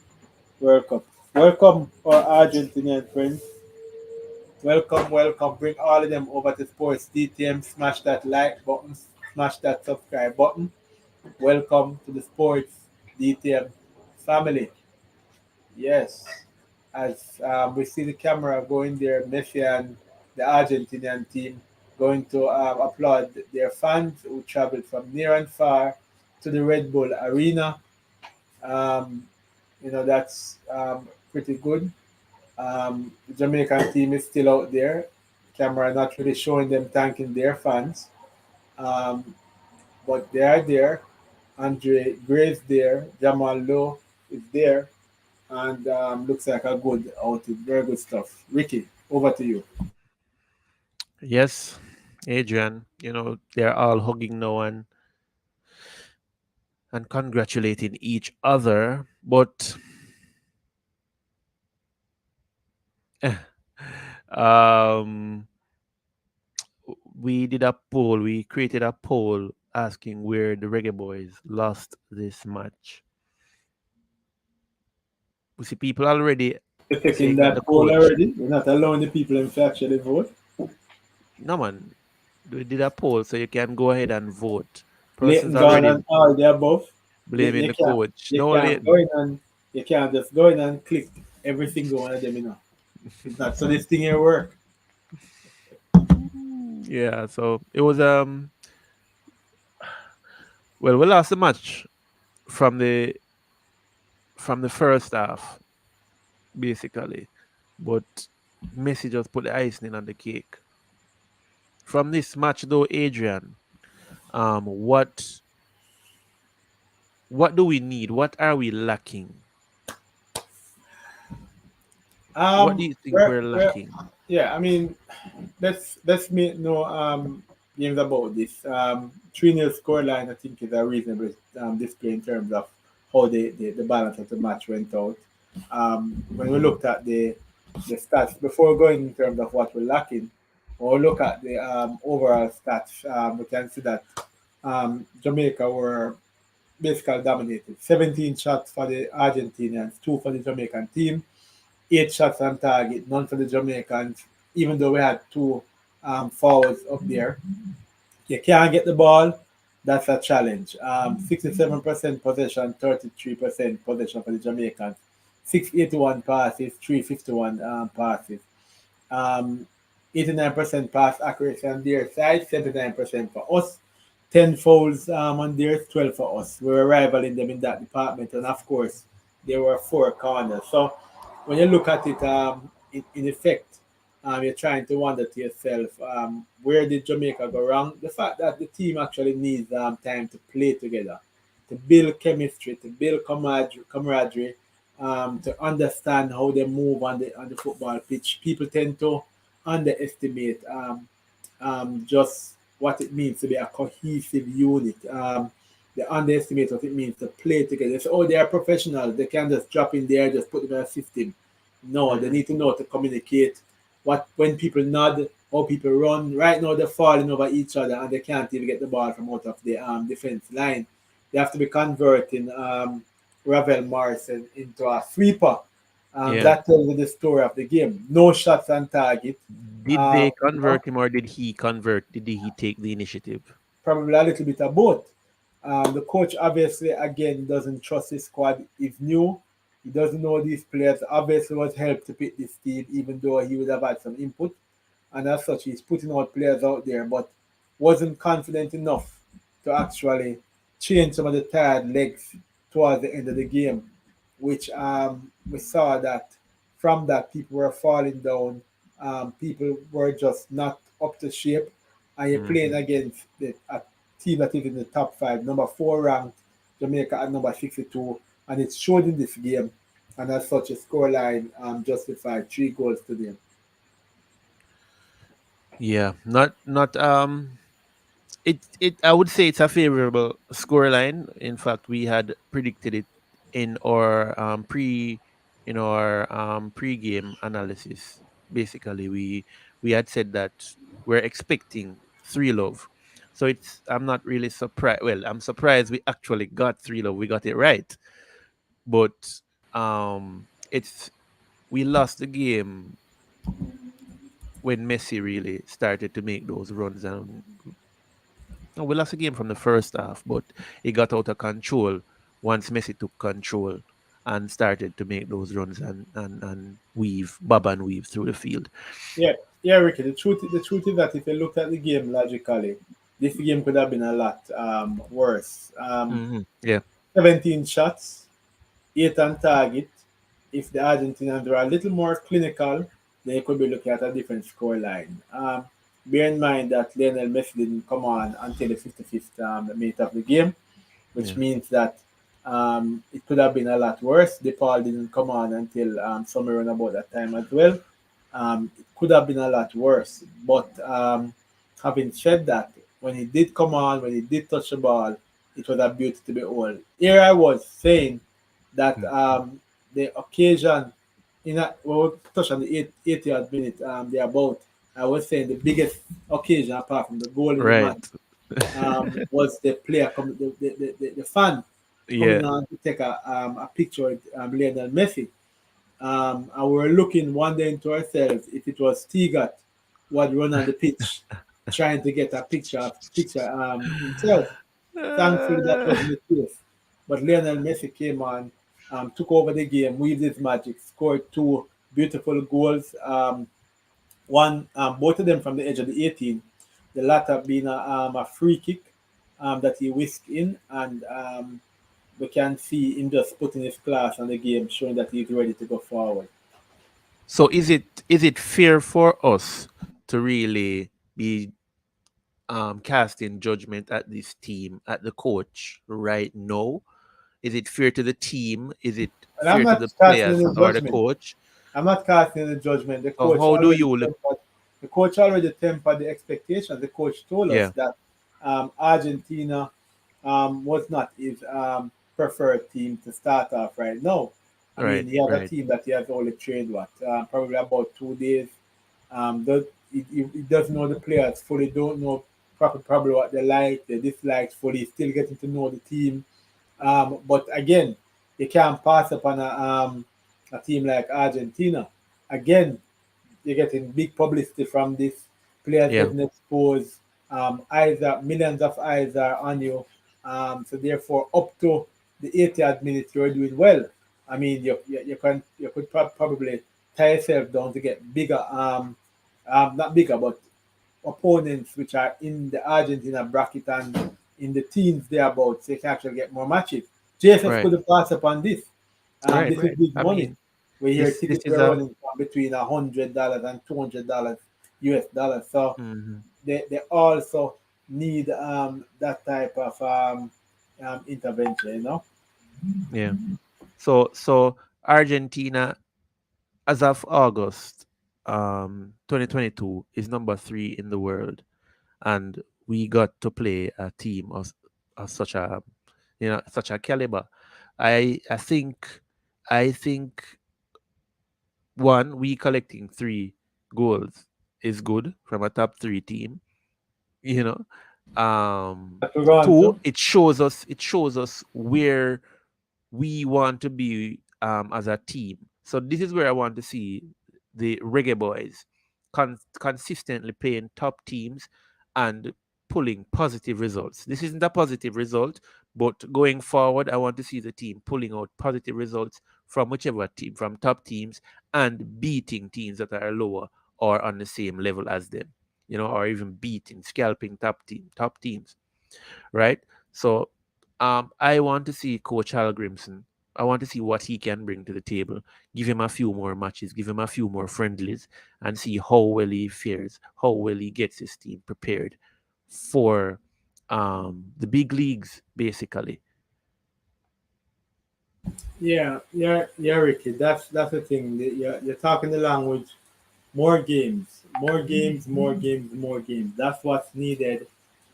World Cup. Welcome, our Argentinian friends. Welcome, welcome. Bring all of them over to Sports DTM. Smash that like button, smash that subscribe button. Welcome to the Sports DTM family. Yes, as we see the camera going there, Messi and the Argentinian team going to applaud their fans who traveled from near and far to the Red Bull Arena. Um, that's pretty good. The Jamaican team is still out there. Camera not really showing them thanking their fans, um, but they are there. Andre Graves there, Jamal Lowe is there, and looks like a good outing. Very good stuff. Ricky, over to you. Yes, Adrian. They're all hugging now and congratulating each other. But um, we did a poll. We created a poll asking where the Reggae Boys lost this match. We see people already You're taking saying that the that poll coach. already. You're not allowing the people in to actually vote. No man, we did a poll, so you can go ahead and vote. Persons Leighton gone already and all the above. Leighton, blaming the coach. you No, can't go Leighton. in and you can't just go in and click every single one of them, It's not so this thing here work. Yeah, so it was well, we lost the match from the first half, basically. But Messi just put the icing on the cake. From this match, though, Adrian, um, what what do we need? What are we lacking? What do you think we're We're lacking? yeah. I mean, let's make no games about this. 3-0 scoreline, I think, is a reasonable display in terms of how the balance of the match went out. When we looked at the stats before going in terms of what we're lacking, or look at the overall stats, we can see that Jamaica were basically dominated. 17 shots for the Argentinians, 2 for the Jamaican team, 8 shots on target, none for the Jamaicans, even though we had 2 fouls up there. You can't get the ball, that's a challenge. 67% possession, 33% possession for the Jamaicans. 681 passes, 351 passes. Um, 89% pass accuracy on their side, 79% for us. 10 fouls on theirs, 12 for us. We were rivaling them in that department, and of course, there were 4 corners. So when you look at it, in effect, you're trying to wonder to yourself, where did Jamaica go wrong? The fact that the team actually needs time to play together, to build chemistry, to build camaraderie, to understand how they move on the football pitch. People tend to underestimate just what it means to be a cohesive unit. They underestimate what it means to play together. They say, oh, they are professionals. They can just drop in there, just put them in a system. No, they Mhm. need to know to communicate. What when people nod, how people run. Right now, they're falling over each other and they can't even get the ball from out of the defense line. They have to be converting Ravel Morrison into a sweeper. Yeah. That tells you the story of the game. No shots on target. Did they You know, convert him or did he convert? Did he take the initiative? probably a little bit of both. The coach obviously again doesn't trust his squad. He's new. He doesn't know these players. Obviously was helped to pick this team, even though he would have had some input. And as such, he's putting out players out there, but wasn't confident enough to actually change some of the tired legs towards the end of the game, which we saw that from that people were falling down, people were just not up to shape, and you're playing Mhm. against a team that is in the top 5, number 4 ranked, Jamaica at number 62, and it showed in this game, and as such a scoreline justified 3 goals to them. Yeah, not it I would say it's a favorable scoreline. In fact, we had predicted it in our pre-game analysis. Basically, we had said that we're expecting 3-love. So it's I'm not really surprised. Well, I'm surprised we actually got 3-love. We got it right. But it's we lost the game when Messi really started to make those runs. And no, we lost the game from the first half, but it got out of control once Messi took control and started to make those runs and weave, bob and weave through the field. Yeah, yeah, Ricky. The truth is that if you look at the game logically, this game could have been a lot worse. Yeah. 17 shots, 8 on target. If the Argentinians were a little more clinical, they could be looking at a different scoreline. Bear in mind that Lionel Messi didn't come on until the 55th minute of the game, which Yeah. means that it could have been a lot worse. DePaul didn't come on until somewhere around about that time as well. It could have been a lot worse. But having said that, when he did come on, when he did touch the ball, it was a beauty to behold. Here I was saying that Mm. the occasion we'll touch on the 80th minute thereabout. I was saying the biggest occasion apart from the goal in the match Right. was the player the fan Yeah. coming on to take a picture with Lionel Messi. And we were looking, wondering to ourselves if it was Tigat who had run on the pitch trying to get a picture himself. Thankfully, that wasn't the case. But Lionel Messi came on, took over the game, weaved his magic, scored 2 beautiful goals. One, both of them from the edge of the 18, the latter being a free kick that he whisked in, and we can see him just putting his class on the game, showing that he's ready to go forward. So is it fair for us to really be casting judgment at this team, at the coach right now? Is it fair to the team? Is it And I'm fair to not the casting players any or the judgment. coach? I'm not casting any judgment. Or how do you look? The coach already tempered the expectations. The coach told us Yeah, that Argentina was not his preferred team to start off right now. I mean, right, he has a right, team that he has only trained probably about 2 days. He doesn't know the players fully, don't know probably what they like, they dislike fully, still getting to know the team. But again, you can't pass up on a team like Argentina. Again, you're getting big publicity from this. Players yeah, getting exposed. Millions of eyes are on you. So therefore, up to the 80th minute, you're doing well. I mean, you could probably tie yourself down to get bigger, not bigger, but opponents which are in the Argentina bracket and in the teens thereabouts, so you can actually get more matches. JSS right, could have passed upon this. right. This is big I money. mean, We hear this tickets is were a running from between $100 and $200 US dollars. So mhm, they also need that type of intervention, yeah. So Argentina, as of August 2022, is number 3 in the world, and we got to play a team of such a, such a caliber. I think one, we collecting 3 goals is good from a top 3 team. You know, That we're going two, to. it shows us where we want to be as a team. So this is where I want to see the Reggae Boys consistently playing top teams and pulling positive results. This isn't a positive result, but going forward, I want to see the team pulling out positive results from whichever team, from top teams, and beating teams that are lower or on the same level as them, or even scalping top teams, right? So I want to see Coach Hal Grimson. I want to see what he can bring to the table. Give him a few more matches, give him a few more friendlies, and see how well he fares, how well he gets his team prepared for the big leagues, basically. Yeah, Ricky. That's the thing. You're talking the language. More games, more games, more games, more games. That's what's needed.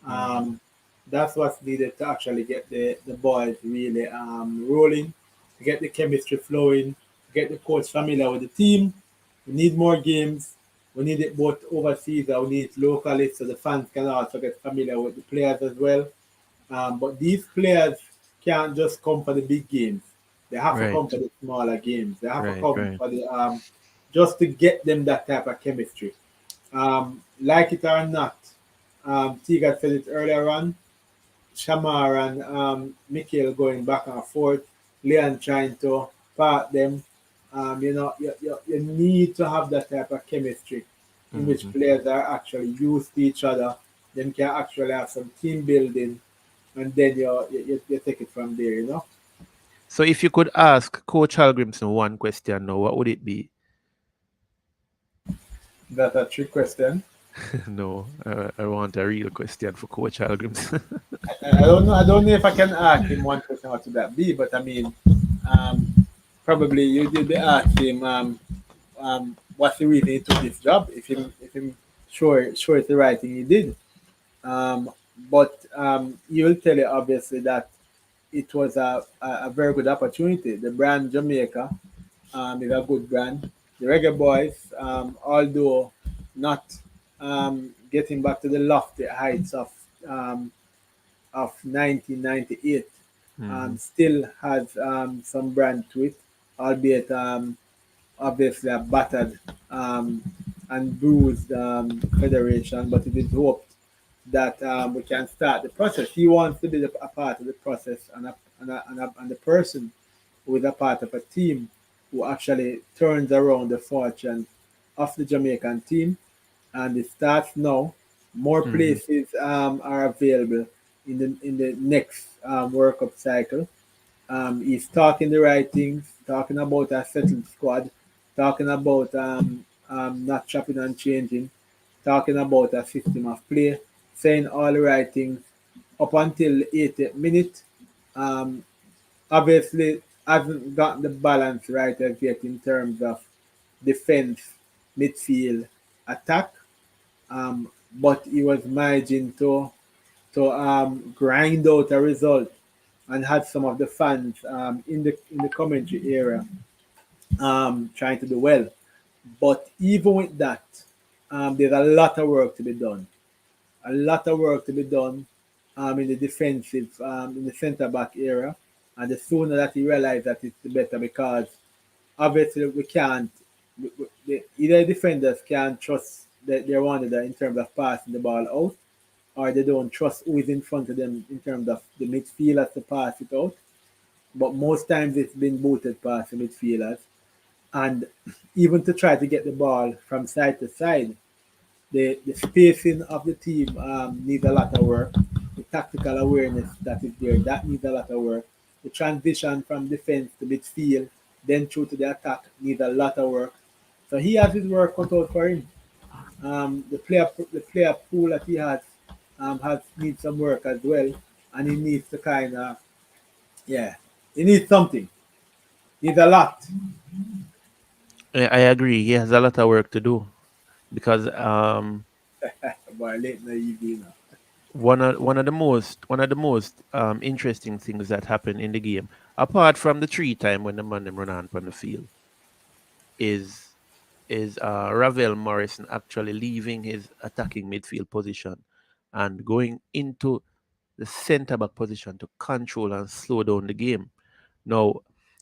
Mm-hmm. That's what's needed to actually get the boys really rolling, to get the chemistry flowing, to get the coach familiar with the team. We need more games. We need it both overseas and we need it locally so the fans can also get familiar with the players as well. But these players can't just come for the big games. They have to come Right, for the smaller games. They have to right, come right. for the just to get them that type of chemistry. Like it or not, Tiga said it earlier on. Shamar and Mikhail going back and forth. Leon trying to part them. You need to have that type of chemistry in which Mm-hmm. players are actually used to each other. Then can actually have some team building, and then you take it from there. So if you could ask Coach Hal Grimson one question now, what would it be? That's a trick question. No, I want a real question for Coach Hal Grimson. I don't know. I don't know if I can ask him one question. What would that be? But I mean, um, probably you did ask him what's the reason he took this job. If him sure it's the right thing he did. Um, but he will tell you obviously that it was a very good opportunity. The brand Jamaica is a good brand. The Reggae Boys, although not getting back to the lofty heights of 1998, Mm-hmm. still has some brand to it, albeit obviously a battered um, and bruised federation, but it is hoped that we can start the process. He wants to be a part of the process and the person who is a part of a team who actually turns around the fortune of the Jamaican team. And it starts now. More Mm-hmm. places are available in the next World Cup cycle. He's talking the right things, talking about a settled squad. talking about not chopping and changing, talking about a system of play, saying all the right things up until the 80th minute. Um, Obviously, hasn't gotten the balance right as yet in terms of defense, midfield, attack. But he was managing to grind out a result and had some of the fans in the commentary area trying to do well. But even with that, there's a lot of work to be done. A lot of work to be done in the defensive, in the centre back area. And the sooner that he realizes that, it's the better, because obviously we can't, either defenders can't trust their one another in terms of passing the ball out, or they don't trust who is in front of them in terms of the midfielders to pass it out. But most times it's been booted past the midfielders. And even to try to get the ball from side to side, the spacing of the team needs a lot of work. The tactical awareness that is there, that needs a lot of work. The transition from defense to midfield, then through to the attack, needs a lot of work. So he has his work cut out for him. The player pool that he has needs some work as well, and he needs to kind of, yeah, he needs something. He needs a lot. I agree. He has a lot of work to do because Boy, late in the evening. one of the most interesting things that happened in the game, apart from the three time when the man them run on the field, is Ravel Morrison actually leaving his attacking midfield position and going into the centre back position to control and slow down the game. Now,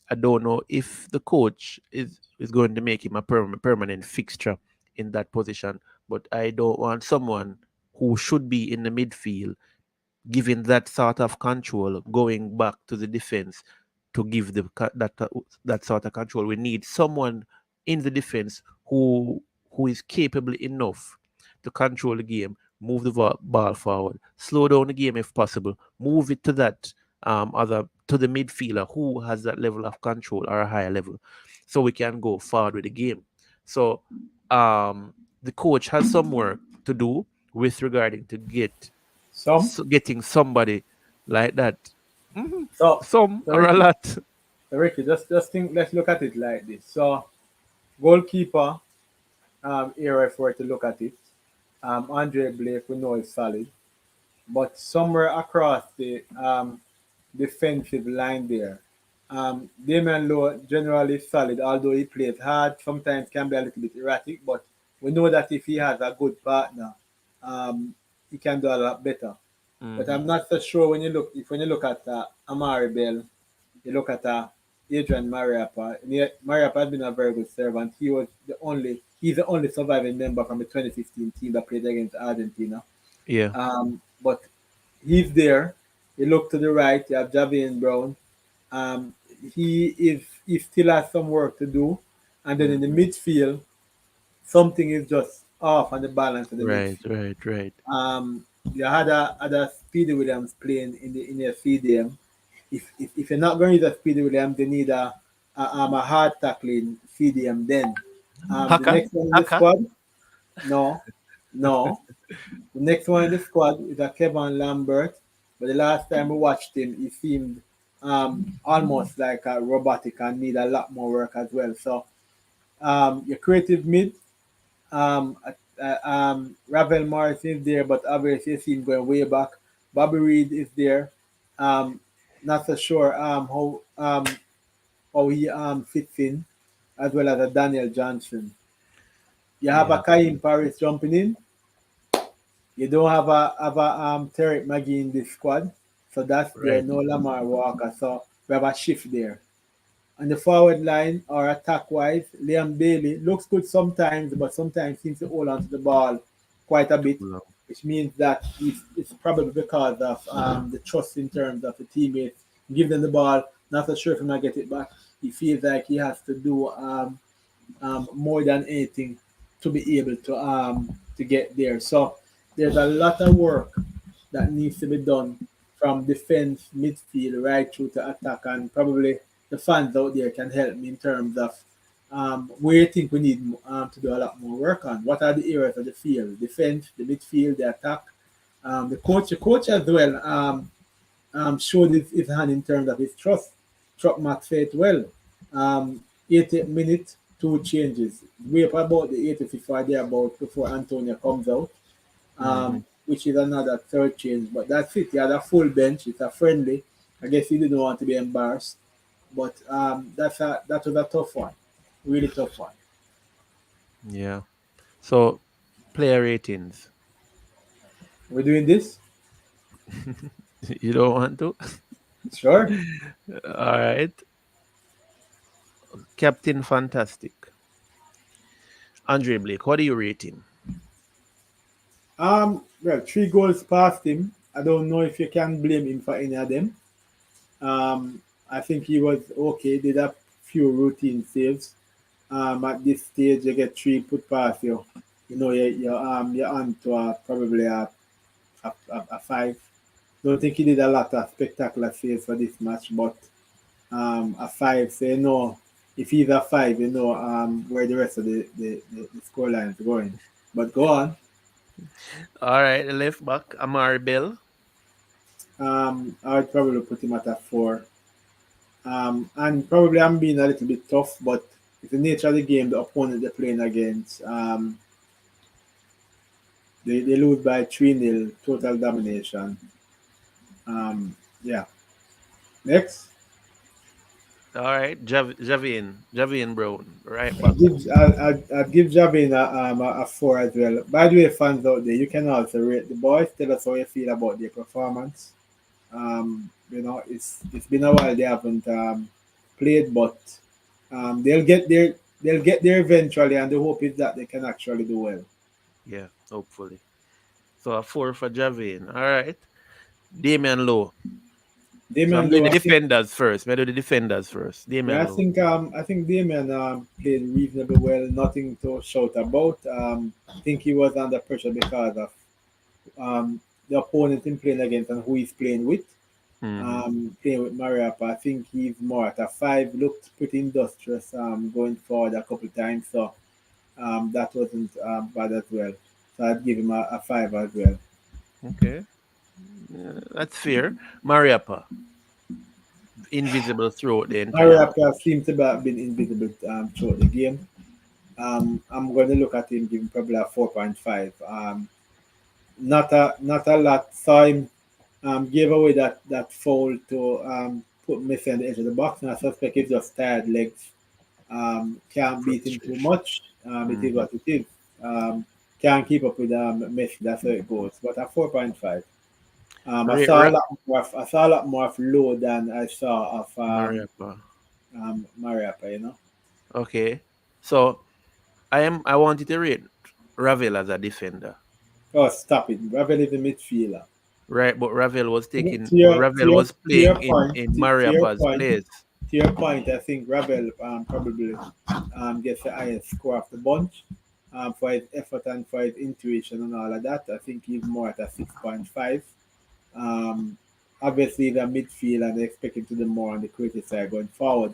I don't know if the coach is going to make him a permanent fixture in that position, but I don't want someone who should be in the midfield giving that sort of control, going back to the defense to give that sort of control. We need someone in the defense who is capable enough to control the game, move the ball forward, slow down the game if possible, move it to that other to the midfielder who has that level of control or a higher level, so we can go forward with the game. So the coach has some work to do with regarding to Some. getting somebody like that. Mhm. So, Some so or a Ricky, lot. Ricky, just think. Let's look at it like this. So, goalkeeper, area for it to look at it. Andre Blake, we know is solid, but somewhere across the defensive line there, Damian Lowe generally solid, although he plays hard. Sometimes can be a little bit erratic, but we know that if he has a good partner, um, he can do a lot better. But Hmm. I'm not so sure when you look at Amari Bell, you look at Adrian Mariappa. Mariappa has been a very good servant. He's the only surviving member from the 2015 team that played against Argentina. Yeah. But he's there. You look to the right, you have Javian Brown. Um, he still has some work to do. And then in the Hmm. midfield, something is just off on the balance of the Right, midfield. right, right. You had a Speedy Williams playing in the CDM. If you're not going to use a Speedy Williams, you need a hard tackling CDM then. The Haka, next one in the Haka. squad, no, no. The next one in the squad is a Kevin Lambert. But the last time we watched him, he seemed almost like a robotic and need a lot more work as well. So your creative mid, Ravel Morris is there, but obviously you see him going way back. Bobby Reed is there. Um, Not so sure how he fits in, as well as a Daniel Johnson. You have a Yeah. Kaim Paris jumping in. You don't have a Terry McGee in this squad, so that's there. Right. No Lamar Walker, so we have a shift there. On the forward line or attack wise, Liam Bailey looks good sometimes, but sometimes seems to hold on to the ball quite a bit, Too long. which means that it's probably because of the trust in terms of the teammates. Give them the ball, not so sure if he might get it back. He feels like he has to do more than anything to be able to get there. So there's a lot of work that needs to be done from defense, midfield, right through to attack, and probably the fans out there can help me in terms of where you think we need to do a lot more work on? What are the areas of the field? Defense, the midfield, the attack. The coach as well showed his hand in terms of his trust. Struck Matt Faith well. 80 minutes, two changes. Way up about the 85 or thereabout before Antonio comes out, Mm-hmm. which is another third change. But that's it. He had a full bench. It's a friendly. I guess he didn't want to be embarrassed. But that was a tough one. Really tough one. Yeah. So player ratings. We're doing this? You don't want to? Sure. All right. Captain Fantastic. Andre Blake, what do you rate him? Well, 3 goals past him. I don't know if you can blame him for any of them. I think he was okay. Did a few routine saves. At this stage, you get 3 put past you. You know, you're on to probably a 5. Don't think he did a lot of spectacular saves for this match, but a 5. So you know, if he's a 5, you know where the rest of the score line is going. But go on. All right, the left back, Amari Bell. I would probably put him at a 4. And probably I'm being a little bit tough, but it's the nature of the game, the opponent they're playing against. They lose by 3-0, total domination. Yeah. Next, All right, Javian Brown, right I'll back. give, I'll give Javin a 4 as well. By the way, fans out there, you can also rate the boys. Tell us how you feel about their performance. It's been a while they haven't played, but they'll get there. They'll get there eventually, and the hope is that they can actually do well. Yeah, hopefully. So a 4 for Javian. All right. Damian Lowe. So I'm Damian doing Lowe, the I think, defenders first. I do the defenders first. yeah, Damian Lowe. I think Damian played reasonably well. Nothing to shout about. I think he was under pressure because of the opponent he's playing against and who he's playing with. Mm-hmm. Playing with Mariapa, I think he's more at a 5. Looked pretty industrious going forward a couple of times, so that wasn't bad as well. So I'd give him a 5 as well. Okay. Yeah, that's fair. Mariapa, invisible throughout the entire match. Mariapa seems to have been invisible throughout the game. I'm going to look at him, give him probably a 4.5. Not a lot. Saw him gave away that foul to put Messi on the edge of the box, and I suspect he's just tired legs. Can't beat him too Frustration. much. It is Mm-hmm. what it is. Can't keep up with Messi. That's how it goes. But at 4.5, Ra- Ra- I saw a lot more of Low than I saw of Mariapa. Mariapa. You know. Okay. So I wanted to rate Ravel as a defender. Oh, stop it! Ravel is the midfielder. Right, but To your to Ravel your was to your playing point, in to your Mariapa's point, place. to your point, I think Ravel probably gets the highest score of the bunch for his effort and for his intuition and all of that. I think he's more at a 6.5. Um, Obviously, the midfield and they expect him to do more on the creative side going forward.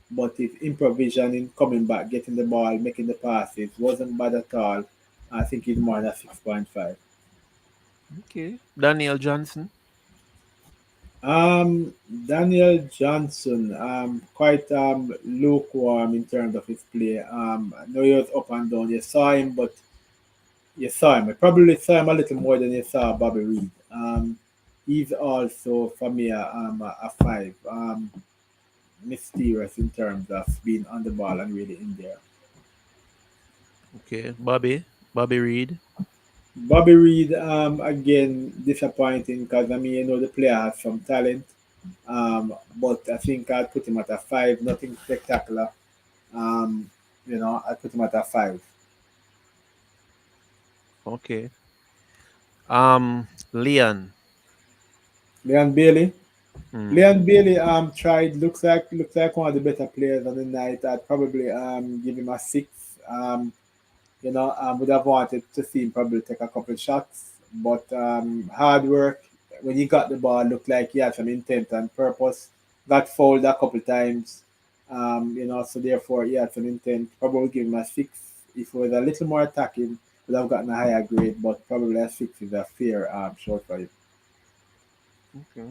But his improvisation in coming back, getting the ball, making the passes wasn't bad at all. I think he's more than 6.5. Okay. Daniel Johnson. Daniel Johnson, quite lukewarm in terms of his play. I know he was up and down. You saw him, but you saw him. I probably saw him a little more than you saw Bobby Reed. He's also for me a 5. Mysterious in terms of being on the ball and really in there. Okay. Bobby Reed. Bobby Reed, again, disappointing because I mean, you know, the player has some talent, but I think I'd put him at a 5. Nothing spectacular. Um, I'd put him at a 5. Okay. Leon. Leon Bailey. Mm-hmm. Leon Bailey tried. Looks like one of the better players on the night. I'd probably give him a 6. Would have wanted to see him probably take a couple shots, but hard work. When he got the ball, looked like he had some intent and purpose. Got fouled a couple times. So therefore, yeah, it's an intent. Probably give him a 6. If it was a little more attacking, would have gotten a higher grade, but probably a 6 is a fair short for you. Okay.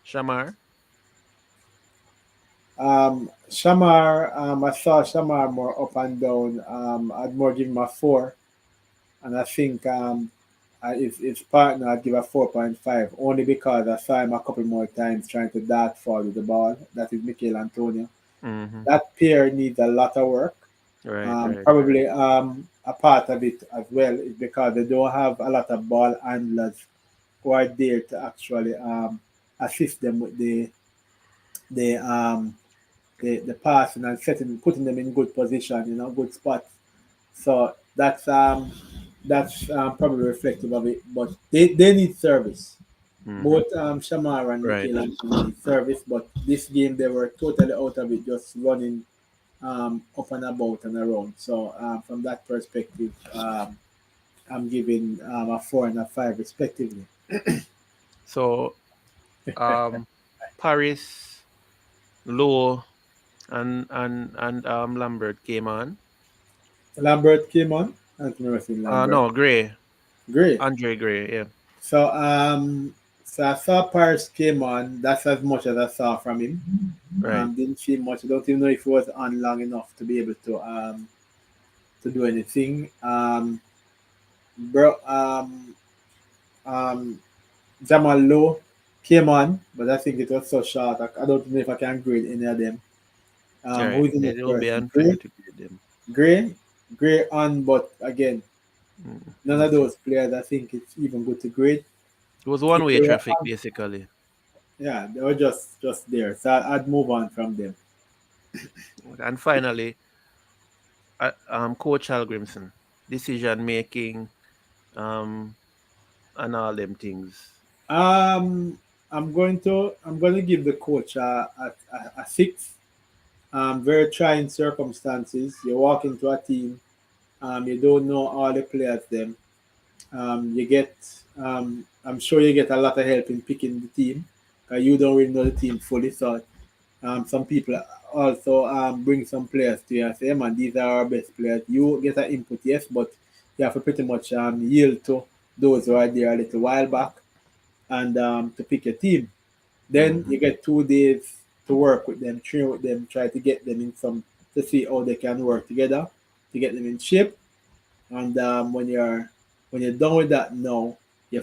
Shamar. Shamar, I saw Shamar more up and down. I'd more give him a 4, and I think his partner I'd give a 4.5 only because I saw him a couple more times trying to dart fall with the ball. That is Mikel Antonio. Mm-hmm. That pair needs a lot of work. Right, right. Probably a part of it as well is because they don't have a lot of ball handlers who are there to actually assist them with the the passing and setting, putting them in good position, good spots. So that's probably reflective of it. But they need service. Mm-hmm. Both Shamar and Right. Mikel Anthony need service, but this game they were totally out of it, just running up and about and around. So from that perspective, I'm giving a 4 and a 5 respectively. So Paris, Lowe, and Lambert came on. Lambert came on. I don't remember seeing Lambert. No, Gray. Great. Andre Gray, yeah. So I saw Paris came on. That's as much as I saw from him. Right. Didn't see much. I don't even know if he was on long enough to be able to do anything. Bro, um, Jamal Lowe came on, but I think it was so short. I don't know if I can grade any of them. All Who right. is the next It will be person? unfair to grade them. Gray, Gray on, but again, none of Okay. those players. I think it's even good to grade. It was If one-way they were traffic, on, basically. yeah, they were just there. So I'd move on from them. And finally, Coach Algrimson, decision making, um, and all them things. Um, I'm going to give the coach a 6. Very trying circumstances. You walk into a team. You don't know all the players. Them. You get. I'm sure you get a lot of help in picking the team. You don't really know the team fully. So some people also bring some players to you and say, "Hey, man, these are our best players." You get an input, yes, but you have to pretty much yield to those who are there a little while back and to pick your team. Then Mm-hmm. you get 2 days to work with them, train with them, try to get them in some to see how they can work together to get them in shape. And when you're done with that now, you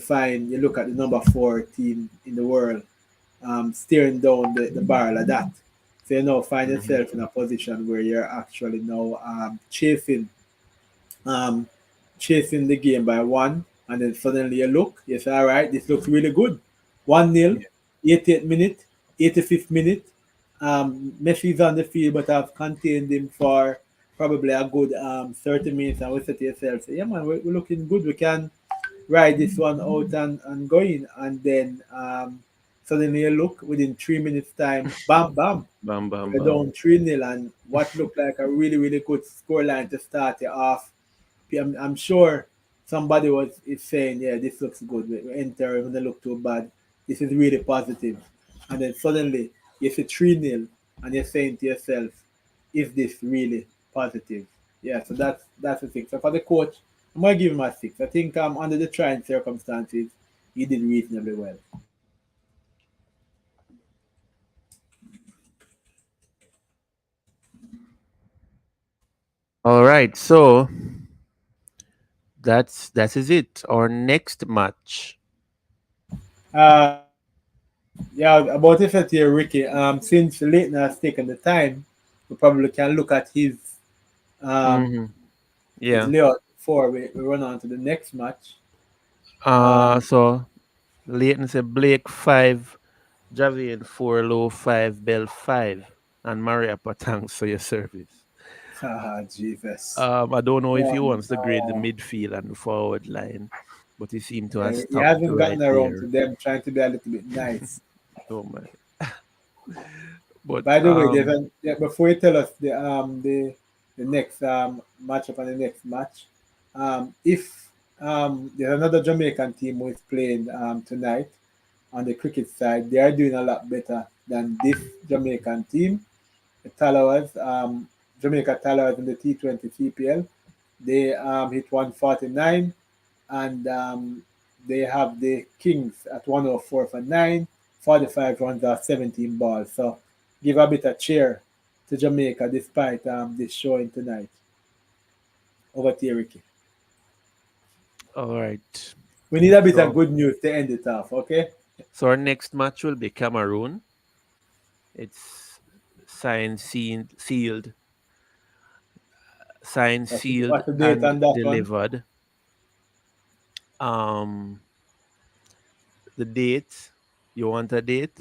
look at the number 4 team in the world, staring down the barrel of that. So you now find Mm-hmm. yourself in a position where you're actually now um, chasing the game by 1, and then suddenly you look, you say, all right, this looks really good. 1-0, Yeah. 88th minute, 85th minute. Messi's on the field, but I've contained him for probably a good 30 minutes, and we say to yourself, yeah, man, we're looking good. We can ride this one out and go in. And then suddenly you look, within 3 minutes' time, bam, bam, Bam, bam, we're bam. down 3-0, and what looked like a really, really good scoreline to start you off. I'm sure somebody is saying, yeah, this looks good. We enter when they look too bad. This is really positive. And then suddenly you see 3-0 and you're saying to yourself, is this really positive? Yeah, so that's the thing. So for the coach, I'm gonna give him a 6. I think under the trying circumstances, he did reasonably well. All right. So that is it. Our next match. Yeah, about if it's here, Ricky. Since Leighton has taken the time, we probably can look at um Mm-hmm. his Yeah. layout before we run on to the next match. Um, So Leighton said Blake 5, Javian 4, Low 5, Bell 5, and Maria thanks for your service. Jesus. I don't know if Oh, he wants to grade the no. midfield and the forward line, but he seemed to have Yeah, he stopped hasn't right gotten around to there. them trying to be a little bit nice. Oh my! But By the way, before you tell us the next matchup and the next match, if there's another Jamaican team who is playing tonight on the cricket side, they are doing a lot better than this Jamaican team. Tallowers, Jamaica Tallowers in the T20 CPL. They hit 149, and they have the Kings at 104 for 9, 45 runs or 17 balls. So give a bit of cheer to Jamaica despite this showing tonight. Over to you, Ricky. All right. We need a bit of So, good news to end it off, okay? so our next match will be Cameroon. It's signed, sealed, What's the date and on that one? delivered. Um, the date. You want a date?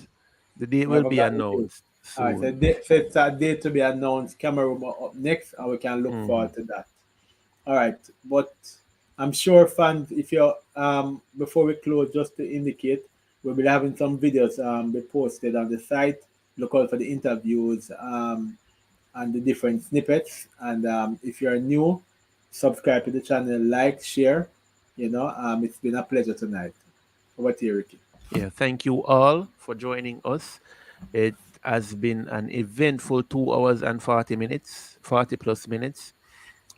The date I will haven't be got the date. announced All right, soon. so it's a date to be announced. Cameroon are up next, and we can look Mhm. forward to that. All right, but I'm sure fans, if you're before we close, just to indicate, we'll be having some videos be posted on the site. Look out for the interviews and the different snippets. And if you're new, subscribe to the channel, like, share. It's been a pleasure tonight. Over to you, Ricky. Yeah, thank you all for joining us. It has been an eventful 2 hours and 40 minutes, 40 plus minutes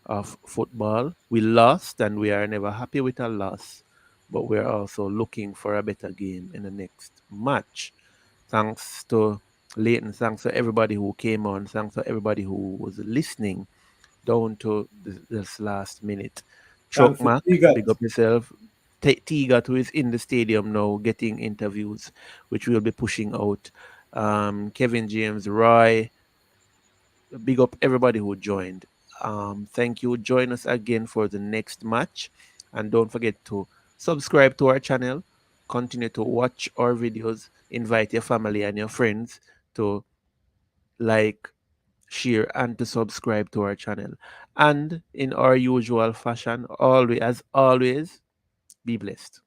of football. We lost and we are never happy with a loss, but we're also looking for a better game in the next match. Thanks to Leighton, thanks to everybody who came on, thanks to everybody who was listening down to this last minute. Chuck Thanks to Mac, big Tigat. up yourself. Tigat, who is in the stadium now, getting interviews, which we'll be pushing out. Kevin James, Roy, big up everybody who joined. Thank you. Join us again for the next match. And don't forget to subscribe to our channel. Continue to watch our videos. Invite your family and your friends to like, share, and to subscribe to our channel. And in our usual fashion, always, as always, be blessed.